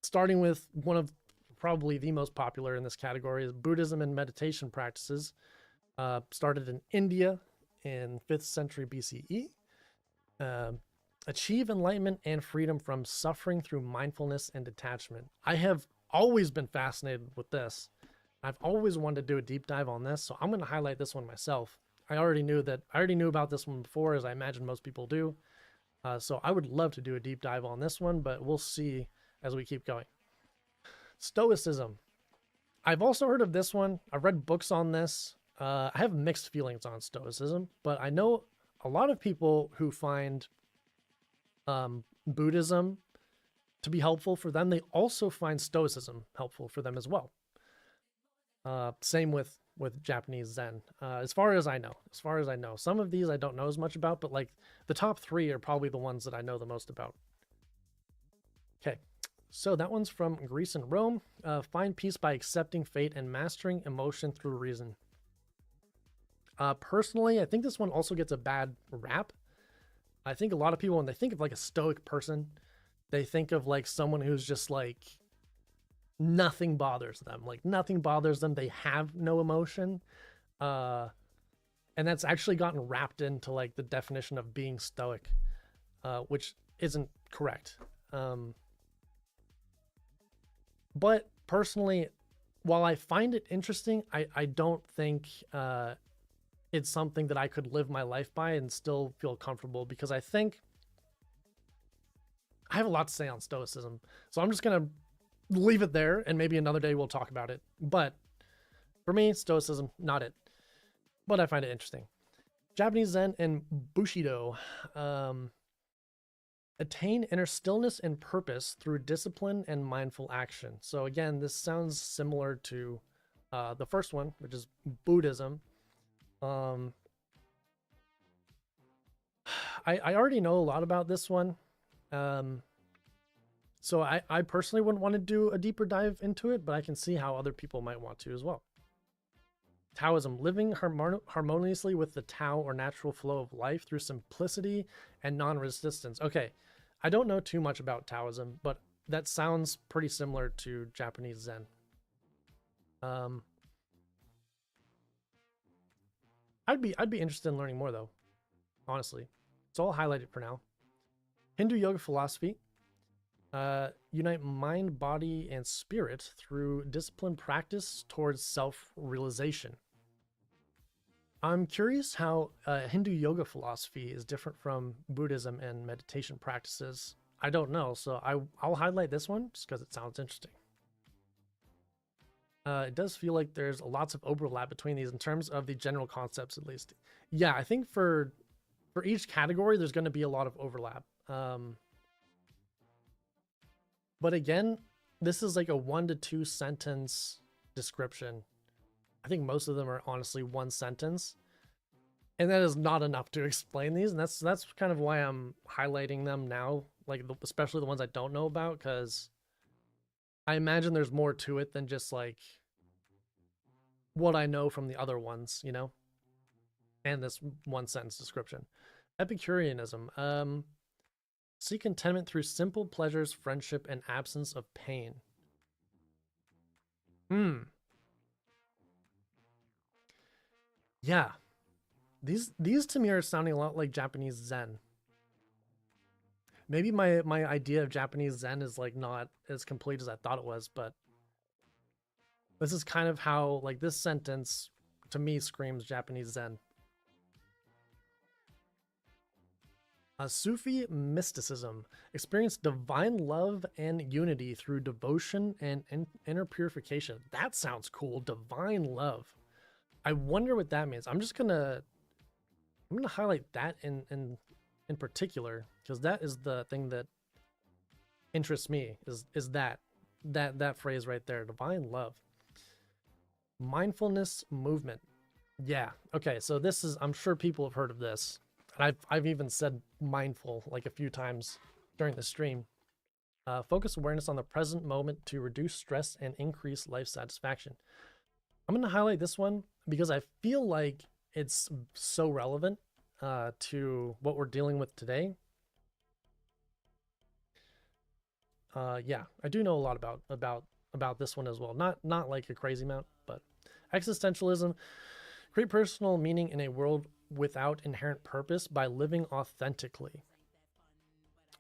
starting with one of probably the most popular in this category is Buddhism and meditation practices. Started in India in 5th century BCE. Achieve enlightenment and freedom from suffering through mindfulness and detachment. I have always been fascinated with this. I've always wanted to do a deep dive on this, so I'm going to highlight this one myself. I already knew about this one before, as I imagine most people do. So I would love to do a deep dive on this one, but we'll see as we keep going. Stoicism. I've also heard of this one. I've read books on this. I have mixed feelings on Stoicism, but I know a lot of people who find Buddhism to be helpful for them. They also find Stoicism helpful for them as well. Same with Japanese Zen. As far as I know, some of these I don't know as much about, but like the top 3 are probably the ones that I know the most about. Okay, so that one's from Greece and Rome. Find peace by accepting fate and mastering emotion through reason. Personally, I think this one also gets a bad rap. I think a lot of people, when they think of like a stoic person, they think of like someone who's just like nothing bothers them. Like nothing bothers them. They have no emotion. And that's actually gotten wrapped into like the definition of being stoic, which isn't correct. But personally, while I find it interesting, I don't think it's something that I could live my life by and still feel comfortable, because I think I have a lot to say on stoicism. So I'm just going to leave it there, and maybe another day we'll talk about it. But for me, stoicism, not it. But I find it interesting. Japanese Zen and Bushido. Attain inner stillness and purpose through discipline and mindful action. So again, this sounds similar to the first one, which is Buddhism. I already know a lot about this one. So I personally wouldn't want to do a deeper dive into it, but I can see how other people might want to as well. Taoism, living harmoniously with the Tao or natural flow of life through simplicity and non-resistance. Okay, I don't know too much about Taoism, but that sounds pretty similar to Japanese Zen. I'd be interested in learning more though, honestly. So I'll highlight it for now. Hindu yoga philosophy. Unite mind, body, and spirit through disciplined practice towards self-realization. I'm curious how Hindu yoga philosophy is different from Buddhism and meditation practices. I don't know, so I'll highlight this one just because it sounds interesting. It does feel like there's lots of overlap between these in terms of the general concepts, at least. Yeah, I think for each category, there's going to be a lot of overlap. But again, this is like a 1 to 2 sentence description. I think most of them are honestly 1 sentence. And that is not enough to explain these. And that's kind of why I'm highlighting them now, like especially the ones I don't know about, because I imagine there's more to it than just like what I know from the other ones, you know? And this 1 sentence description. Epicureanism. Seek contentment through simple pleasures, friendship, and absence of pain. Yeah. These to me are sounding a lot like Japanese Zen. Maybe my idea of Japanese Zen is like not as complete as I thought it was, but this is kind of how like this sentence to me screams Japanese Zen. Sufi mysticism. Experience divine love and unity through devotion and inner purification. That sounds cool. Divine love. I wonder what that means. I'm gonna highlight that in particular, because that is the thing that interests me, is that phrase right there, divine love. Mindfulness movement. Yeah. Okay, so this is, I'm sure people have heard of this. And I've even said mindful like a few times during the stream. Focus awareness on the present moment to reduce stress and increase life satisfaction. I'm going to highlight this one because I feel like it's so relevant to what we're dealing with today. Yeah, I do know a lot about this one as well. Not like a crazy amount, but existentialism. Create personal meaning in a world without inherent purpose by living authentically.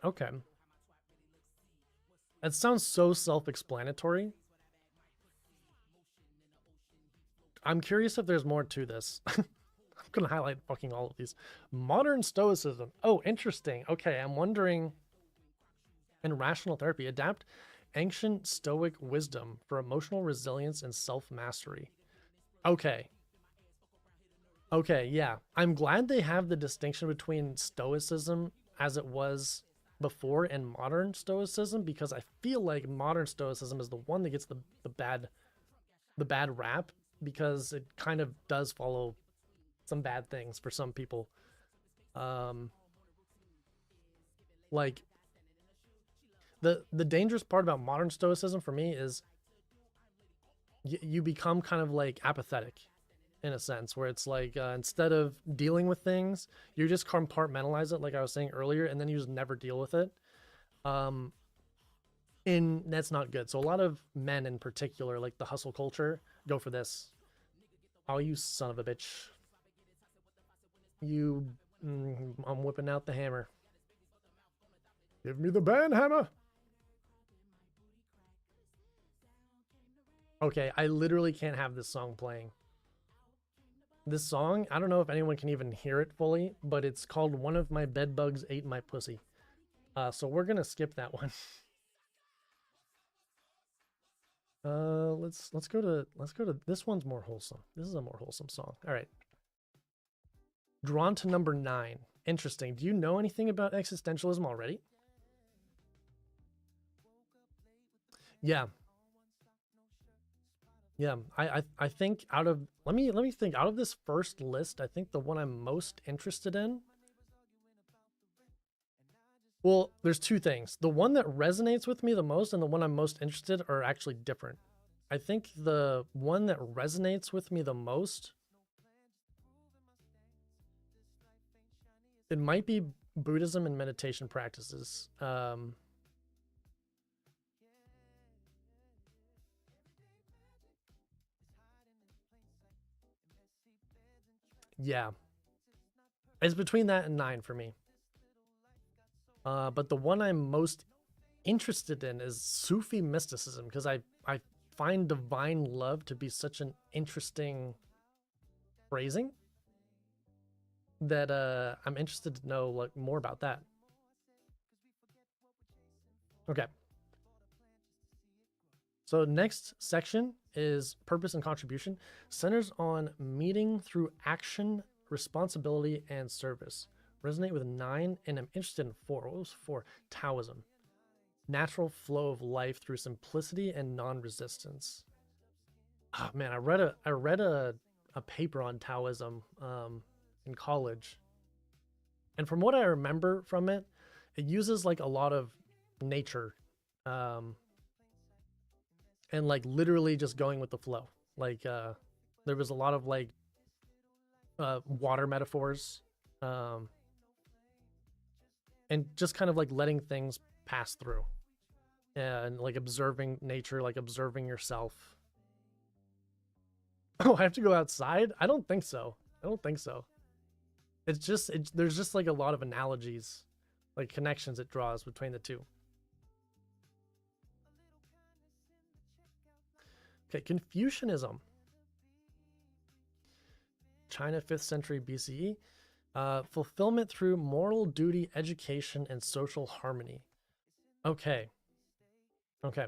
Okay. That sounds so self-explanatory. I'm curious if there's more to this. I'm going to highlight fucking all of these. Modern Stoicism. Oh, interesting. Okay, I'm wondering, in rational therapy, adapt ancient Stoic wisdom for emotional resilience and self-mastery. Okay. Okay, yeah. I'm glad they have the distinction between Stoicism as it was before and modern Stoicism, because I feel like modern Stoicism is the one that gets the bad the bad rap because it kind of does follow some bad things for some people. Like the dangerous part about modern stoicism for me is you become kind of like apathetic in a sense, where it's like instead of dealing with things, you just compartmentalize it, like I was saying earlier, and then you just never deal with it. And that's not good. So a lot of men in particular, like the hustle culture, go for this. Oh, you son of a bitch. I'm whipping out the hammer. Give me the band hammer. Okay, I literally can't have this song playing. This song, I don't know if anyone can even hear it fully, but it's called One of My Bedbugs Ate My Pussy. So we're gonna skip that one. Let's go to this one's more wholesome. This is a more wholesome song. All right. Drawn to number 9. Interesting. Do you know anything about existentialism already? Yeah. Yeah, I think out of let me think, out of this first list, I think the one I'm most interested in. Well, there's two things. The one that resonates with me the most and the one I'm most interested are actually different. I think the one that resonates with me the most, it might be Buddhism and meditation practices. Yeah, it's between that and 9 for me. But the one I'm most interested in is Sufi mysticism, because I find divine love to be such an interesting phrasing that I'm interested to know like more about that. Okay. So next section is purpose and contribution, centers on meeting through action, responsibility, and service. Resonate with 9, and I'm interested in 4. What was 4? Taoism. Natural flow of life through simplicity and non-resistance. Oh man, I read a paper on Taoism in college. And from what I remember from it, it uses like a lot of nature. And like literally just going with the flow. Like there was a lot of like water metaphors. And just kind of like letting things pass through. And like observing nature, like observing yourself. Oh, I have to go outside? I don't think so. I don't think so. It's just, there's just like a lot of analogies, like connections it draws between the two. Okay, Confucianism. China, 5th century BCE. Fulfillment through moral duty, education, and social harmony. Okay. Okay.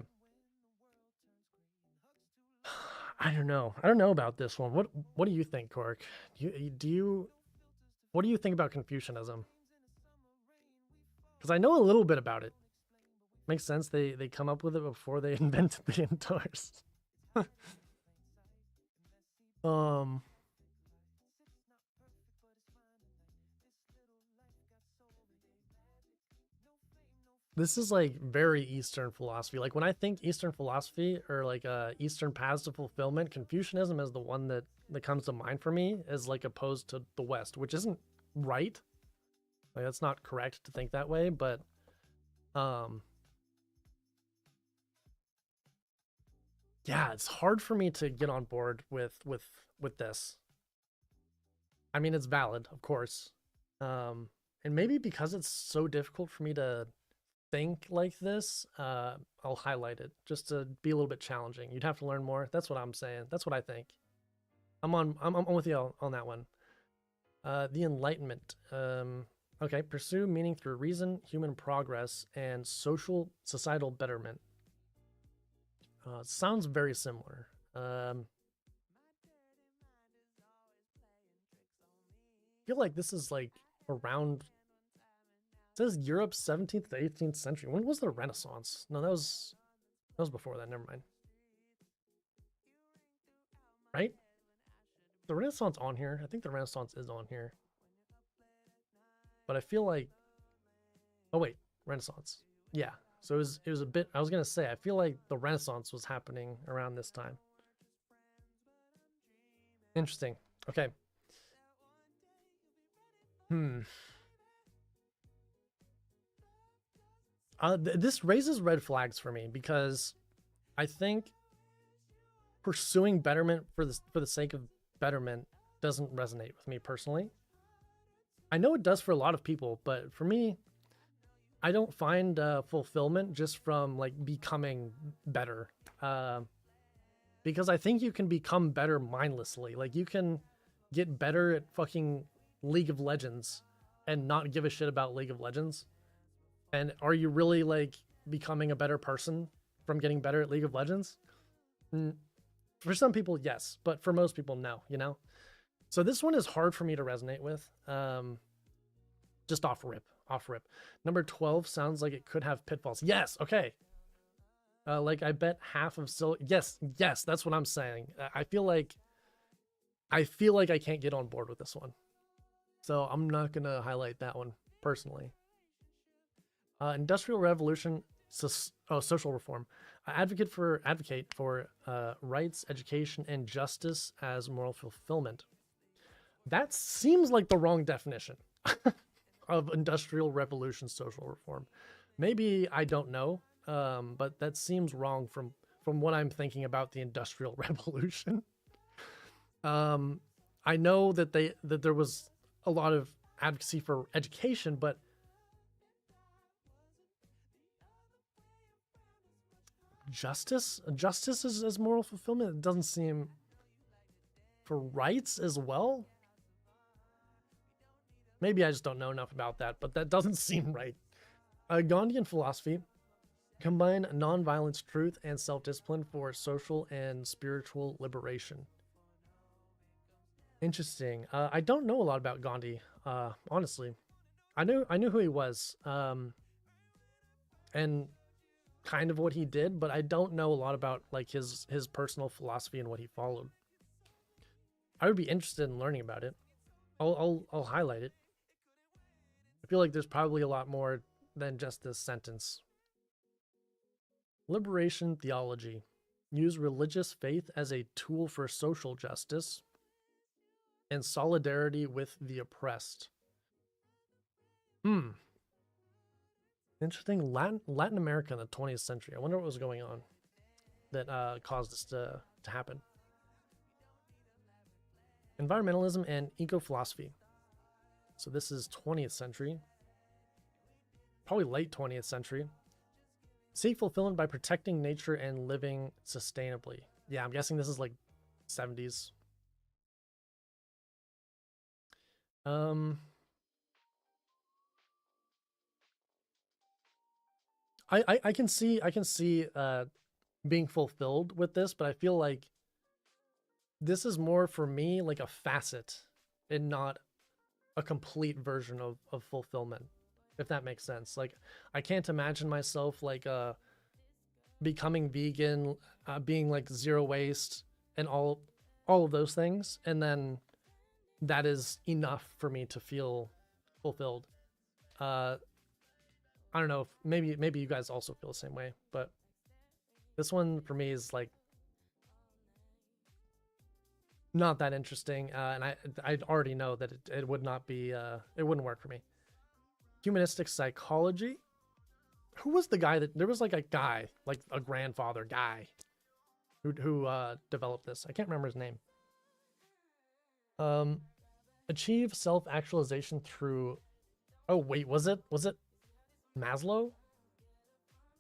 I don't know. I don't know about this one. What do you think, Cork? What do you think about Confucianism? Because I know a little bit about it. Makes sense. They come up with it before they invented the indoors. This is like very Eastern philosophy. Like when I think Eastern philosophy or like Eastern paths to fulfillment, Confucianism is the one that comes to mind for me, as like opposed to the West, which isn't right. Like that's not correct to think that way, but yeah, it's hard for me to get on board with this. I mean, it's valid, of course. And maybe because it's so difficult for me to think like this, I'll highlight it just to be a little bit challenging. You'd have to learn more. That's what I'm saying. That's what I think. I'm with you on that one. The Enlightenment. Okay, pursue meaning through reason, human progress, and societal betterment. Sounds very similar. I feel like this is like around. It says Europe's 17th to 18th century. When was the Renaissance? No, that was before that. Never mind. right? The Renaissance on here. I think the Renaissance is on here. But I feel like, oh wait, Renaissance. Yeah. So it was a bit, I was going to say, I feel like the Renaissance was happening around this time. Interesting. Okay. This raises red flags for me because I think pursuing betterment for the sake of betterment doesn't resonate with me personally. I know it does for a lot of people, but for me, I don't find fulfillment just from like becoming better. Because I think you can become better mindlessly. Like you can get better at fucking League of Legends and not give a shit about League of Legends. And are you really like becoming a better person from getting better at League of Legends? For some people, yes, but for most people, no, you know? So this one is hard for me to resonate with. Just off rip. Number 12 sounds like it could have pitfalls. Yes, okay. Like I bet half of yes, that's what I'm saying. I feel like I can't get on board with this one. So I'm not gonna highlight that one personally. Industrial Revolution, social reform. Advocate for rights, education, and justice as moral fulfillment. That seems like the wrong definition of Industrial Revolution social reform. Maybe I don't know, but that seems wrong from what I'm thinking about the Industrial Revolution. I know that there was a lot of advocacy for education, but justice is moral fulfillment. It doesn't seem for rights as well. Maybe I just don't know enough about that, but that doesn't seem right. Gandhian philosophy combine nonviolence, truth, and self-discipline for social and spiritual liberation. Interesting. I don't know a lot about Gandhi, honestly. I knew who he was, and kind of what he did, but I don't know a lot about like his personal philosophy and what he followed. I would be interested in learning about it. I'll highlight it. I feel like there's probably a lot more than just this sentence. Liberation theology. Use religious faith as a tool for social justice and solidarity with the oppressed. Interesting. Latin America in the 20th century. I wonder what was going on that caused this to happen. Environmentalism and eco-philosophy. So this is 20th century. Probably late 20th century. Seek fulfillment by protecting nature and living sustainably. Yeah, I'm guessing this is like 70s. I can see being fulfilled with this, but I feel like this is more for me like a facet and not a complete version of fulfillment, if that makes sense. Like I can't imagine myself like becoming vegan, being like zero waste and all of those things, and then that is enough for me to feel fulfilled. I don't know if maybe you guys also feel the same way, but this one for me is like not that interesting, and I already know that it would not be it wouldn't work for me. Humanistic psychology. Who was the guy that there was like a guy, like a grandfather guy who developed this? I can't remember his name. Achieve self-actualization through, oh wait, was it Maslow?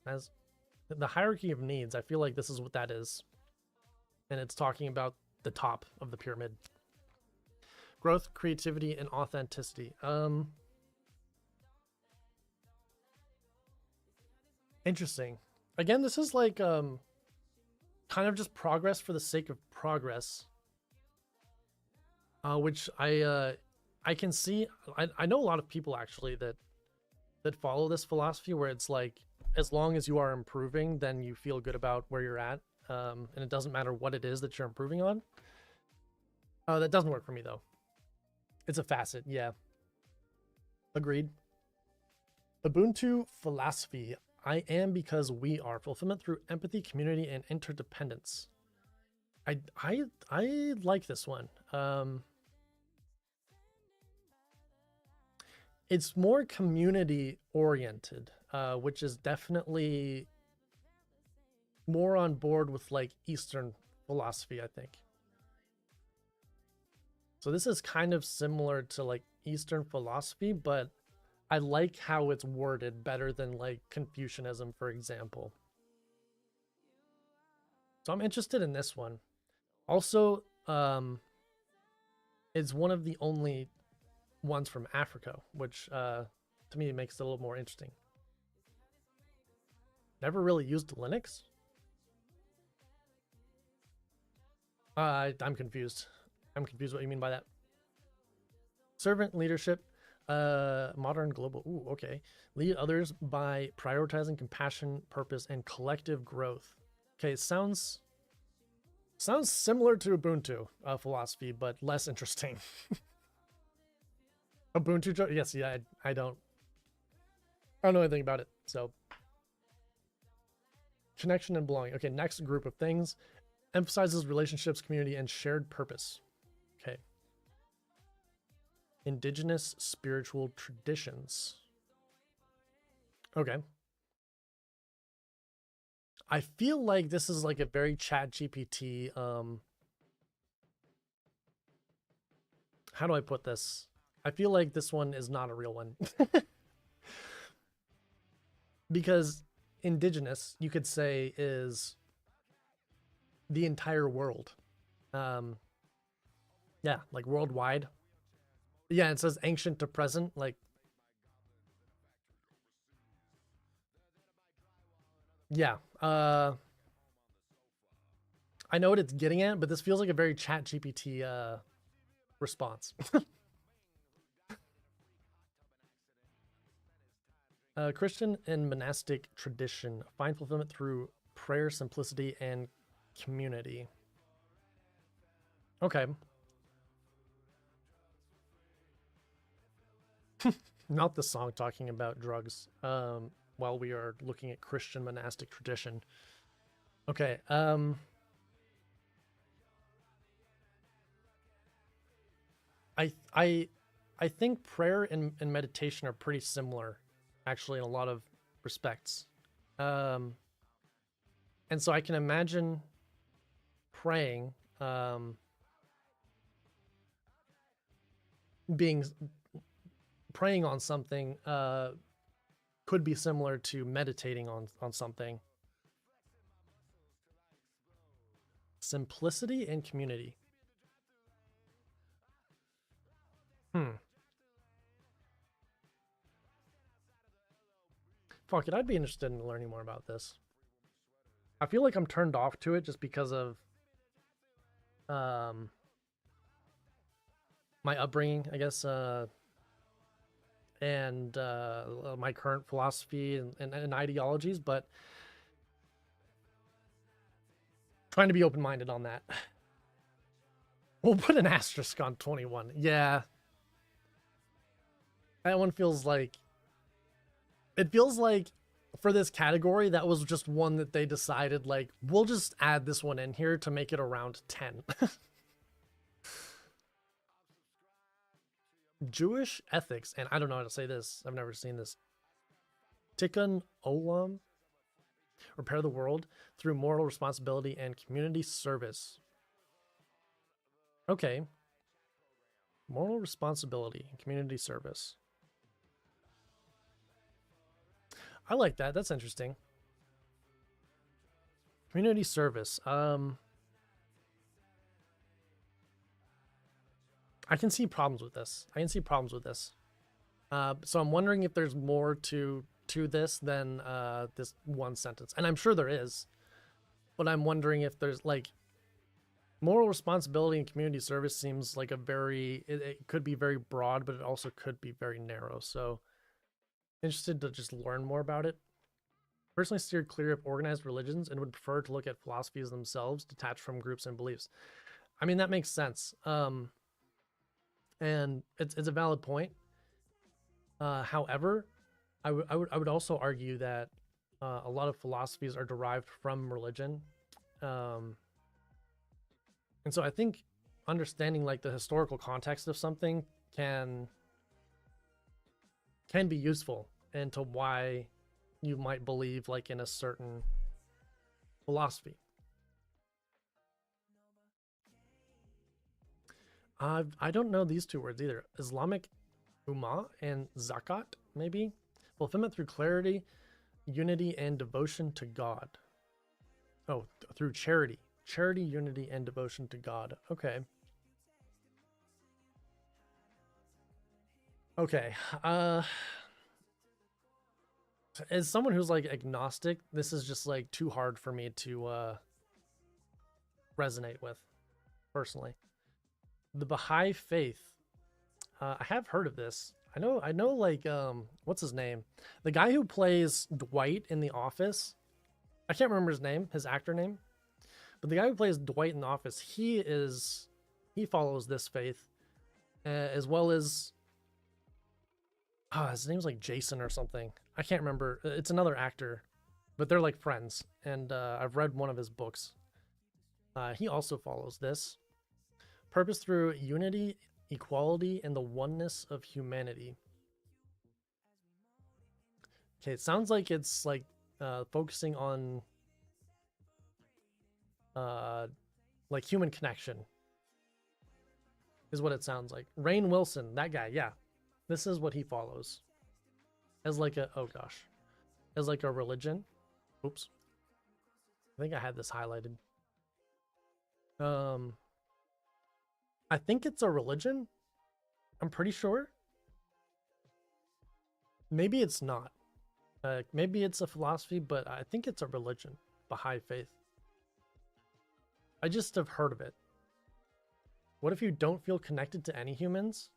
The hierarchy of needs. I feel like this is what that is. And it's talking about the top of the pyramid. Growth, creativity, and authenticity. Interesting. Again, this is like kind of just progress for the sake of progress. Which I can see. I know a lot of people actually that follow this philosophy where it's like, as long as you are improving, then you feel good about where you're at. And it doesn't matter what it is that you're improving on. Oh, that doesn't work for me though. It's a facet, yeah. Agreed. Ubuntu philosophy. I am because we are. Fulfillment through empathy, community, and interdependence. I like this one. It's more community oriented, which is definitely more on board with like Eastern philosophy, I think. So this is kind of similar to like Eastern philosophy, but I like how it's worded better than like Confucianism, for example. So I'm interested in this one. Also, it's one of the only ones from Africa, which to me makes it a little more interesting. Never really used Linux? I'm confused. I'm confused what you mean by that. Servant leadership, modern global. Ooh, okay. Lead others by prioritizing compassion, purpose, and collective growth. Okay, it sounds similar to Ubuntu philosophy, but less interesting. Ubuntu, yes, yeah, I don't know anything about it. So, connection and belonging. Okay, next group of things emphasizes relationships, community, and shared purpose. Okay. Indigenous spiritual traditions. Okay. I feel like this is like a very chat GPT. How do I put this? I feel like this one is not a real one. Because indigenous, you could say, is the entire world. Yeah, like worldwide. Yeah, it says ancient to present, like. Yeah, I know what it's getting at, but this feels like a very chat GPT response. Christian and monastic tradition. Find fulfillment through prayer, simplicity, and community. Okay. Not the song talking about drugs while we are looking at Christian monastic tradition. Okay. I think prayer and meditation are pretty similar, actually, in a lot of respects. And so I can imagine praying praying on something could be similar to meditating on something. Simplicity and community. Fuck it, I'd be interested in learning more about this. I feel like I'm turned off to it just because of my upbringing, I guess, and my current philosophy and ideologies, but trying to be open-minded on that. We'll put an asterisk on 21. Yeah. That one feels like... It feels like for this category, that was just one that they decided, like, we'll just add this one in here to make it around 10. Jewish ethics, and I don't know how to say this. I've never seen this. Tikkun Olam. Repair the world through moral responsibility and community service. Okay. Moral responsibility and community service. I like that. That's interesting. Community service. I can see problems with this. So I'm wondering if there's more to this than this one sentence. And I'm sure there is. But I'm wondering if there's like moral responsibility and community service seems like a very, it could be very broad, but it also could be very narrow. So interested to just learn more about it. Personally steered clear of organized religions and would prefer to look at philosophies themselves detached from groups and beliefs. I mean, that makes sense. And it's a valid point. However, I would also argue that a lot of philosophies are derived from religion. And so I think understanding like the historical context of something can be useful into why you might believe like in a certain philosophy. I don't know these two words either. Islamic Ummah and Zakat, maybe? Fulfillment through clarity, unity, and devotion to God. Oh, through charity. Charity, unity, and devotion to God. Okay. Okay. As someone who's like agnostic, this is just like too hard for me to resonate with, personally. The Baha'i faith. I have heard of this. I know like what's his name? The guy who plays Dwight in The Office. I can't remember his name, his actor name. But the guy who plays Dwight in The Office, he follows this faith, as well as his name's like Jason or something. I can't remember. It's another actor, but they're like friends, and I've read one of his books. He also follows this. Purpose through unity, equality, and the oneness of humanity. Okay, it sounds like it's like focusing on like human connection is what it sounds like. Rainn Wilson, that guy, yeah. This is what he follows. As like a, oh gosh. As like a religion. Oops. I think I had this highlighted. I think it's a religion. I'm pretty sure. Maybe it's not. Maybe it's a philosophy, but I think it's a religion. Baha'i faith. I just have heard of it. What if you don't feel connected to any humans?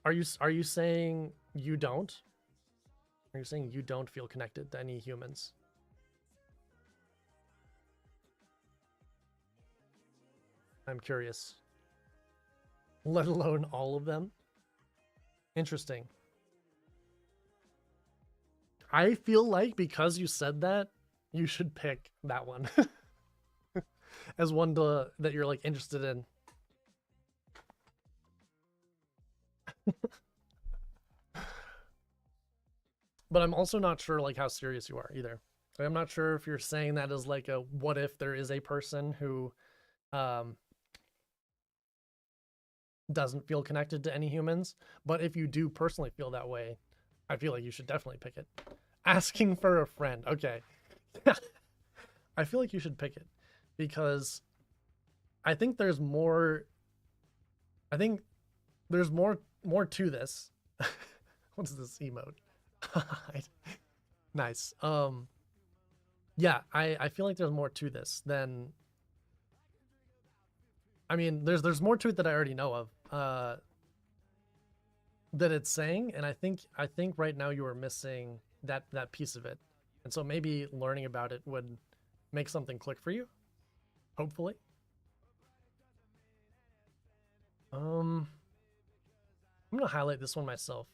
Are you saying you don't? Are you saying you don't feel connected to any humans? I'm curious. Let alone all of them? Interesting. I feel like because you said that, you should pick that one as one that you're like interested in. But I'm also not sure like how serious you are either. I'm not sure if you're saying that as like a what if there is a person who doesn't feel connected to any humans, but if you do personally feel that way, I feel like you should definitely pick it. Asking for a friend. Okay. I feel like you should pick it because I think there's more more to this. What's this emote? Nice. Yeah, I feel like there's more to this than, I mean, there's more to it that I already know of that it's saying, and I think right now you are missing that piece of it. And so maybe learning about it would make something click for you, hopefully. I'm gonna highlight this one myself.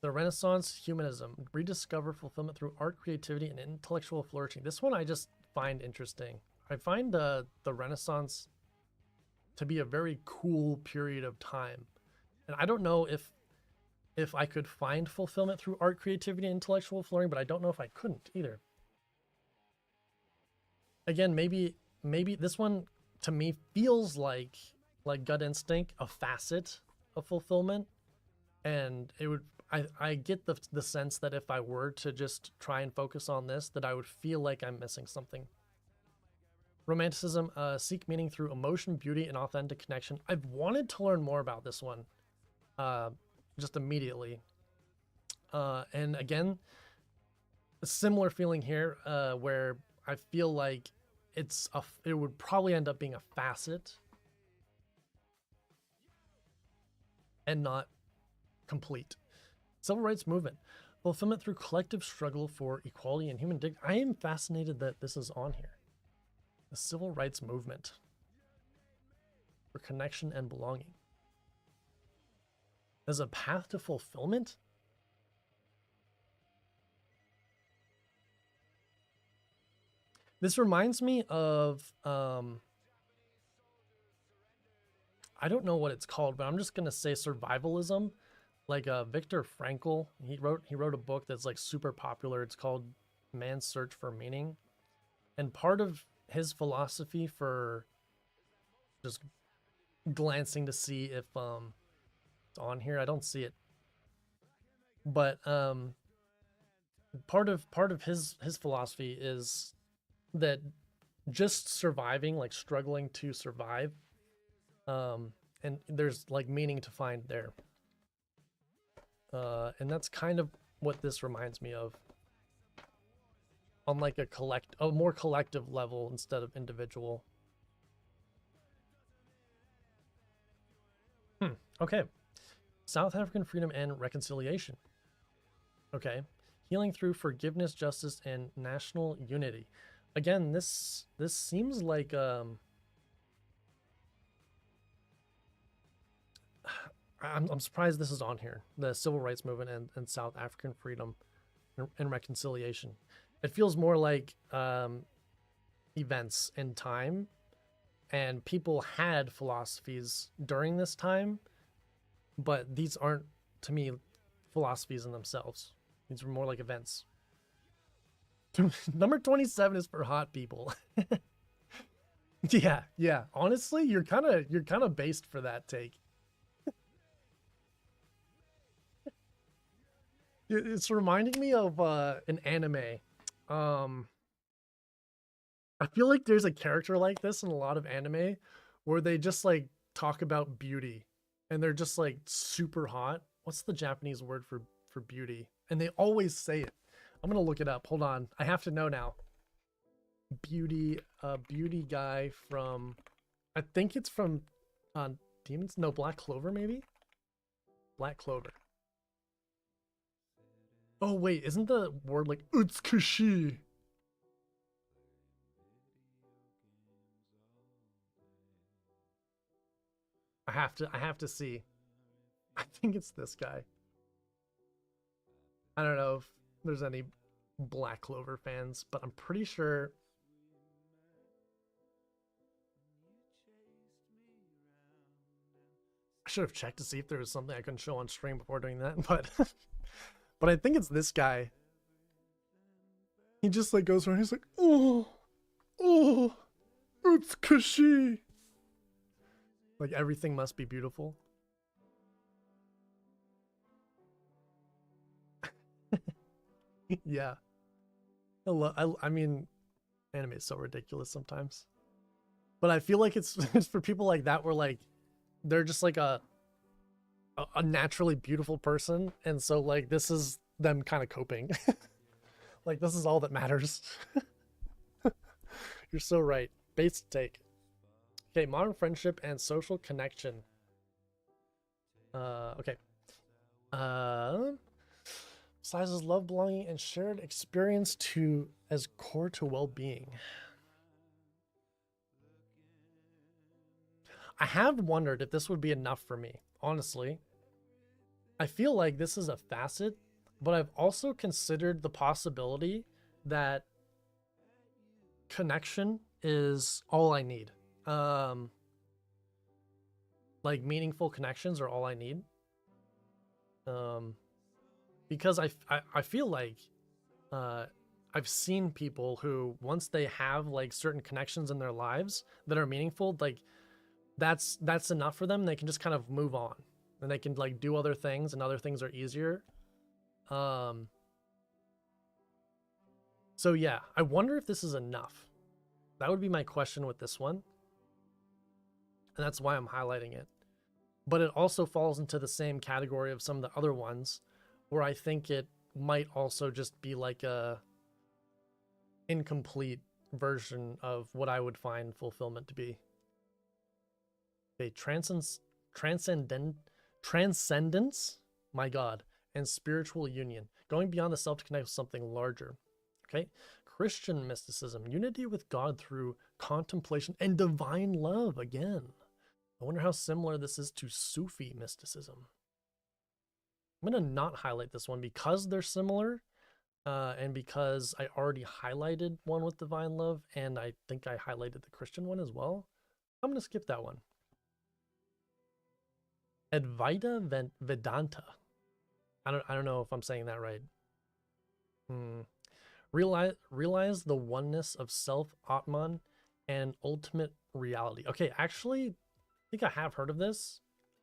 The Renaissance Humanism, rediscover fulfillment through art, creativity, and intellectual flourishing. This one I just find interesting. I find the Renaissance to be a very cool period of time. And I don't know if I could find fulfillment through art, creativity, and intellectual flourishing, but I don't know if I couldn't either. Again, maybe this one to me feels like gut instinct, a facet of fulfillment. And it would, I get the sense that if I were to just try and focus on this, that I would feel like I'm missing something. Romanticism, seek meaning through emotion, beauty, and authentic connection. I've wanted to learn more about this one, just immediately. And again, a similar feeling here, where I feel like it would probably end up being a facet and not complete. Civil rights movement. Fulfillment through collective struggle for equality and human dignity. I am fascinated that this is on here. The civil rights movement for connection and belonging. As a path to fulfillment? This reminds me of I don't know what it's called, but I'm just gonna say survivalism. Like Viktor Frankl, he wrote a book that's like super popular. It's called Man's Search for Meaning. And part of his philosophy for just glancing to see if it's on here, I don't see it. But part of his philosophy is that just surviving, like struggling to survive, and there's like meaning to find there. And that's kind of what this reminds me of, on like a more collective level instead of individual. Okay. South African freedom and reconciliation. Okay. Healing through forgiveness, justice, and national unity. Again, this seems like I'm surprised this is on here. The civil rights movement and South African freedom and reconciliation. It feels more like events in time, and people had philosophies during this time, but these aren't, to me, philosophies in themselves. These were more like events. Number 27 is for hot people. Yeah. Honestly, you're kind of based for that take. It's reminding me of an anime. I feel like there's a character like this in a lot of anime where they just like talk about beauty and they're just like super hot. What's the Japanese word for beauty? And they always say it. I'm gonna look it up. Hold on. I have to know now. Beauty guy from, I think it's from Demons? No, Black Clover maybe? Black Clover. Oh wait, isn't the word like utsukushi? I have to see. I think it's this guy. I don't know if there's any Black Clover fans, but I'm pretty sure. I should have checked to see if there was something I couldn't show on stream before doing that, but but I think it's this guy. He just like goes around, he's like, oh, it's Kashi. Like everything must be beautiful. Yeah. I mean, anime is so ridiculous sometimes. But I feel like it's for people like that where like they're just like a naturally beautiful person, and so like this is them kind of coping. Like this is all that matters. You're so right. Base take. Okay, modern friendship and social connection. Okay. Sizes love, belonging, and shared experience as core to well-being. I have wondered if this would be enough for me, honestly. I feel like this is a facet, but I've also considered the possibility that connection is all I need. Like meaningful connections are all I need. Because I feel like I've seen people who, once they have like certain connections in their lives that are meaningful, like that's enough for them. They can just kind of move on, and they can like do other things, and other things are easier. So yeah, I wonder if this is enough. That would be my question with this one, and that's why I'm highlighting it. But it also falls into the same category of some of the other ones, where I think it might also just be like a incomplete version of what I would find fulfillment to be. Okay, transcendence, my God, and spiritual union, going beyond the self to connect with something larger. Okay, Christian mysticism, unity with God through contemplation and divine love. Again, I wonder how similar this is to Sufi mysticism. I'm going to not highlight this one because they're similar, and because I already highlighted one with divine love, and I think I highlighted the Christian one as well. I'm going to skip that one. Advaita Vedanta. I don't know if I'm saying that right. Realize the oneness of self, Atman, and ultimate reality. Okay, actually, I think I have heard of this,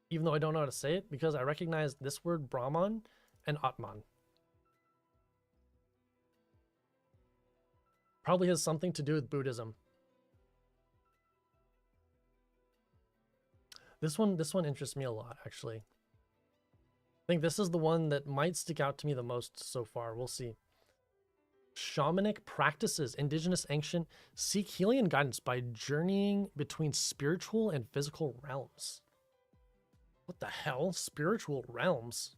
even though I don't know how to say it, because I recognize this word Brahman and Atman. Probably has something to do with Buddhism. This one interests me a lot, actually. I think this is the one that might stick out to me the most so far. We'll see. Shamanic practices, indigenous ancient, seek healing and guidance by journeying between spiritual and physical realms. What the hell? Spiritual realms?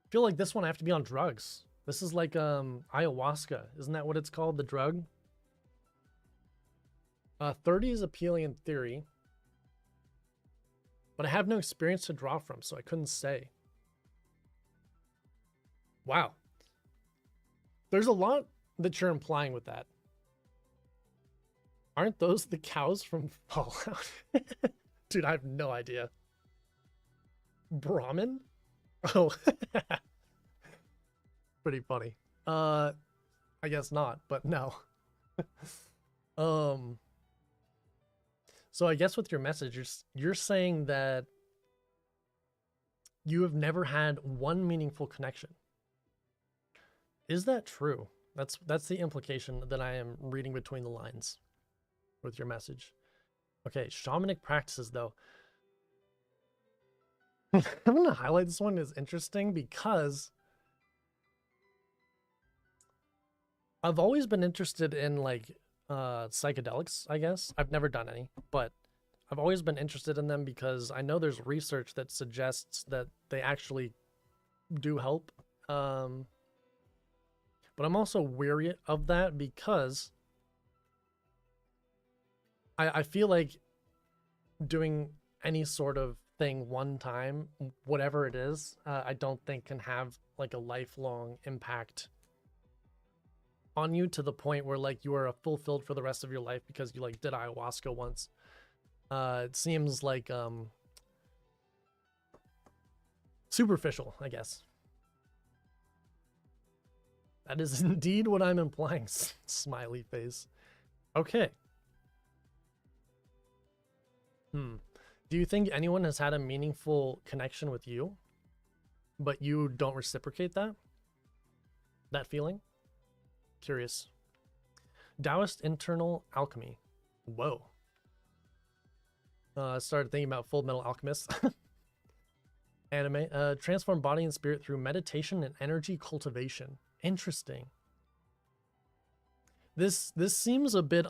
I feel like this one I have to be on drugs. This is like ayahuasca. Isn't that what it's called, the drug? 30 is appealing in theory, but I have no experience to draw from, so I couldn't say. Wow. There's a lot that you're implying with that. Aren't those the cows from Fallout? Dude, I have no idea. Brahmin? Oh. Pretty funny. I guess not, but no. So I guess with your message, you're saying that you have never had one meaningful connection. Is that true? That's the implication that I am reading between the lines with your message. Okay, shamanic practices though. I'm gonna highlight this one as interesting because I've always been interested in like psychedelics, I guess. I've never done any, but I've always been interested in them because I know there's research that suggests that they actually do help. But I'm also weary of that because I feel like doing any sort of thing one time, whatever it is, I don't think can have like a lifelong impact on you to the point where like you are fulfilled for the rest of your life because you like did ayahuasca once. It seems like superficial, I guess. That is indeed what I'm implying. Smiley face. Okay. Do you think anyone has had a meaningful connection with you, but you don't reciprocate that feeling? Curious. Taoist internal alchemy. Whoa. I started thinking about Full Metal Alchemist. Anime. Transform body and spirit through meditation and energy cultivation. Interesting. This seems a bit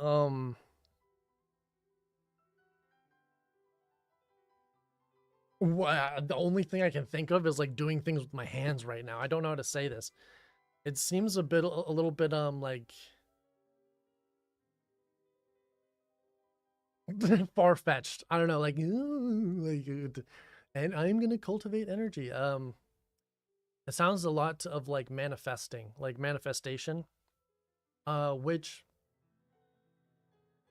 the only thing I can think of is like doing things with my hands right now. I don't know how to say this. It seems a little bit like far-fetched. I don't know, like, and I'm gonna cultivate energy. It sounds a lot of like manifesting, like manifestation, which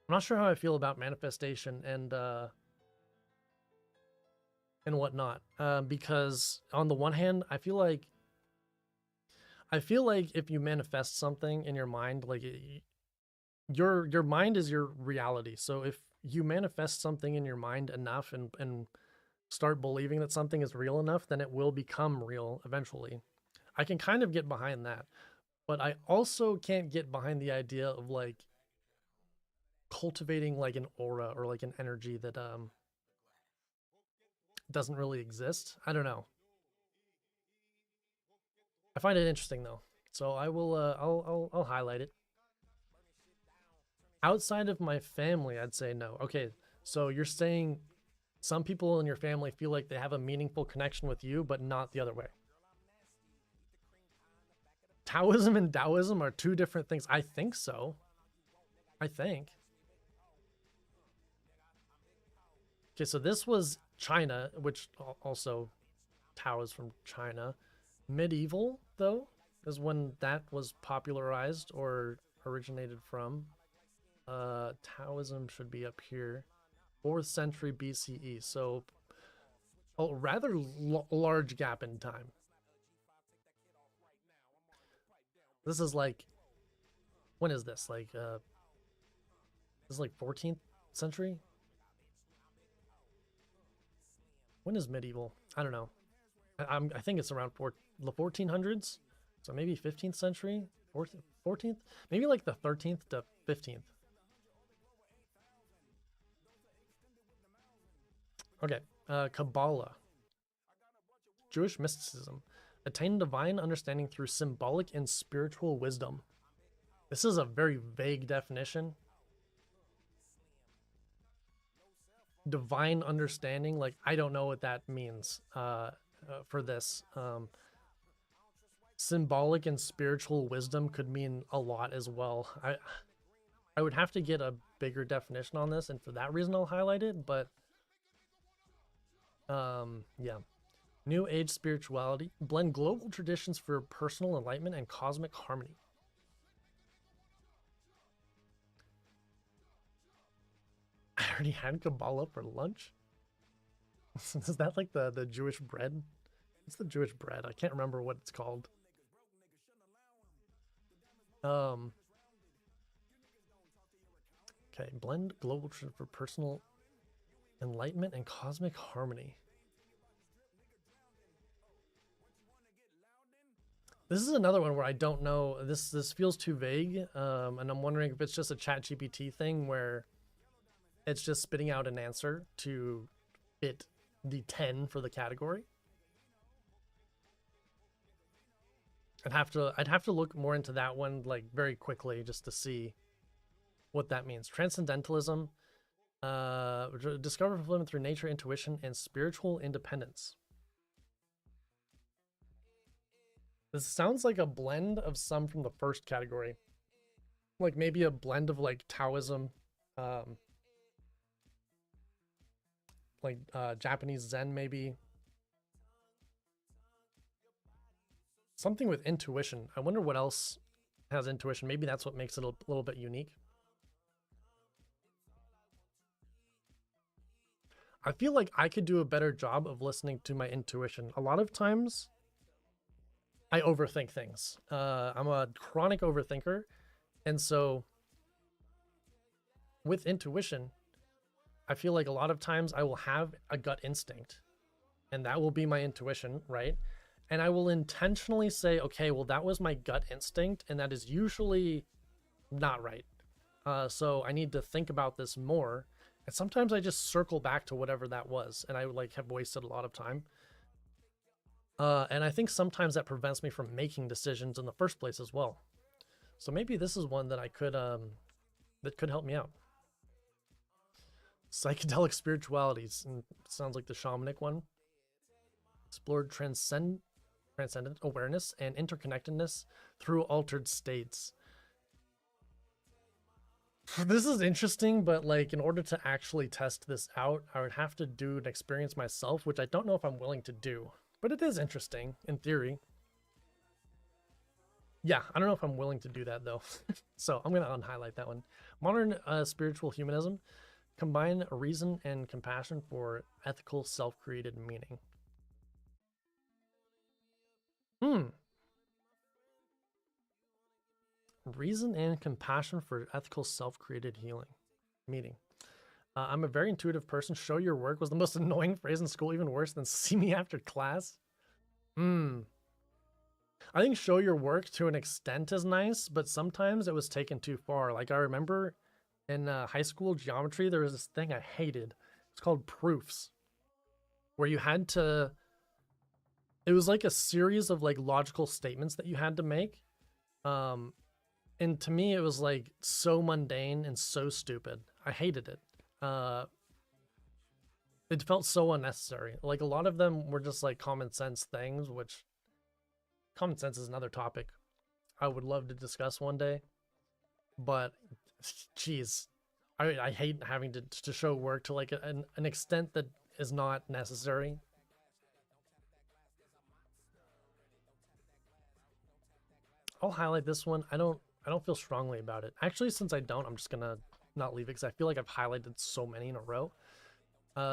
I'm not sure how I feel about manifestation and whatnot. Because on the one hand, I feel like if you manifest something in your mind, like your mind is your reality. So if you manifest something in your mind enough and start believing that something is real enough, then it will become real eventually. I can kind of get behind that, but I also can't get behind the idea of like cultivating like an aura or like an energy that doesn't really exist. I don't know. I find it interesting though, so I will I'll highlight it. Outside of my family, I'd say no. Okay, so you're saying Some people in your family feel like they have a meaningful connection with you, but not the other way. Taoism and Taoism are two different things. I think so. I think. Okay, so this was China, which also Tao is from China. Medieval, though, is when that was popularized or originated from. Taoism should be up here. 4th century BCE, so a rather large gap in time. This is like, when is this? Like, this is like 14th century? When is medieval? I don't know. I think it's around the 1400s, so maybe 15th century, 14th, maybe like the 13th to 15th. Okay, Kabbalah. Jewish mysticism. Attain divine understanding through symbolic and spiritual wisdom. This is a very vague definition. Divine understanding, like, I don't know what that means for this. Symbolic and spiritual wisdom could mean a lot as well. I would have to get a bigger definition on this, and for that reason I'll highlight it, but yeah. New Age spirituality. Blend global traditions for personal enlightenment and cosmic harmony. I already had Kabbalah for lunch. Is that like the Jewish bread? It's the Jewish bread. I can't remember what it's called. Okay, blend global tradition for personal enlightenment and cosmic harmony. This is another one where I don't know. This feels too vague, and I'm wondering if it's just a ChatGPT thing where it's just spitting out an answer to fit the 10 for the category. I'd have to look more into that one, like, very quickly, just to see what that means. Transcendentalism, discover fulfillment through nature, intuition, and spiritual independence. This sounds like a blend of some from the first category. Like maybe a blend of like Taoism, like Japanese Zen maybe. Something with intuition. I wonder what else has intuition. Maybe that's what makes it a little bit unique. I feel like I could do a better job of listening to my intuition. A lot of times I overthink things. I'm a chronic overthinker. And so with intuition, I feel like a lot of times I will have a gut instinct and that will be my intuition, right? And I will intentionally say, okay, well, that was my gut instinct and that is usually not right. So I need to think about this more. And sometimes I just circle back to whatever that was and I like have wasted a lot of time. And I think sometimes that prevents me from making decisions in the first place as well. So maybe this is one that I could, that could help me out. Psychedelic spiritualities, and sounds like the shamanic one. Explored transcendent awareness and interconnectedness through altered states. This is interesting, but like in order to actually test this out, I would have to do an experience myself, which I don't know if I'm willing to do. But it is interesting, in theory. Yeah, I don't know if I'm willing to do that, though. So I'm going to unhighlight that one. Modern spiritual humanism. Combine reason and compassion for ethical self-created meaning. Reason and compassion for ethical self-created meaning. I'm a very intuitive person. Show your work was the most annoying phrase in school, even worse than see me after class. I think show your work to an extent is nice, but sometimes it was taken too far. Like I remember in high school geometry, there was this thing I hated. It's called proofs, where you had to, it was like a series of like logical statements that you had to make. And to me, it was like so mundane and so stupid. I hated it. It felt so unnecessary. Like a lot of them were just like common sense things, which common sense is another topic I would love to discuss one day. But geez, I hate having to show work to like an extent that is not necessary. I'll highlight this one. I don't feel strongly about it. Actually, since I don't, I'm just gonna not leave it because I feel like I've highlighted so many in a row.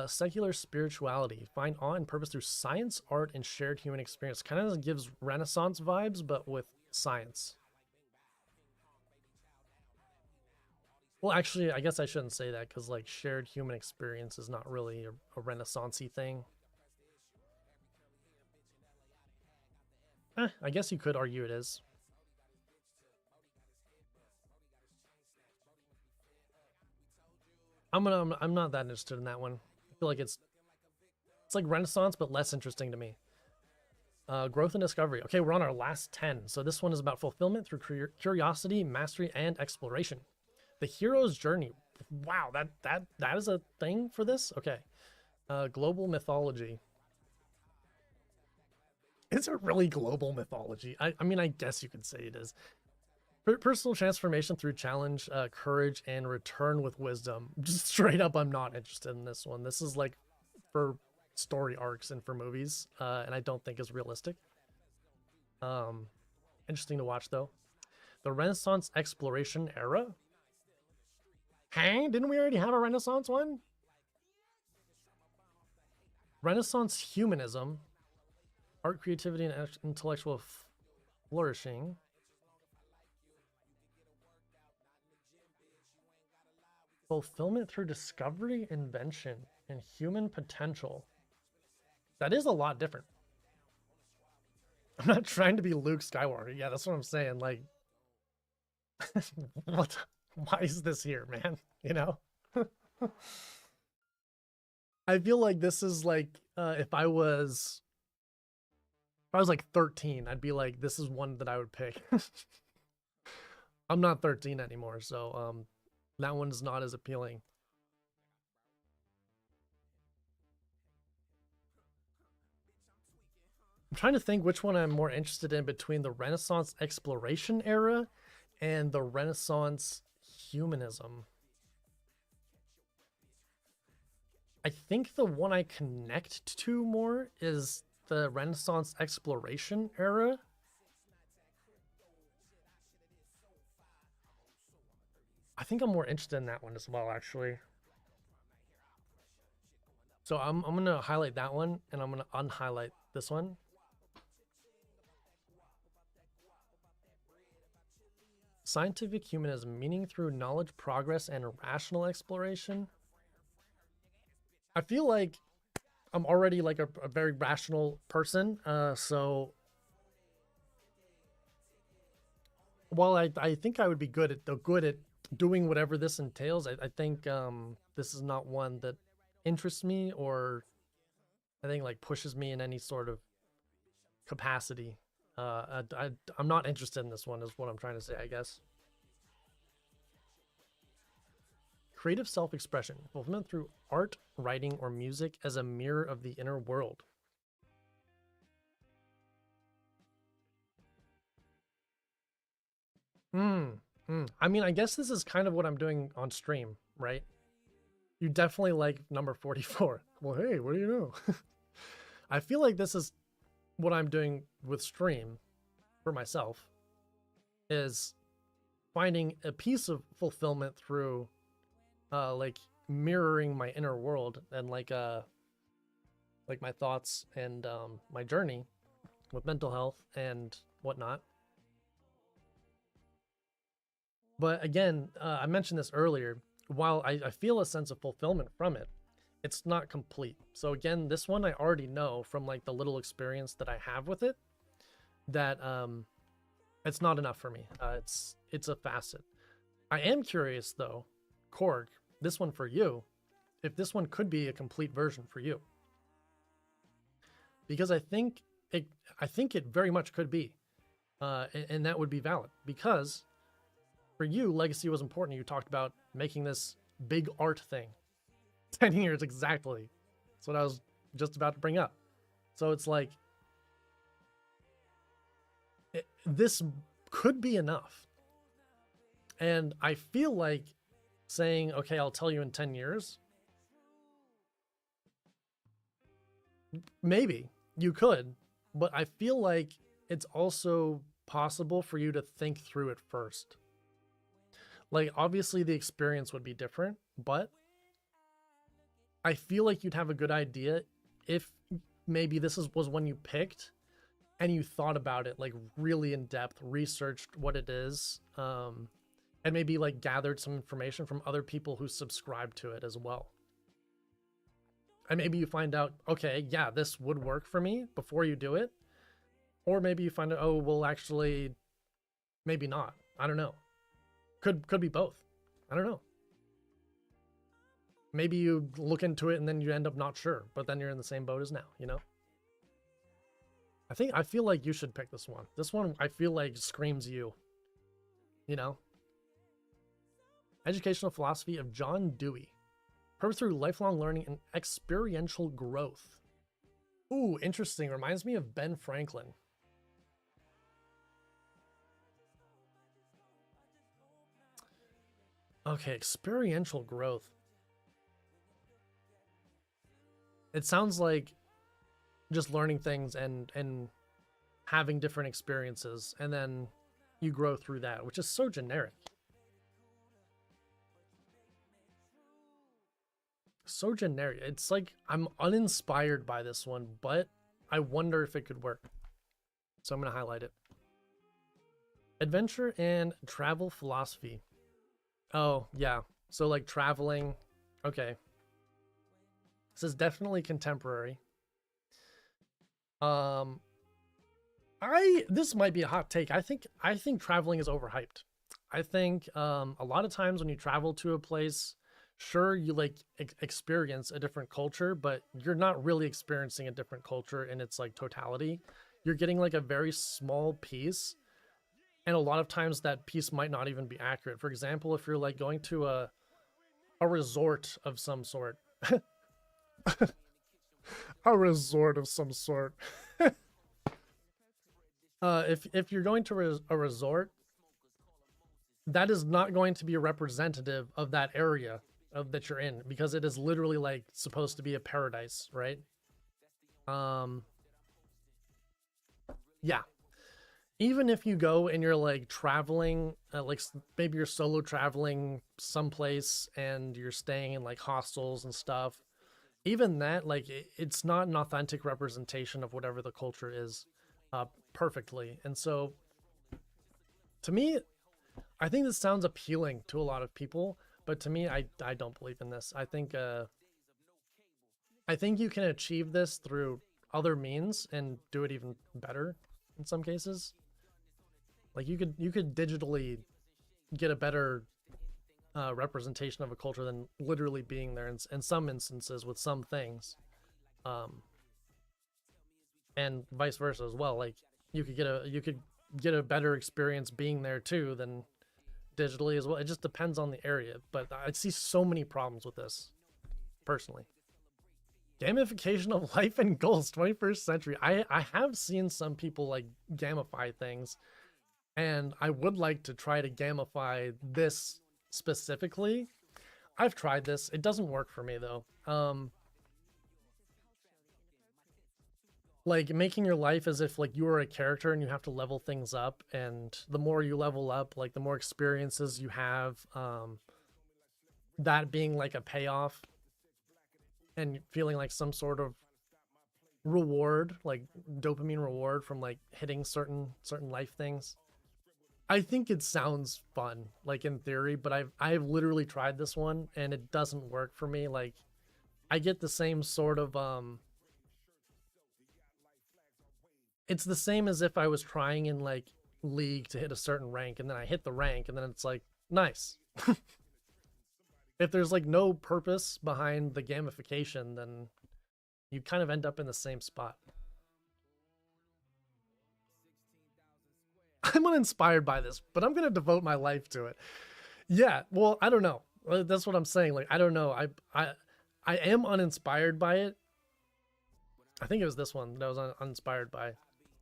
Secular spirituality. Find awe and purpose through science, art, and shared human experience. Kind of gives Renaissance vibes, but with science. Well, actually, I guess I shouldn't say that because like shared human experience is not really a Renaissance-y thing. I guess you could argue it is. I'm not that interested in that one. I feel like it's like Renaissance, but less interesting to me. Growth and discovery. Okay, we're on our last 10. So this one is about fulfillment through curiosity, mastery, and exploration. The hero's journey. Wow, that is a thing for this? Okay. Global mythology. It's a really global mythology. I mean, I guess you could say it is. Personal transformation through challenge, courage, and return with wisdom. Just straight up, I'm not interested in this one. This is like for story arcs and for movies, and I don't think is realistic. Interesting to watch though. The Renaissance exploration era. Hey, didn't we already have a Renaissance one? Renaissance humanism, art, creativity, and intellectual flourishing. Fulfillment through discovery, invention, and human potential. That is a lot different. I'm not trying to be Luke Skywalker. Yeah, that's what I'm saying. Like, what? Why is this here, man? You know? I feel like this is like, if I was like 13, I'd be like, this is one that I would pick. I'm not 13 anymore, so that one's not as appealing. I'm trying to think which one I'm more interested in between the Renaissance exploration era and the Renaissance humanism. I think the one I connect to more is the Renaissance exploration era. I think I'm more interested in that one as well, actually. So I'm gonna highlight that one, and I'm gonna unhighlight this one. Scientific humanism, meaning through knowledge, progress, and rational exploration. I feel like I'm already like a very rational person, so while I think I would be good at doing whatever this entails, I think this is not one that interests me, or I think like pushes me in any sort of capacity. I'm not interested in this one is what I'm trying to say, I guess. Creative self-expression, fulfillment through art, writing, or music as a mirror of the inner world. I mean, I guess this is kind of what I'm doing on stream, right? You definitely like number 44. Well, hey, what do you know? I feel like this is what I'm doing with stream for myself, is finding a piece of fulfillment through like mirroring my inner world and like my thoughts and my journey with mental health and whatnot. But again, I mentioned this earlier, while I feel a sense of fulfillment from it, it's not complete. So again, this one I already know from like the little experience that I have with it, that it's not enough for me. It's a facet. I am curious though, Korg, this one for you, if this one could be a complete version for you. Because I think it very much could be. And that would be valid, because for you, legacy was important. You talked about making this big art thing. 10 years exactly. That's what I was just about to bring up. So it's like, this could be enough. And I feel like saying, okay, I'll tell you in 10 years. Maybe you could, but I feel like it's also possible for you to think through it first. Like, obviously the experience would be different, but I feel like you'd have a good idea if maybe this was one you picked and you thought about it like really in depth, researched what it is, and maybe like gathered some information from other people who subscribe to it as well. And maybe you find out, okay, yeah, this would work for me before you do it. Or maybe you find out, oh, well, actually, maybe not. I don't know. Could be both. I don't know. Maybe you look into it and then you end up not sure, but then you're in the same boat as now, you know? I feel like you should pick this one. This one, I feel like screams you, you know? Educational Philosophy of John Dewey. Purpose through lifelong learning and experiential growth. Ooh, interesting. Reminds me of Ben Franklin. Okay, experiential growth. It sounds like just learning things and having different experiences, and then you grow through that, which is so generic. So generic. It's like I'm uninspired by this one, but I wonder if it could work. So I'm going to highlight it. Adventure and travel philosophy. Oh, yeah. So like traveling. Okay. This is definitely contemporary. This might be a hot take. I think traveling is overhyped. I think a lot of times when you travel to a place, sure, you like experience a different culture, but you're not really experiencing a different culture in its like totality. You're getting like a very small piece, and a lot of times that piece might not even be accurate. For example, if you're like going to a resort of some sort, a resort of some sort. If you're going to a resort, that is not going to be a representative of that area that you're in, because it is literally like supposed to be a paradise, right? Yeah. Even if you go and you're like traveling, like maybe you're solo traveling someplace and you're staying in like hostels and stuff, even that, like it's not an authentic representation of whatever the culture is perfectly. And so to me, I think this sounds appealing to a lot of people, but to me, I don't believe in this. I think you can achieve this through other means and do it even better in some cases. Like you could digitally get a better representation of a culture than literally being there in some instances with some things, and vice versa as well. Like you could get a better experience being there too than digitally as well. It just depends on the area, but I see so many problems with this personally. Gamification of life and goals, 21st century. I have seen some people like gamify things, and I would like to try to gamify this specifically. I've tried this. It doesn't work for me though. Like making your life as if like you are a character and you have to level things up, and the more you level up, like the more experiences you have, that being like a payoff and feeling like some sort of reward, like dopamine reward from like hitting certain life things. I think it sounds fun, like in theory, but I've literally tried this one and it doesn't work for me. Like I get the same sort of it's the same as if I was trying in like League to hit a certain rank, and then I hit the rank and then it's like nice. If there's like no purpose behind the gamification, then you kind of end up in the same spot. I'm uninspired by this, but I'm going to devote my life to it. Yeah, well, I don't know. That's what I'm saying. Like, I don't know. I am uninspired by it, I think it was this one that I was uninspired by.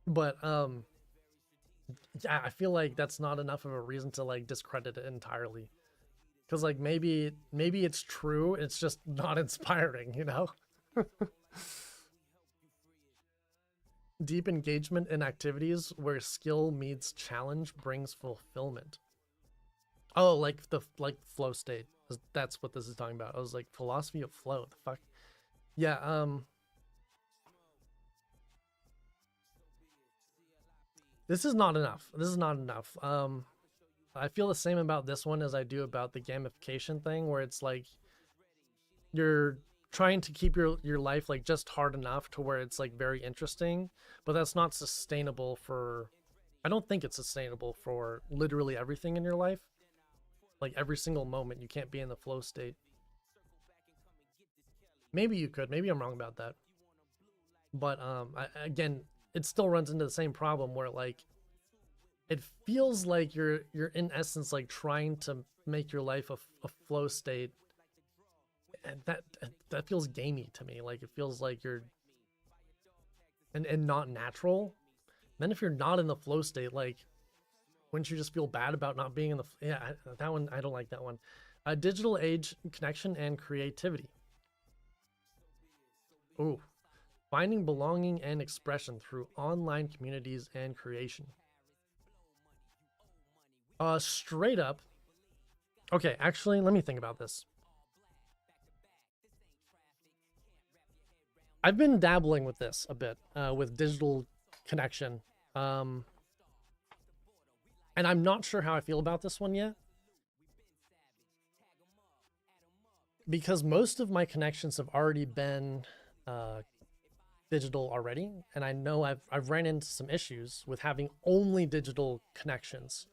But yeah, I feel like that's not enough of a reason to like discredit it entirely. Because like maybe it's true, it's just not inspiring, you know? Deep engagement in activities where skill meets challenge brings fulfillment. Oh, like the flow state. That's what this is talking about. I was like, philosophy of flow. The fuck? Yeah, this is not enough. This is not enough. I feel the same about this one as I do about the gamification thing, where it's like you're trying to keep your life like just hard enough to where it's like very interesting, but that's not sustainable for, I don't think it's sustainable for literally everything in your life. Like every single moment you can't be in the flow state. Maybe you could, maybe I'm wrong about that. But again, it still runs into the same problem where like it feels like you're in essence like trying to make your life a flow state, and that feels gamey to me. Like it feels like you're and not natural. Then if you're not in the flow state, like wouldn't you just feel bad about not being in the that one? I don't like that one. Digital age connection and creativity. Ooh, finding belonging and expression through online communities and creation. Straight up. Okay, actually, let me think about this. I've been dabbling with this a bit, with digital connection. And I'm not sure how I feel about this one yet. Because most of my connections have already been digital already, and I know I've ran into some issues with having only digital connections.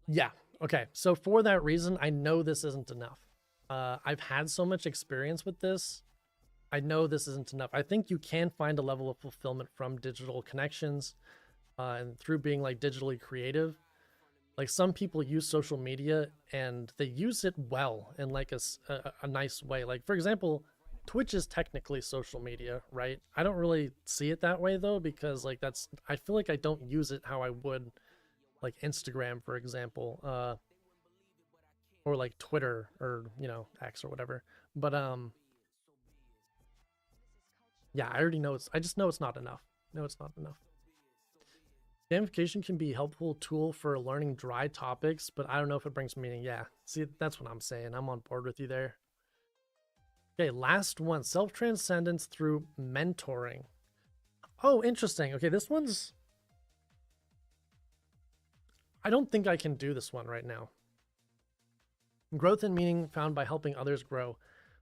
Yeah, okay. So for that reason, I know this isn't enough. I've had so much experience with this. I know this isn't enough. I think you can find a level of fulfillment from digital connections, and through being like digitally creative. Like some people use social media and they use it well in like a nice way. Like for example, Twitch is technically social media, right? I don't really see it that way though, because like I feel like I don't use it how I would like Instagram, for example, or like Twitter or, you know, X or whatever. But yeah, I already know I just know it's not enough. No, it's not enough. Gamification can be a helpful tool for learning dry topics, but I don't know if it brings meaning. Yeah, see, that's what I'm saying. I'm on board with you there. Okay, last one. Self-transcendence through mentoring. Oh, interesting. Okay, this one's... I don't think I can do this one right now. Growth and meaning found by helping others grow.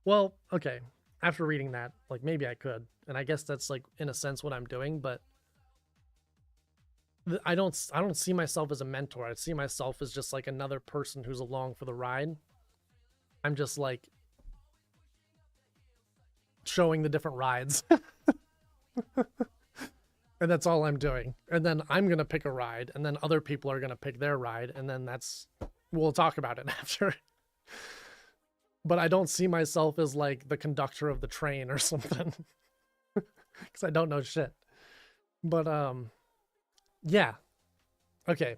Well, okay, after reading that, like maybe I could. And I guess that's like, in a sense, what I'm doing, but... I don't see myself as a mentor. I see myself as just like another person who's along for the ride. I'm just like showing the different rides. And that's all I'm doing. And then I'm going to pick a ride, and then other people are going to pick their ride, and then we'll talk about it after. But I don't see myself as like the conductor of the train or something. Because I don't know shit. But yeah. Okay.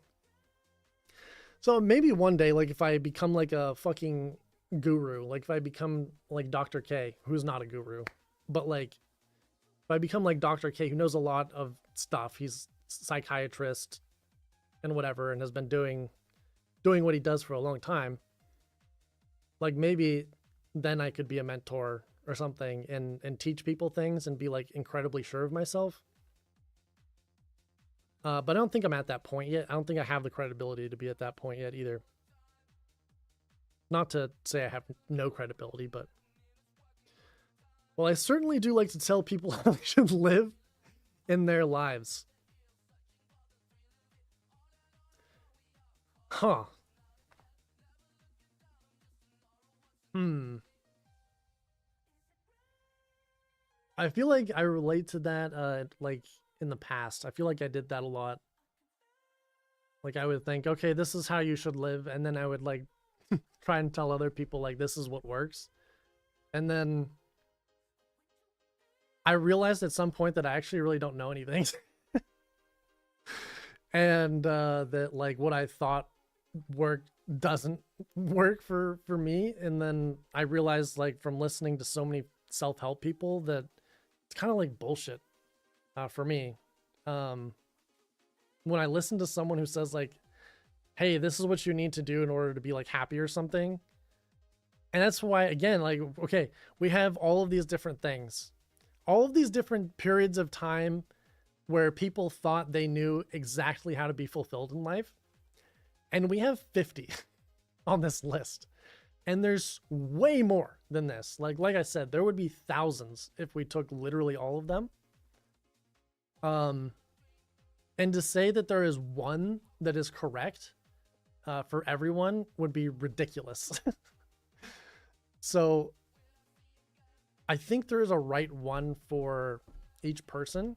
So maybe one day, like if I become like a fucking guru, like if I become like Dr. K, who's not a guru, but like if I become like Dr. K, who knows a lot of stuff, he's a psychiatrist and whatever, and has been doing what he does for a long time. Like maybe then I could be a mentor or something and teach people things and be like incredibly sure of myself. But I don't think I'm at that point yet. I don't think I have the credibility to be at that point yet either. Not to say I have no credibility, but... Well, I certainly do like to tell people how they should live in their lives. Huh. I feel like I relate to that, like... in the past. I feel like I did that a lot. Like I would think, okay, this is how you should live, and then I would like try and tell other people like this is what works. And then I realized at some point that I actually really don't know anything. And that like what I thought worked doesn't work for me. And then I realized like from listening to so many self-help people that it's kind of like bullshit for me. When I listen to someone who says like, hey, this is what you need to do in order to be like happy or something. And that's why, again, like, okay, we have all of these different things, all of these different periods of time where people thought they knew exactly how to be fulfilled in life. And we have 50 on this list. And there's way more than this. Like I said, there would be thousands if we took literally all of them. And to say that there is one that is correct for everyone would be ridiculous. So I think there is a right one for each person.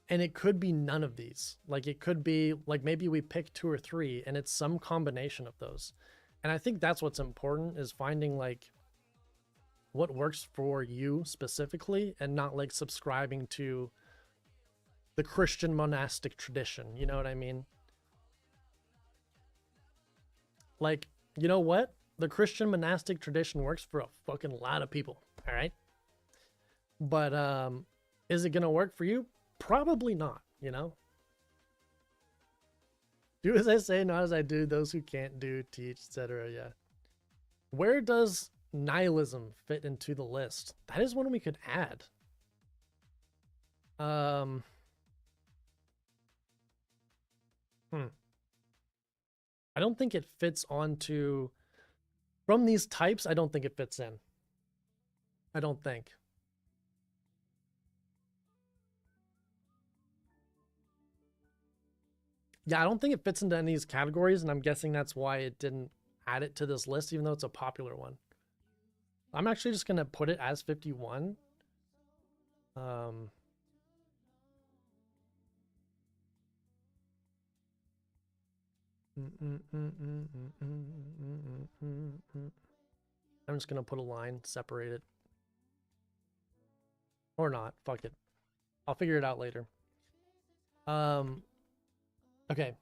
And it could be none of these. Like it could be like maybe we pick 2 or 3 and it's some combination of those. And I think that's what's important, is finding like what works for you specifically and not like subscribing to the Christian monastic tradition. You know what I mean? Like, you know what? The Christian monastic tradition works for a fucking lot of people. All right. But is it going to work for you? Probably not, you know? Do as I say, not as I do. Those who can't do, teach, etc. Yeah. Where does nihilism fit into the list? That is one we could add. I don't think it fits onto... From these types, I don't think it fits in. I don't think. Yeah, I don't think it fits into any of these categories, and I'm guessing that's why it didn't add it to this list, even though it's a popular one. I'm actually just going to put it as 51. I'm just going to put a line, separate it. Or not, fuck it. I'll figure it out later. Okay.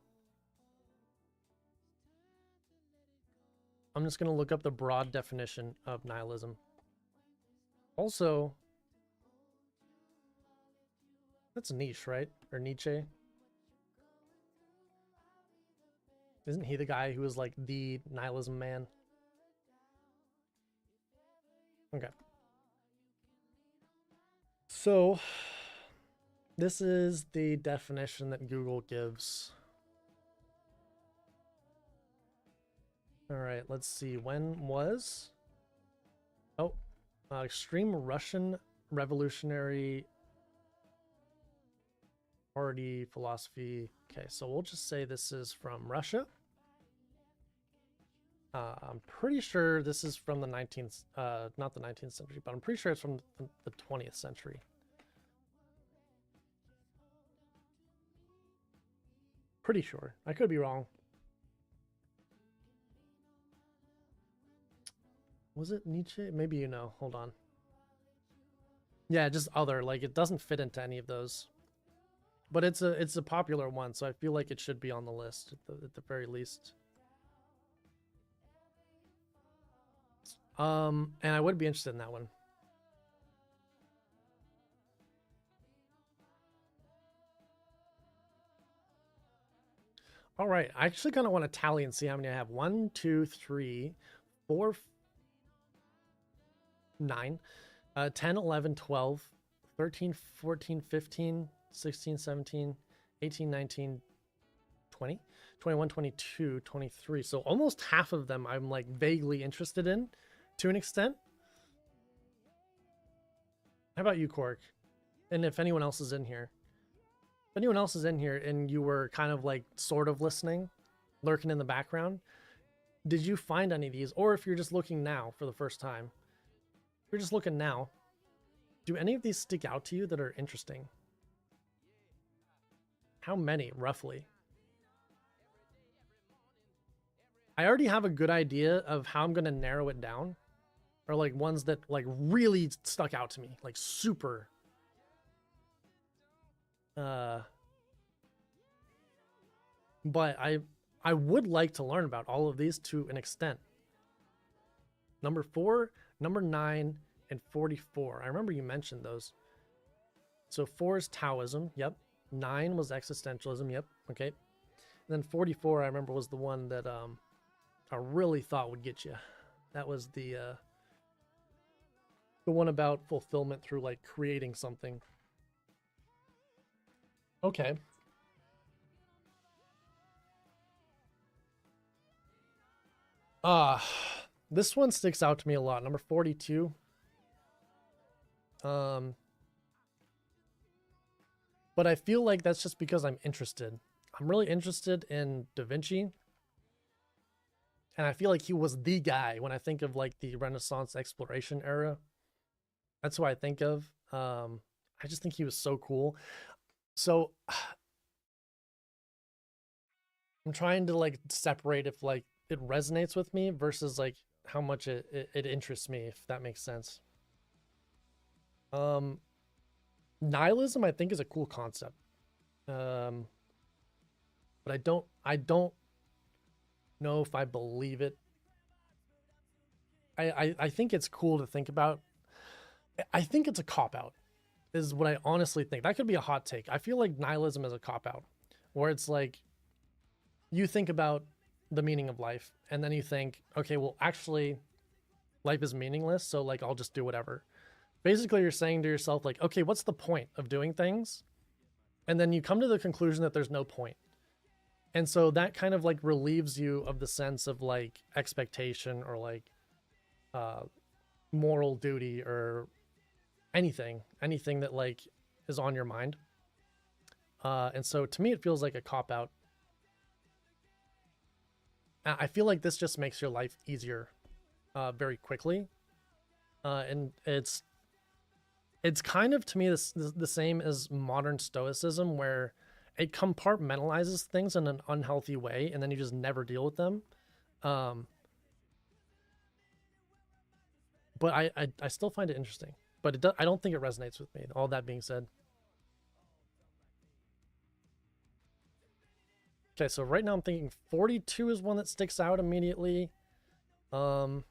I'm just going to look up the broad definition of nihilism. Also, that's niche, right? Or Nietzsche. Isn't he the guy who was like the nihilism man? Okay. So, this is the definition that Google gives. All right, let's see. When was... Oh, extreme Russian Revolutionary Party philosophy. Okay, so we'll just say this is from Russia. I'm pretty sure this is from the 19th, not the 19th century, but I'm pretty sure it's from the 20th century. Pretty sure. I could be wrong. Was it Nietzsche? Maybe you know. Hold on. Yeah, just other. Like, it doesn't fit into any of those. But it's a popular one, so I feel like it should be on the list at the very least. And I would be interested in that one. All right, I actually kind of want to tally and see how many I have. 1, 2, 3, 4, 9, 10, 11, 12, 13, 14, 15, 16, 17, 18, 19, 20, 21, 22, 23. So almost half of them I'm like vaguely interested in to an extent. How about you, Cork? And if anyone else is in here. If anyone else is in here and you were kind of like sort of listening, lurking in the background, did you find any of these? Or if you're just looking now for the first time, if you're just looking now, do any of these stick out to you that are interesting? How many, roughly? I already have a good idea of how I'm going to narrow it down, or like ones that like really stuck out to me, like super. But I would like to learn about all of these to an extent. Number 4, number 9, and 44. I remember you mentioned those. So 4 is Taoism. Yep. 9 was existentialism. Yep. Okay. And then 44, I remember, was the one that I really thought would get you. That was the one about fulfillment through like creating something. Okay. This one sticks out to me a lot. Number 42. But I feel like that's just because I'm interested. I'm really interested in Da Vinci. And I feel like he was the guy when I think of like the Renaissance exploration era. That's who I think of. I just think he was so cool. So I'm trying to like separate if like it resonates with me versus like how much it interests me, if that makes sense. Nihilism, I think, is a cool concept. But I don't know if I believe it. I think it's cool to think about. I think it's a cop-out, is what I honestly think. That could be a hot take. I feel like nihilism is a cop-out, where it's like you think about the meaning of life, and then you think, okay, well, actually, life is meaningless, so like I'll just do whatever. Basically, you're saying to yourself, like, okay, what's the point of doing things? And then you come to the conclusion that there's no point. And so that kind of like relieves you of the sense of like expectation or like moral duty or anything that like is on your mind. And so to me, it feels like a cop-out. I feel like this just makes your life easier very quickly. And it's kind of, to me, the same as modern stoicism, where it compartmentalizes things in an unhealthy way, and then you just never deal with them. But I still find it interesting. But I don't think it resonates with me, all that being said. Okay, so right now I'm thinking 42 is one that sticks out immediately. I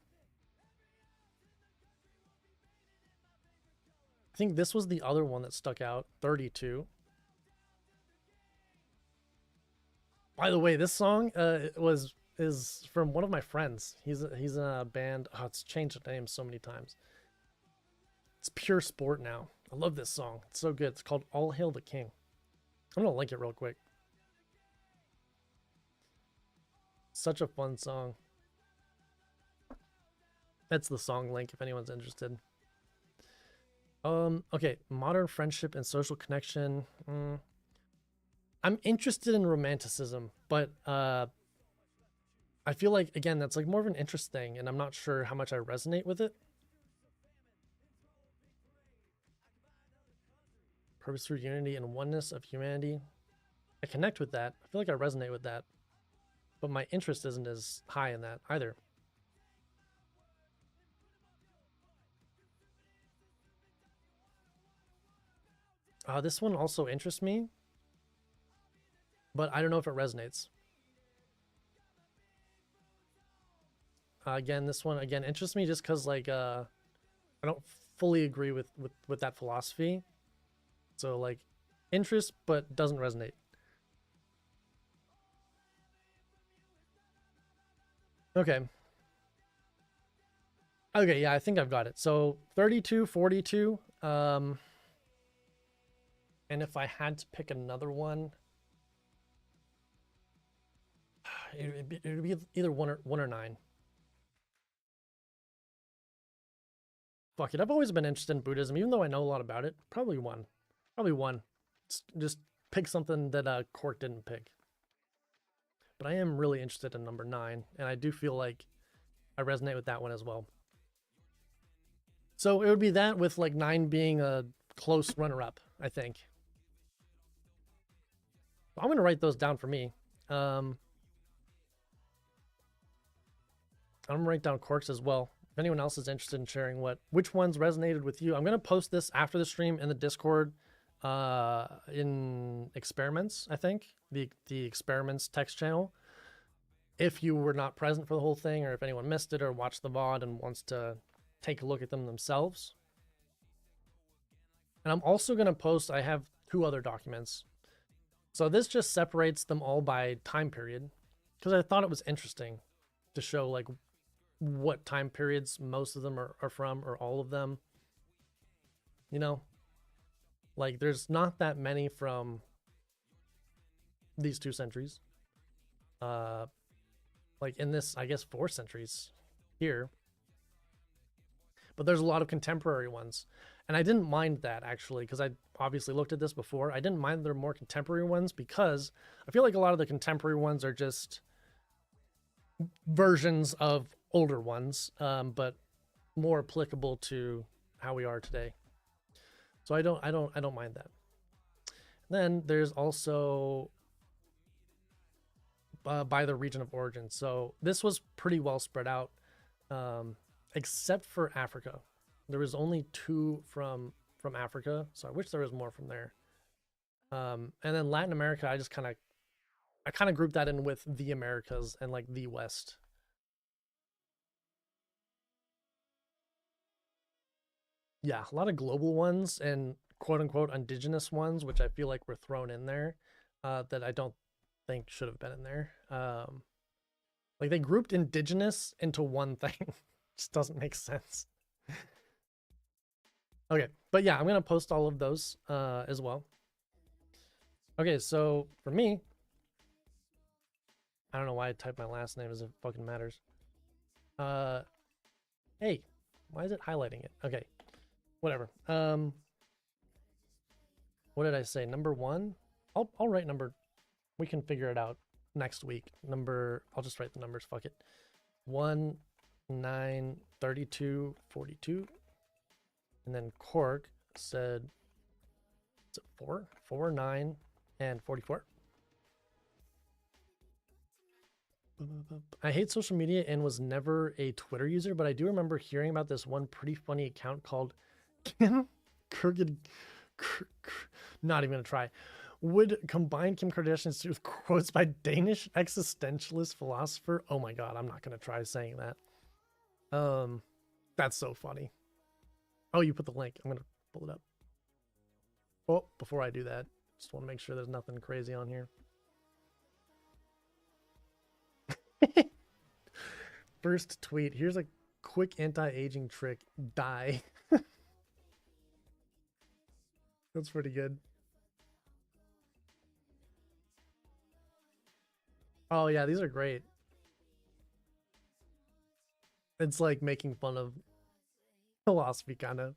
think this was the other one that stuck out, 32. By the way, this song is from one of my friends. He's in a band. Oh, it's changed the name so many times. It's Pure Sport now. I love this song. It's so good. It's called All Hail the King. I'm gonna link it real quick. Such a fun song. That's the song link if anyone's interested. Okay, modern friendship and social connection. I'm interested in romanticism, but I feel like, again, that's like more of an interest thing, and I'm not sure how much I resonate with it. Purpose through unity and oneness of humanity. I connect with that. I feel like I resonate with that, but my interest isn't as high in that either. This one also interests me, but I don't know if it resonates. Again, this one again interests me just because like I don't fully agree with that philosophy. So like interest, but doesn't resonate. Okay. Okay, yeah, I think I've got it. So 32, 42. And if I had to pick another one, it would be either one or 9. Fuck it. I've always been interested in Buddhism, even though I know a lot about it. Probably 1. Probably 1. Just pick something that Cork didn't pick. But I am really interested in number 9, and I do feel like I resonate with that one as well. So it would be that, with like 9 being a close runner-up, I think. I'm going to write those down for me. I'm gonna write down quirks as well. If anyone else is interested in sharing which ones resonated with you, I'm gonna post this after the stream in the Discord, in experiments. I think the experiments text channel. If you were not present for the whole thing, or if anyone missed it or watched the VOD and wants to take a look at them themselves. And I'm also gonna post. I have 2 other documents. So this just separates them all by time period, because I thought it was interesting to show like what time periods most of them are from, or all of them. You know, like there's not that many from these 2 centuries. Like in this, I guess 4 centuries here. But there's a lot of contemporary ones. And I didn't mind that, actually, because I obviously looked at this before. I didn't mind there are more contemporary ones, because I feel like a lot of the contemporary ones are just versions of older ones, but more applicable to how we are today. So I don't mind that. Then there's also by the region of origin. So this was pretty well spread out, except for Africa. There was only 2 from Africa, so I wish there was more from there. And then Latin America, I kind of grouped that in with the Americas and like the West. Yeah, a lot of global ones and quote unquote indigenous ones, which I feel like were thrown in there, that I don't think should have been in there. Like they grouped indigenous into one thing. Just doesn't make sense. Okay, but yeah, I'm gonna post all of those as well. Okay, so for me, I don't know why I typed my last name as it fucking matters. Hey, why is it highlighting it? Okay, whatever. What did I say? Number 1? I'll write number. We can figure it out next week. I'll just write the numbers. Fuck it. 1, 9, 32, 42. And then Cork said, is it 4? 4, 9, and 44. I hate social media and was never a Twitter user, but I do remember hearing about this one pretty funny account called Kim Kurgid. Not even gonna try. Would combine Kim Kardashian's with quotes by Danish existentialist philosopher. Oh my god, I'm not gonna try saying that. That's so funny. Oh, you put the link. I'm gonna pull it up. Oh, before I do that, just want to make sure there's nothing crazy on here. First tweet. Here's a quick anti-aging trick. Die. That's pretty good. Oh yeah, these are great. It's like making fun of philosophy, kind of.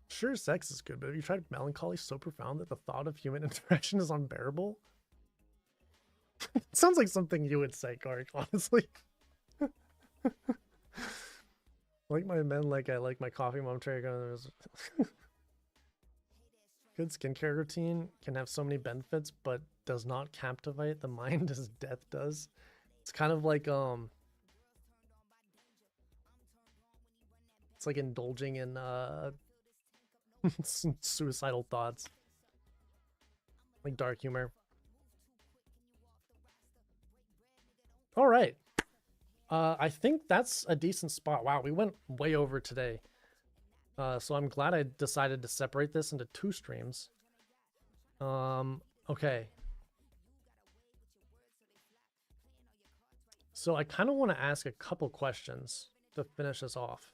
Sure, sex is good, but have you tried melancholy so profound that the thought of human interaction is unbearable? It sounds like something you would say, Kark, honestly. Like my men, like I like my coffee momentarily. Good skincare routine can have so many benefits, but does not captivate the mind as death does. It's kind of like it's like indulging in suicidal thoughts, like dark humor. All right. I think that's a decent spot. Wow, we went way over today. So I'm glad I decided to separate this into 2 streams. Okay. So I kind of want to ask a couple questions to finish us off.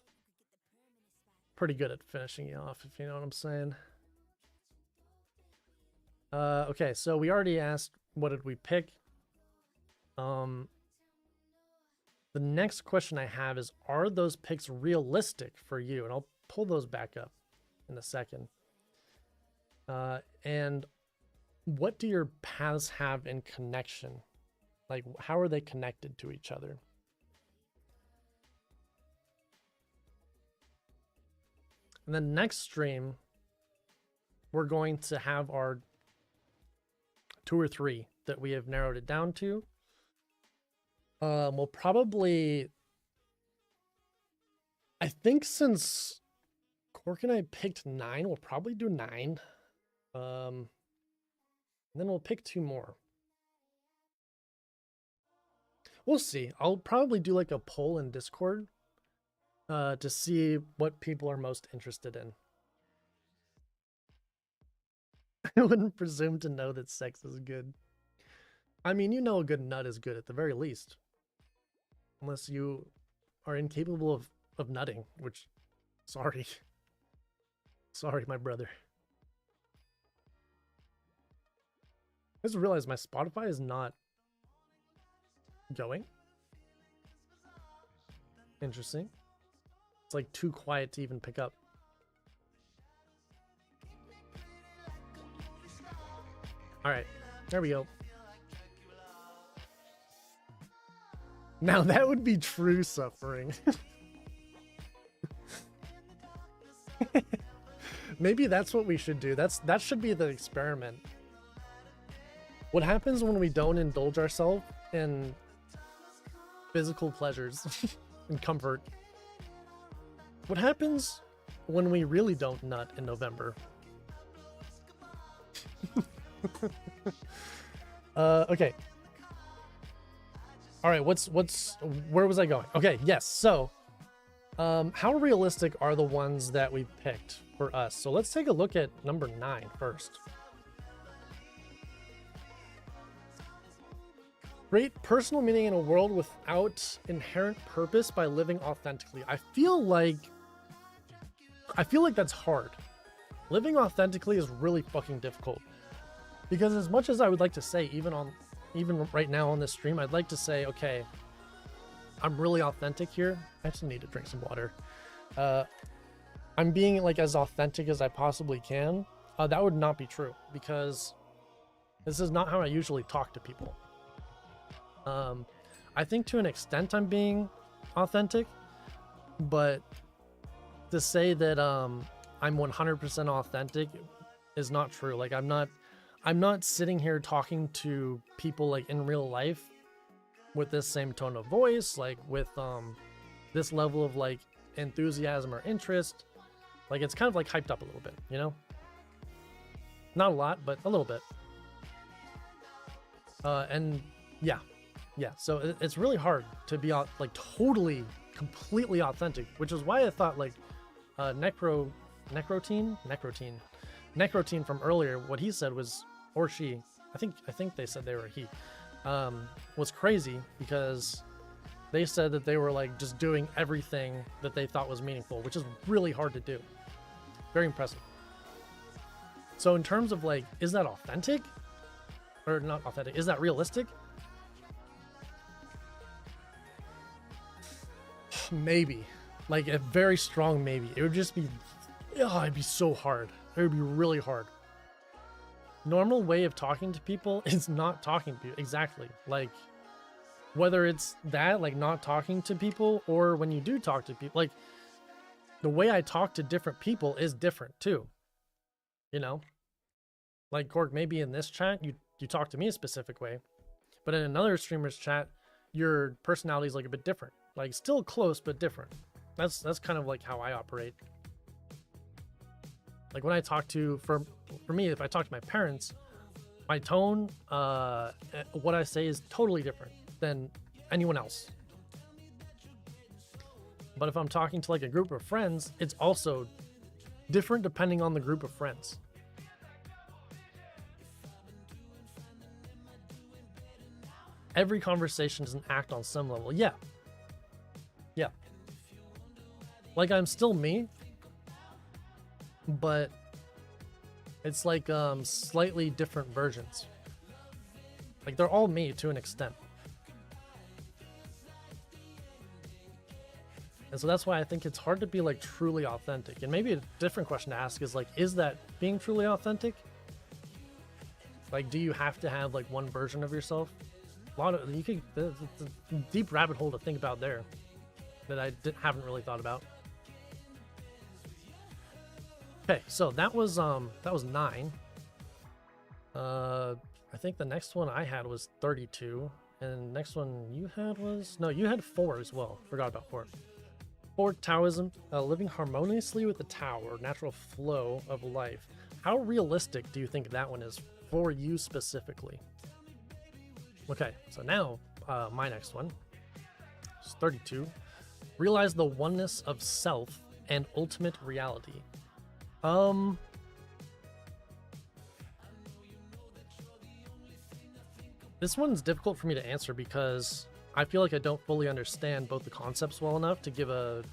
Pretty good at finishing you off, if you know what I'm saying. Okay, so we already asked what did we pick. The next question I have is, are those picks realistic for you? And I'll pull those back up in a second. And what do your paths have in connection? Like, how are they connected to each other? And then next stream, we're going to have our 2 or 3 that we have narrowed it down to. We'll probably, I think since Cork and I picked 9, we'll probably do 9. And then we'll pick 2 more. We'll see. I'll probably do like a poll in Discord to see what people are most interested in. I wouldn't presume to know that sex is good. I mean, you know a good nut is good at the very least. Unless you are incapable of nutting, which, sorry. Sorry, my brother. I just realized my Spotify is not going. Interesting. It's like too quiet to even pick up. All right, there we go. Now that would be true suffering. Maybe that's what we should do. That should be the experiment. What happens when we don't indulge ourselves in physical pleasures and comfort? What happens when we really don't nut in November? Okay. All right, where was I going? Okay, yes. So, how realistic are the ones that we picked for us? So let's take a look at number 9 first. Create personal meaning in a world without inherent purpose by living authentically. I feel like that's hard. Living authentically is really fucking difficult. Because as much as I would like to say, even right now on this stream, I'd like to say, okay, I'm really authentic here. I just need to drink some water. I'm being like as authentic as I possibly can. That would not be true, because this is not how I usually talk to people. I think to an extent I'm being authentic, but to say that I'm 100% authentic is not true. Like I'm not sitting here talking to people like in real life with this same tone of voice, like with this level of like enthusiasm or interest. Like it's kind of like hyped up a little bit, you know? Not a lot, but a little bit. And yeah. So it's really hard to be like totally, completely authentic, which is why I thought like Necrotine from earlier, what he said was, or she, I think they said they were he, was crazy, because they said that they were like just doing everything that they thought was meaningful, which is really hard to do. Very impressive. So in terms of like, is that authentic? Or not authentic, is that realistic? Maybe. Like a very strong maybe. It would just be, it'd be so hard. It would be really hard. Normal way of talking to people is not talking to people. Exactly. Like, whether it's that, like not talking to people, or when you do talk to people, like the way I talk to different people is different too. You know? Like Cork, maybe in this chat, you talk to me a specific way, but in another streamer's chat, your personality is like a bit different. Like still close, but different. That's kind of like how I operate. Like when I talk to, for me, if I talk to my parents, my tone, what I say is totally different than anyone else. But if I'm talking to like a group of friends, it's also different depending on the group of friends. Every conversation doesn't act on some level. Yeah. Like I'm still me, but it's like slightly different versions. Like they're all me to an extent. And so that's why I think it's hard to be like truly authentic. And maybe a different question to ask is like, is that being truly authentic? Like, do you have to have like one version of yourself? A lot of, you could, it's a deep rabbit hole to think about there that I haven't really thought about. Okay, so that was 9. I think the next one I had was 32, And next one you had was... No, you had 4 as well. Forgot about 4. 4, Taoism. Living harmoniously with the Tao, or natural flow of life. How realistic do you think that one is for you specifically? Okay, so now my next one is 32. Realize the oneness of self and ultimate reality. This one's difficult for me to answer because I feel like I don't fully understand both the concepts well enough to give a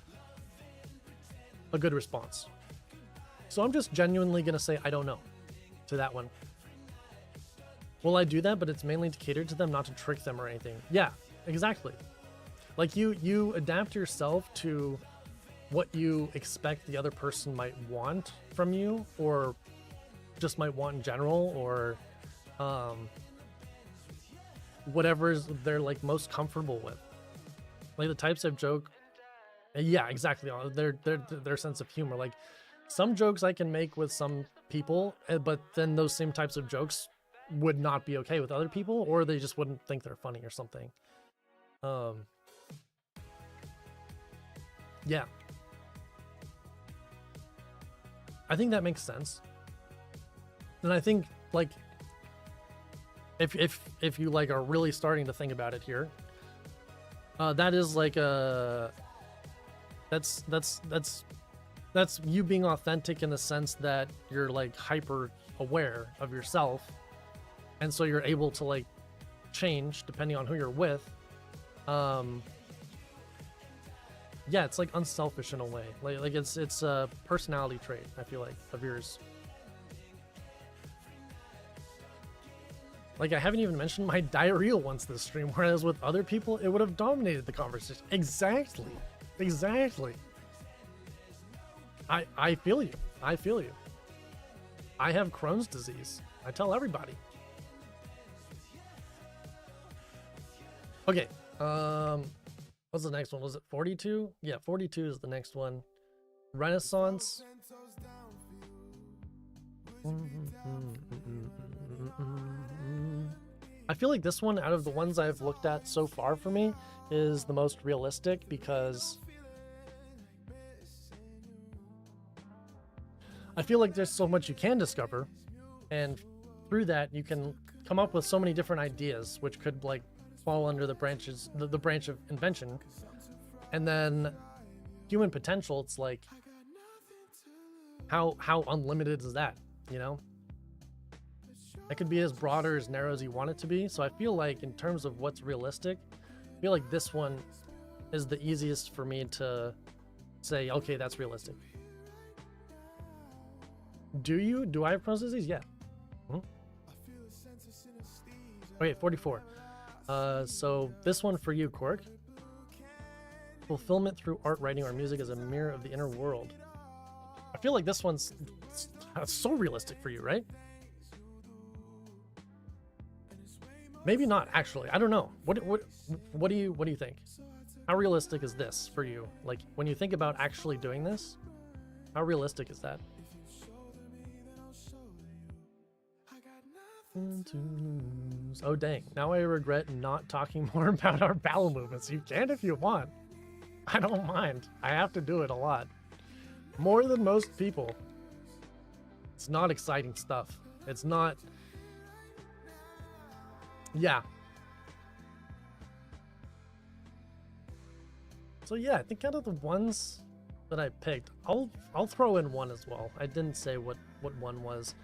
good response. So I'm just genuinely going to say I don't know to that one. Will I do that? But it's mainly to cater to them, not to trick them or anything. Yeah, exactly. Like you adapt yourself to what you expect the other person might want from you, or just might want in general, or whatever they're like most comfortable with. Like the types of joke, yeah, exactly. Their sense of humor. Like some jokes I can make with some people, but then those same types of jokes would not be okay with other people, or they just wouldn't think they're funny or something. Yeah, I think that makes sense. And I think like if you like are really starting to think about it here, that is like that's you being authentic in the sense that you're like hyper aware of yourself, and so you're able to like change depending on who you're with. Yeah, it's like unselfish in a way. Like it's a personality trait, I feel like, of yours. Like I haven't even mentioned my diarrhea once this stream, whereas with other people it would have dominated the conversation. Exactly. I feel you. I feel you. I have Crohn's disease. I tell everybody. Okay. What's the next one? Was it 42? Yeah, 42 is the next one. Renaissance. I feel like this one, out of the ones I've looked at so far for me, is the most realistic because I feel like there's so much you can discover, and through that you can come up with so many different ideas which could like fall under the branch of invention. And then human potential, it's like how unlimited is that, you know? It could be as broad or as narrow as you want it to be. So I feel like in terms of what's realistic, I feel like this one is the easiest for me to say, okay, that's realistic. Do I have Crohn's disease? Yeah. Okay, 44. So this one for you, Cork. Fulfillment through art, writing, or music as a mirror of the inner world. I feel like this one's so realistic for you, right? Maybe not, actually. I don't know. What do you think? How realistic is this for you? Like when you think about actually doing this, how realistic is that? Oh dang, now I regret not talking more about our bowel movements. You can if you want. I don't mind. I have to do it a lot. More than most people. It's not exciting stuff. It's not... Yeah. So yeah, I think out of the ones that I picked, I'll throw in one as well. I didn't say what one was.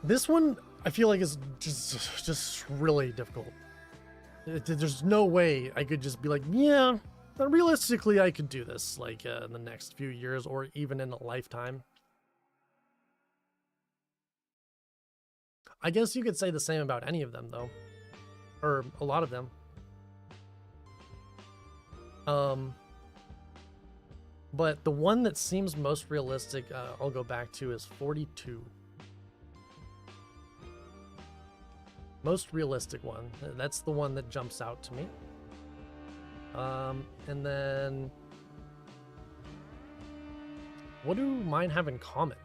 This one, I feel like is just really difficult. There's no way I could just be like, yeah, realistically I could do this like in the next few years or even in a lifetime. I guess you could say the same about any of them though, or a lot of them. But the one that seems most realistic, I'll go back to, is 42. Most realistic one. That's the one that jumps out to me. And then what do mine have in common?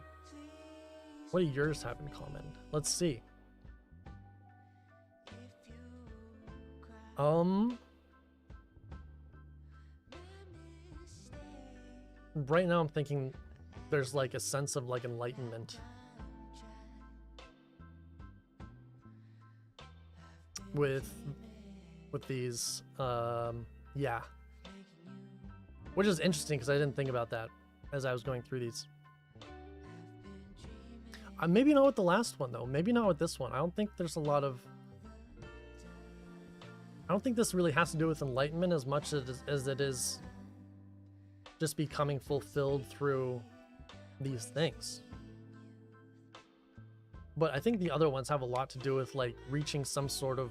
What do yours have in common? Let's see. Right now I'm thinking there's like a sense of like enlightenment with these. Yeah, which is interesting because I didn't think about that as I was going through these. Maybe not with the last one though. Maybe not with this one. I don't think there's a lot of. I don't think this really has to do with enlightenment as much as it is just becoming fulfilled through these things. But I think the other ones have a lot to do with like reaching some sort of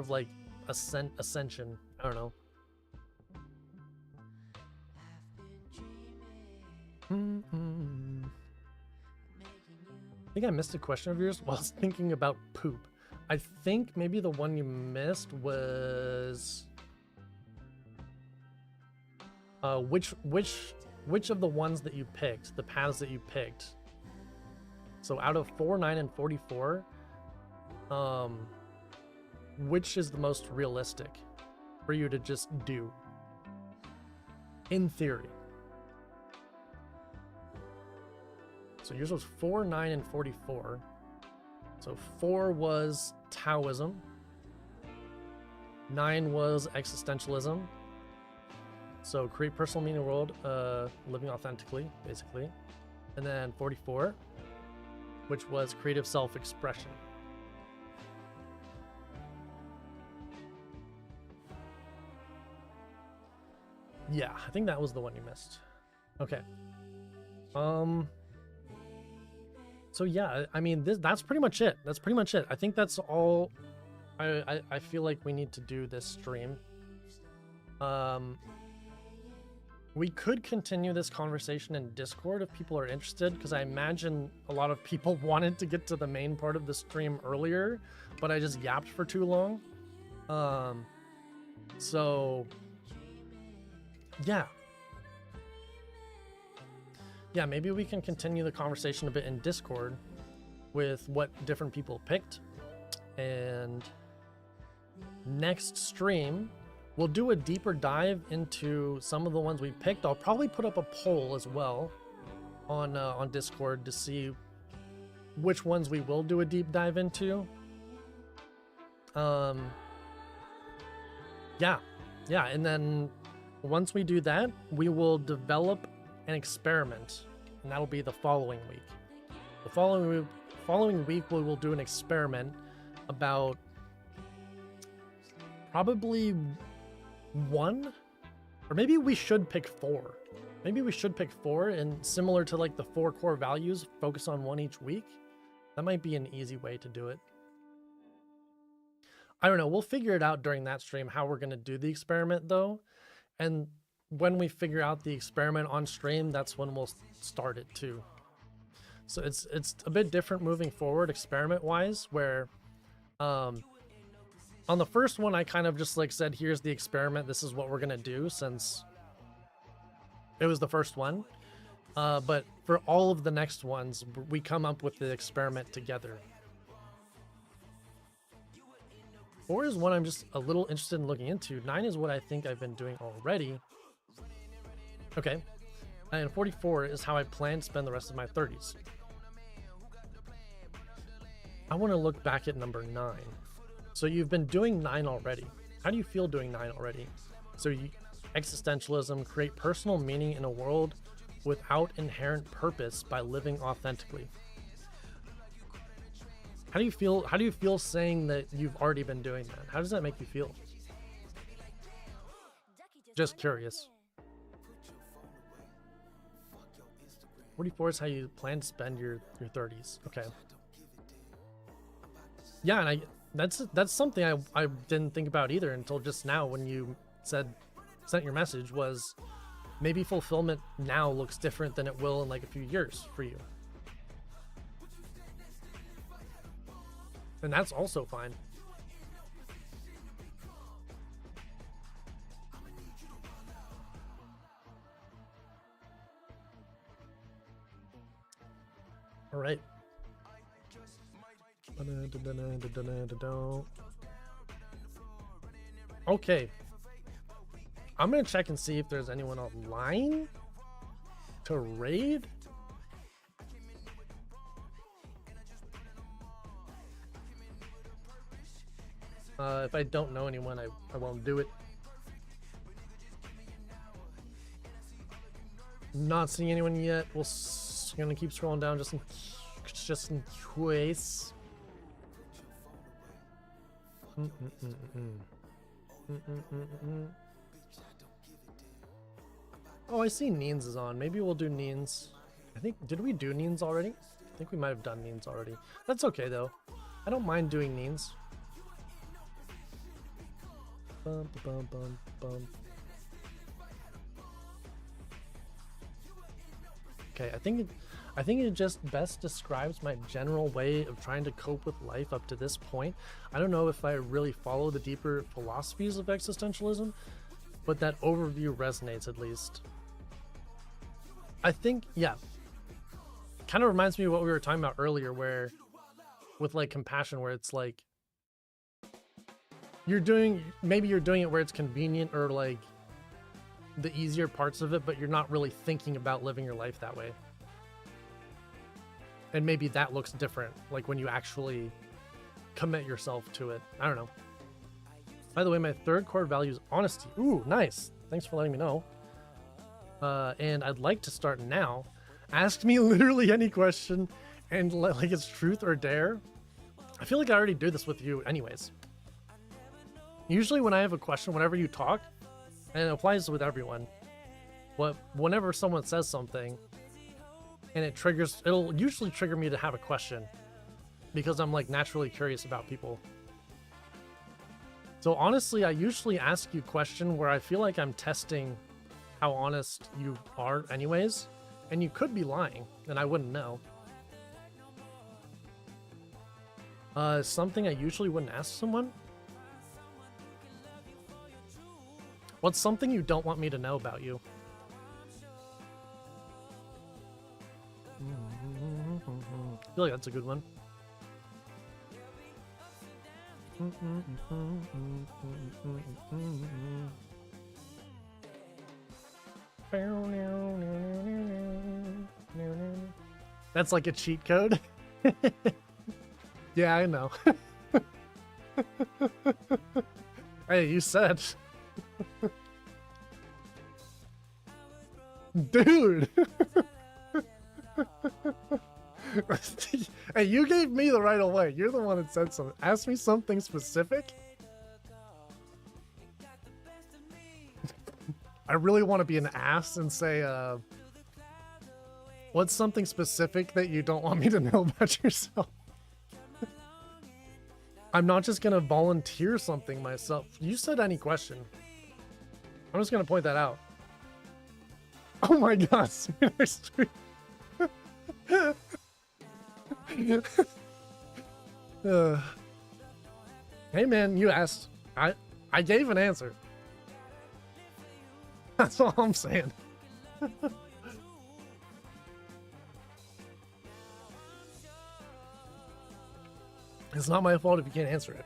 like ascension. I don't know. I think I missed a question of yours while I was thinking about poop. I think maybe the one you missed was which of the ones that you picked, the paths that you picked. So out of 4, 9, and 44, which is the most realistic for you to just do in theory? So yours was 4, 9, and 44. So 4 was Taoism. 9 was existentialism. So create personal meaning in the world, living authentically, basically. And then 44, which was creative self-expression. Yeah, I think that was the one you missed. Okay. So yeah, I mean, that's pretty much it. That's pretty much it. I think that's all I feel like we need to do this stream. We could continue this conversation in Discord if people are interested, because I imagine a lot of people wanted to get to the main part of the stream earlier, but I just yapped for too long. So yeah. Yeah, maybe we can continue the conversation a bit in Discord with what different people picked. And next stream, we'll do a deeper dive into some of the ones we picked. I'll probably put up a poll as well on Discord to see which ones we will do a deep dive into. Yeah, and then once we do that, we will develop an experiment, and that'll be the following week. The following week, we will do an experiment about probably 1, or maybe we should pick 4. Maybe we should pick 4, and similar to like the 4 core values, focus on 1 each week. That might be an easy way to do it. I don't know. We'll figure it out during that stream how we're going to do the experiment though. And when we figure out the experiment on stream, that's when we'll start it too. So it's a bit different moving forward experiment wise, where on the first one I kind of just like said, here's the experiment, this is what we're gonna do, since it was the first one. But for all of the next ones, we come up with the experiment together. 4 is one I'm just a little interested in looking into. 9 is what I think I've been doing already. Okay, and 44 is how I plan to spend the rest of my 30s. I want to look back at number 9. So you've been doing 9 already. How do you feel doing 9 already? So existentialism, create personal meaning in a world without inherent purpose by living authentically. How do you feel? How do you feel saying that you've already been doing that? How does that make you feel? Just curious. 44 is how you plan to spend your 30s. Okay. Yeah, and that's something I didn't think about either until just now when you sent your message, was maybe fulfillment now looks different than it will in like a few years for you. And that's also fine. All right. Okay. I'm gonna check and see if there's anyone online to raid. If I don't know anyone, I won't do it. Not seeing anyone yet. Gonna keep scrolling down just in case. Oh, I see Neens is on. Maybe we'll do Neens. I think, did we do Neens already? I think we might have done Neens already. That's okay though. I don't mind doing Neens. Bum, bum, bum, bum. Okay, I think it just best describes my general way of trying to cope with life up to this point. I don't know if I really follow the deeper philosophies of existentialism, but that overview resonates at least. I think, yeah, kind of reminds me of what we were talking about earlier, where with like compassion, where it's like maybe you're doing it where it's convenient or like the easier parts of it, but you're not really thinking about living your life that way. And maybe that looks different, like when you actually commit yourself to it. I don't know. By the way, my third core value is honesty. Ooh, nice. Thanks for letting me know. And I'd like to start now. Ask me literally any question and like it's truth or dare. I feel like I already do this with you anyways. Usually when I have a question, whenever you talk, and it applies with everyone, whenever someone says something and it'll usually trigger me to have a question because I'm like naturally curious about people. So honestly, I usually ask you a question where I feel like I'm testing how honest you are anyways, and you could be lying and I wouldn't know. Something I usually wouldn't ask someone. What's something you don't want me to know about you? I feel like that's a good one. That's like a cheat code. Yeah, I know. Hey, you said. Dude. Hey, you gave me the right of way. You're the one that said something. Ask me something specific. I really want to be an ass and say, what's something specific that you don't want me to know about yourself? I'm not just going to volunteer something myself. You said any question. I'm just going to point that out. Oh my god. Hey man, you asked. I gave an answer. That's all I'm saying. It's not my fault if you can't answer it.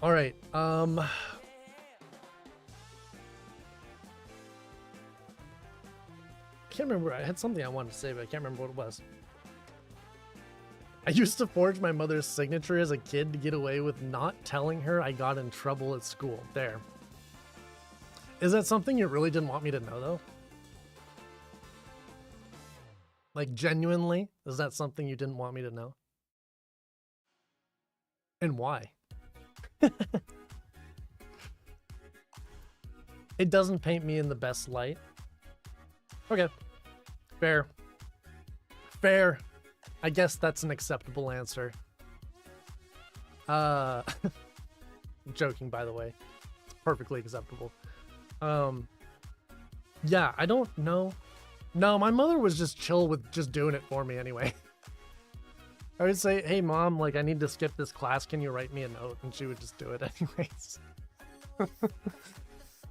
All right. I can't remember. I had something I wanted to say, but I can't remember what it was. I used to forge my mother's signature as a kid to get away with not telling her I got in trouble at school. There. Is that something you really didn't want me to know, though? Like, genuinely? Is that something you didn't want me to know? And why? It doesn't paint me in the best light. Okay. Fair. Fair. I guess that's an acceptable answer. I'm joking, by the way. It's perfectly acceptable. Yeah, I don't know. No, my mother was just chill with just doing it for me anyway. I would say, hey mom, like I need to skip this class, can you write me a note? And she would just do it anyways.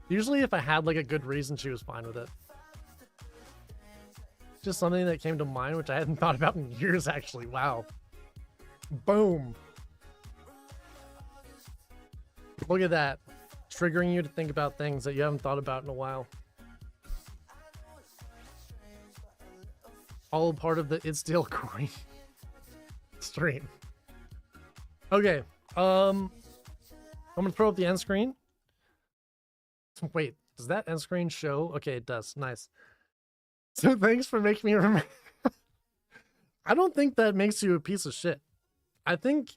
Usually if I had like a good reason, she was fine with it. just something that came to mind, which I hadn't thought about in years, actually. Wow. Boom. Look at that. Triggering you to think about things that you haven't thought about in a while. All part of the It's Still Coin stream. Okay. I'm gonna throw up the end screen. Wait, does that end screen show? Okay, it does. Nice. So thanks for making me remember. I don't think that makes you a piece of shit. I think,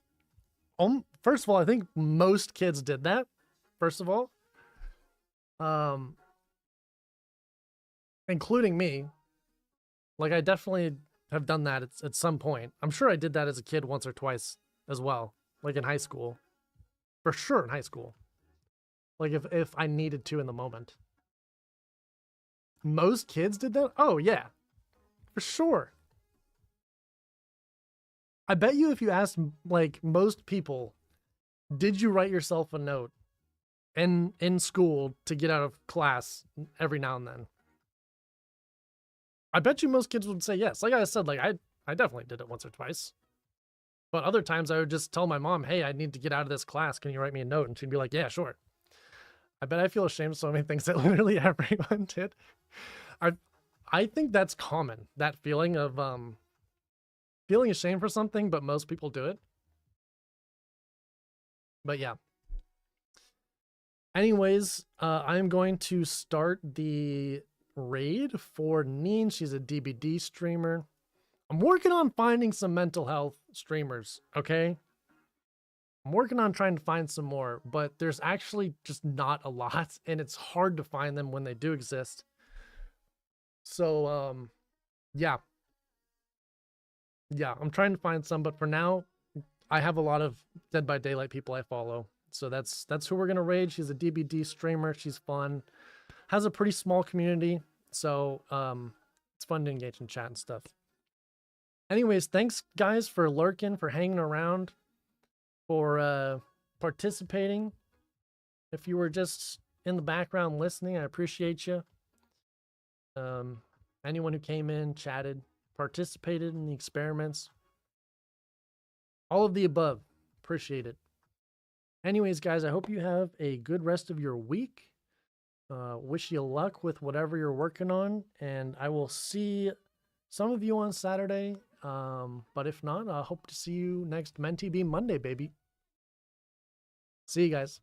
first of all, I think most kids did that. First of all, including me. Like, I definitely have done that at some point. I'm sure I did that as a kid once or twice as well, like in high school. For sure in high school. Like if I needed to in the moment. Most kids did that? Oh, yeah. For sure. I bet you if you asked, like, most people, did you write yourself a note in school to get out of class every now and then? I bet you most kids would say yes. Like I said, like I definitely did it once or twice. But other times I would just tell my mom, hey, I need to get out of this class. Can you write me a note? And she'd be like, yeah, sure. I bet I feel ashamed of so many things that literally everyone did. I think that's common. That feeling of feeling ashamed for something, but most people do it. But yeah. Anyways, I'm going to start the raid for Neen. She's a DBD streamer. I'm working on finding some mental health streamers, okay? I'm working on trying to find some more, but there's actually just not a lot, and it's hard to find them when they do exist. So, yeah. Yeah, I'm trying to find some, but for now, I have a lot of Dead by Daylight people I follow. So that's who we're going to raid. She's a DBD streamer. She's fun. Has a pretty small community. So, it's fun to engage in chat and stuff. Anyways, thanks guys for lurking, for hanging around, for participating. If you were just in the background listening, I appreciate you. Anyone who came in, chatted, participated in the experiments, all of the above, appreciate it. Anyways, guys, I hope you have a good rest of your week. Wish you luck with whatever you're working on, and I will see some of you on Saturday. But if not, I hope to see you next Menty Monday, baby. See you guys.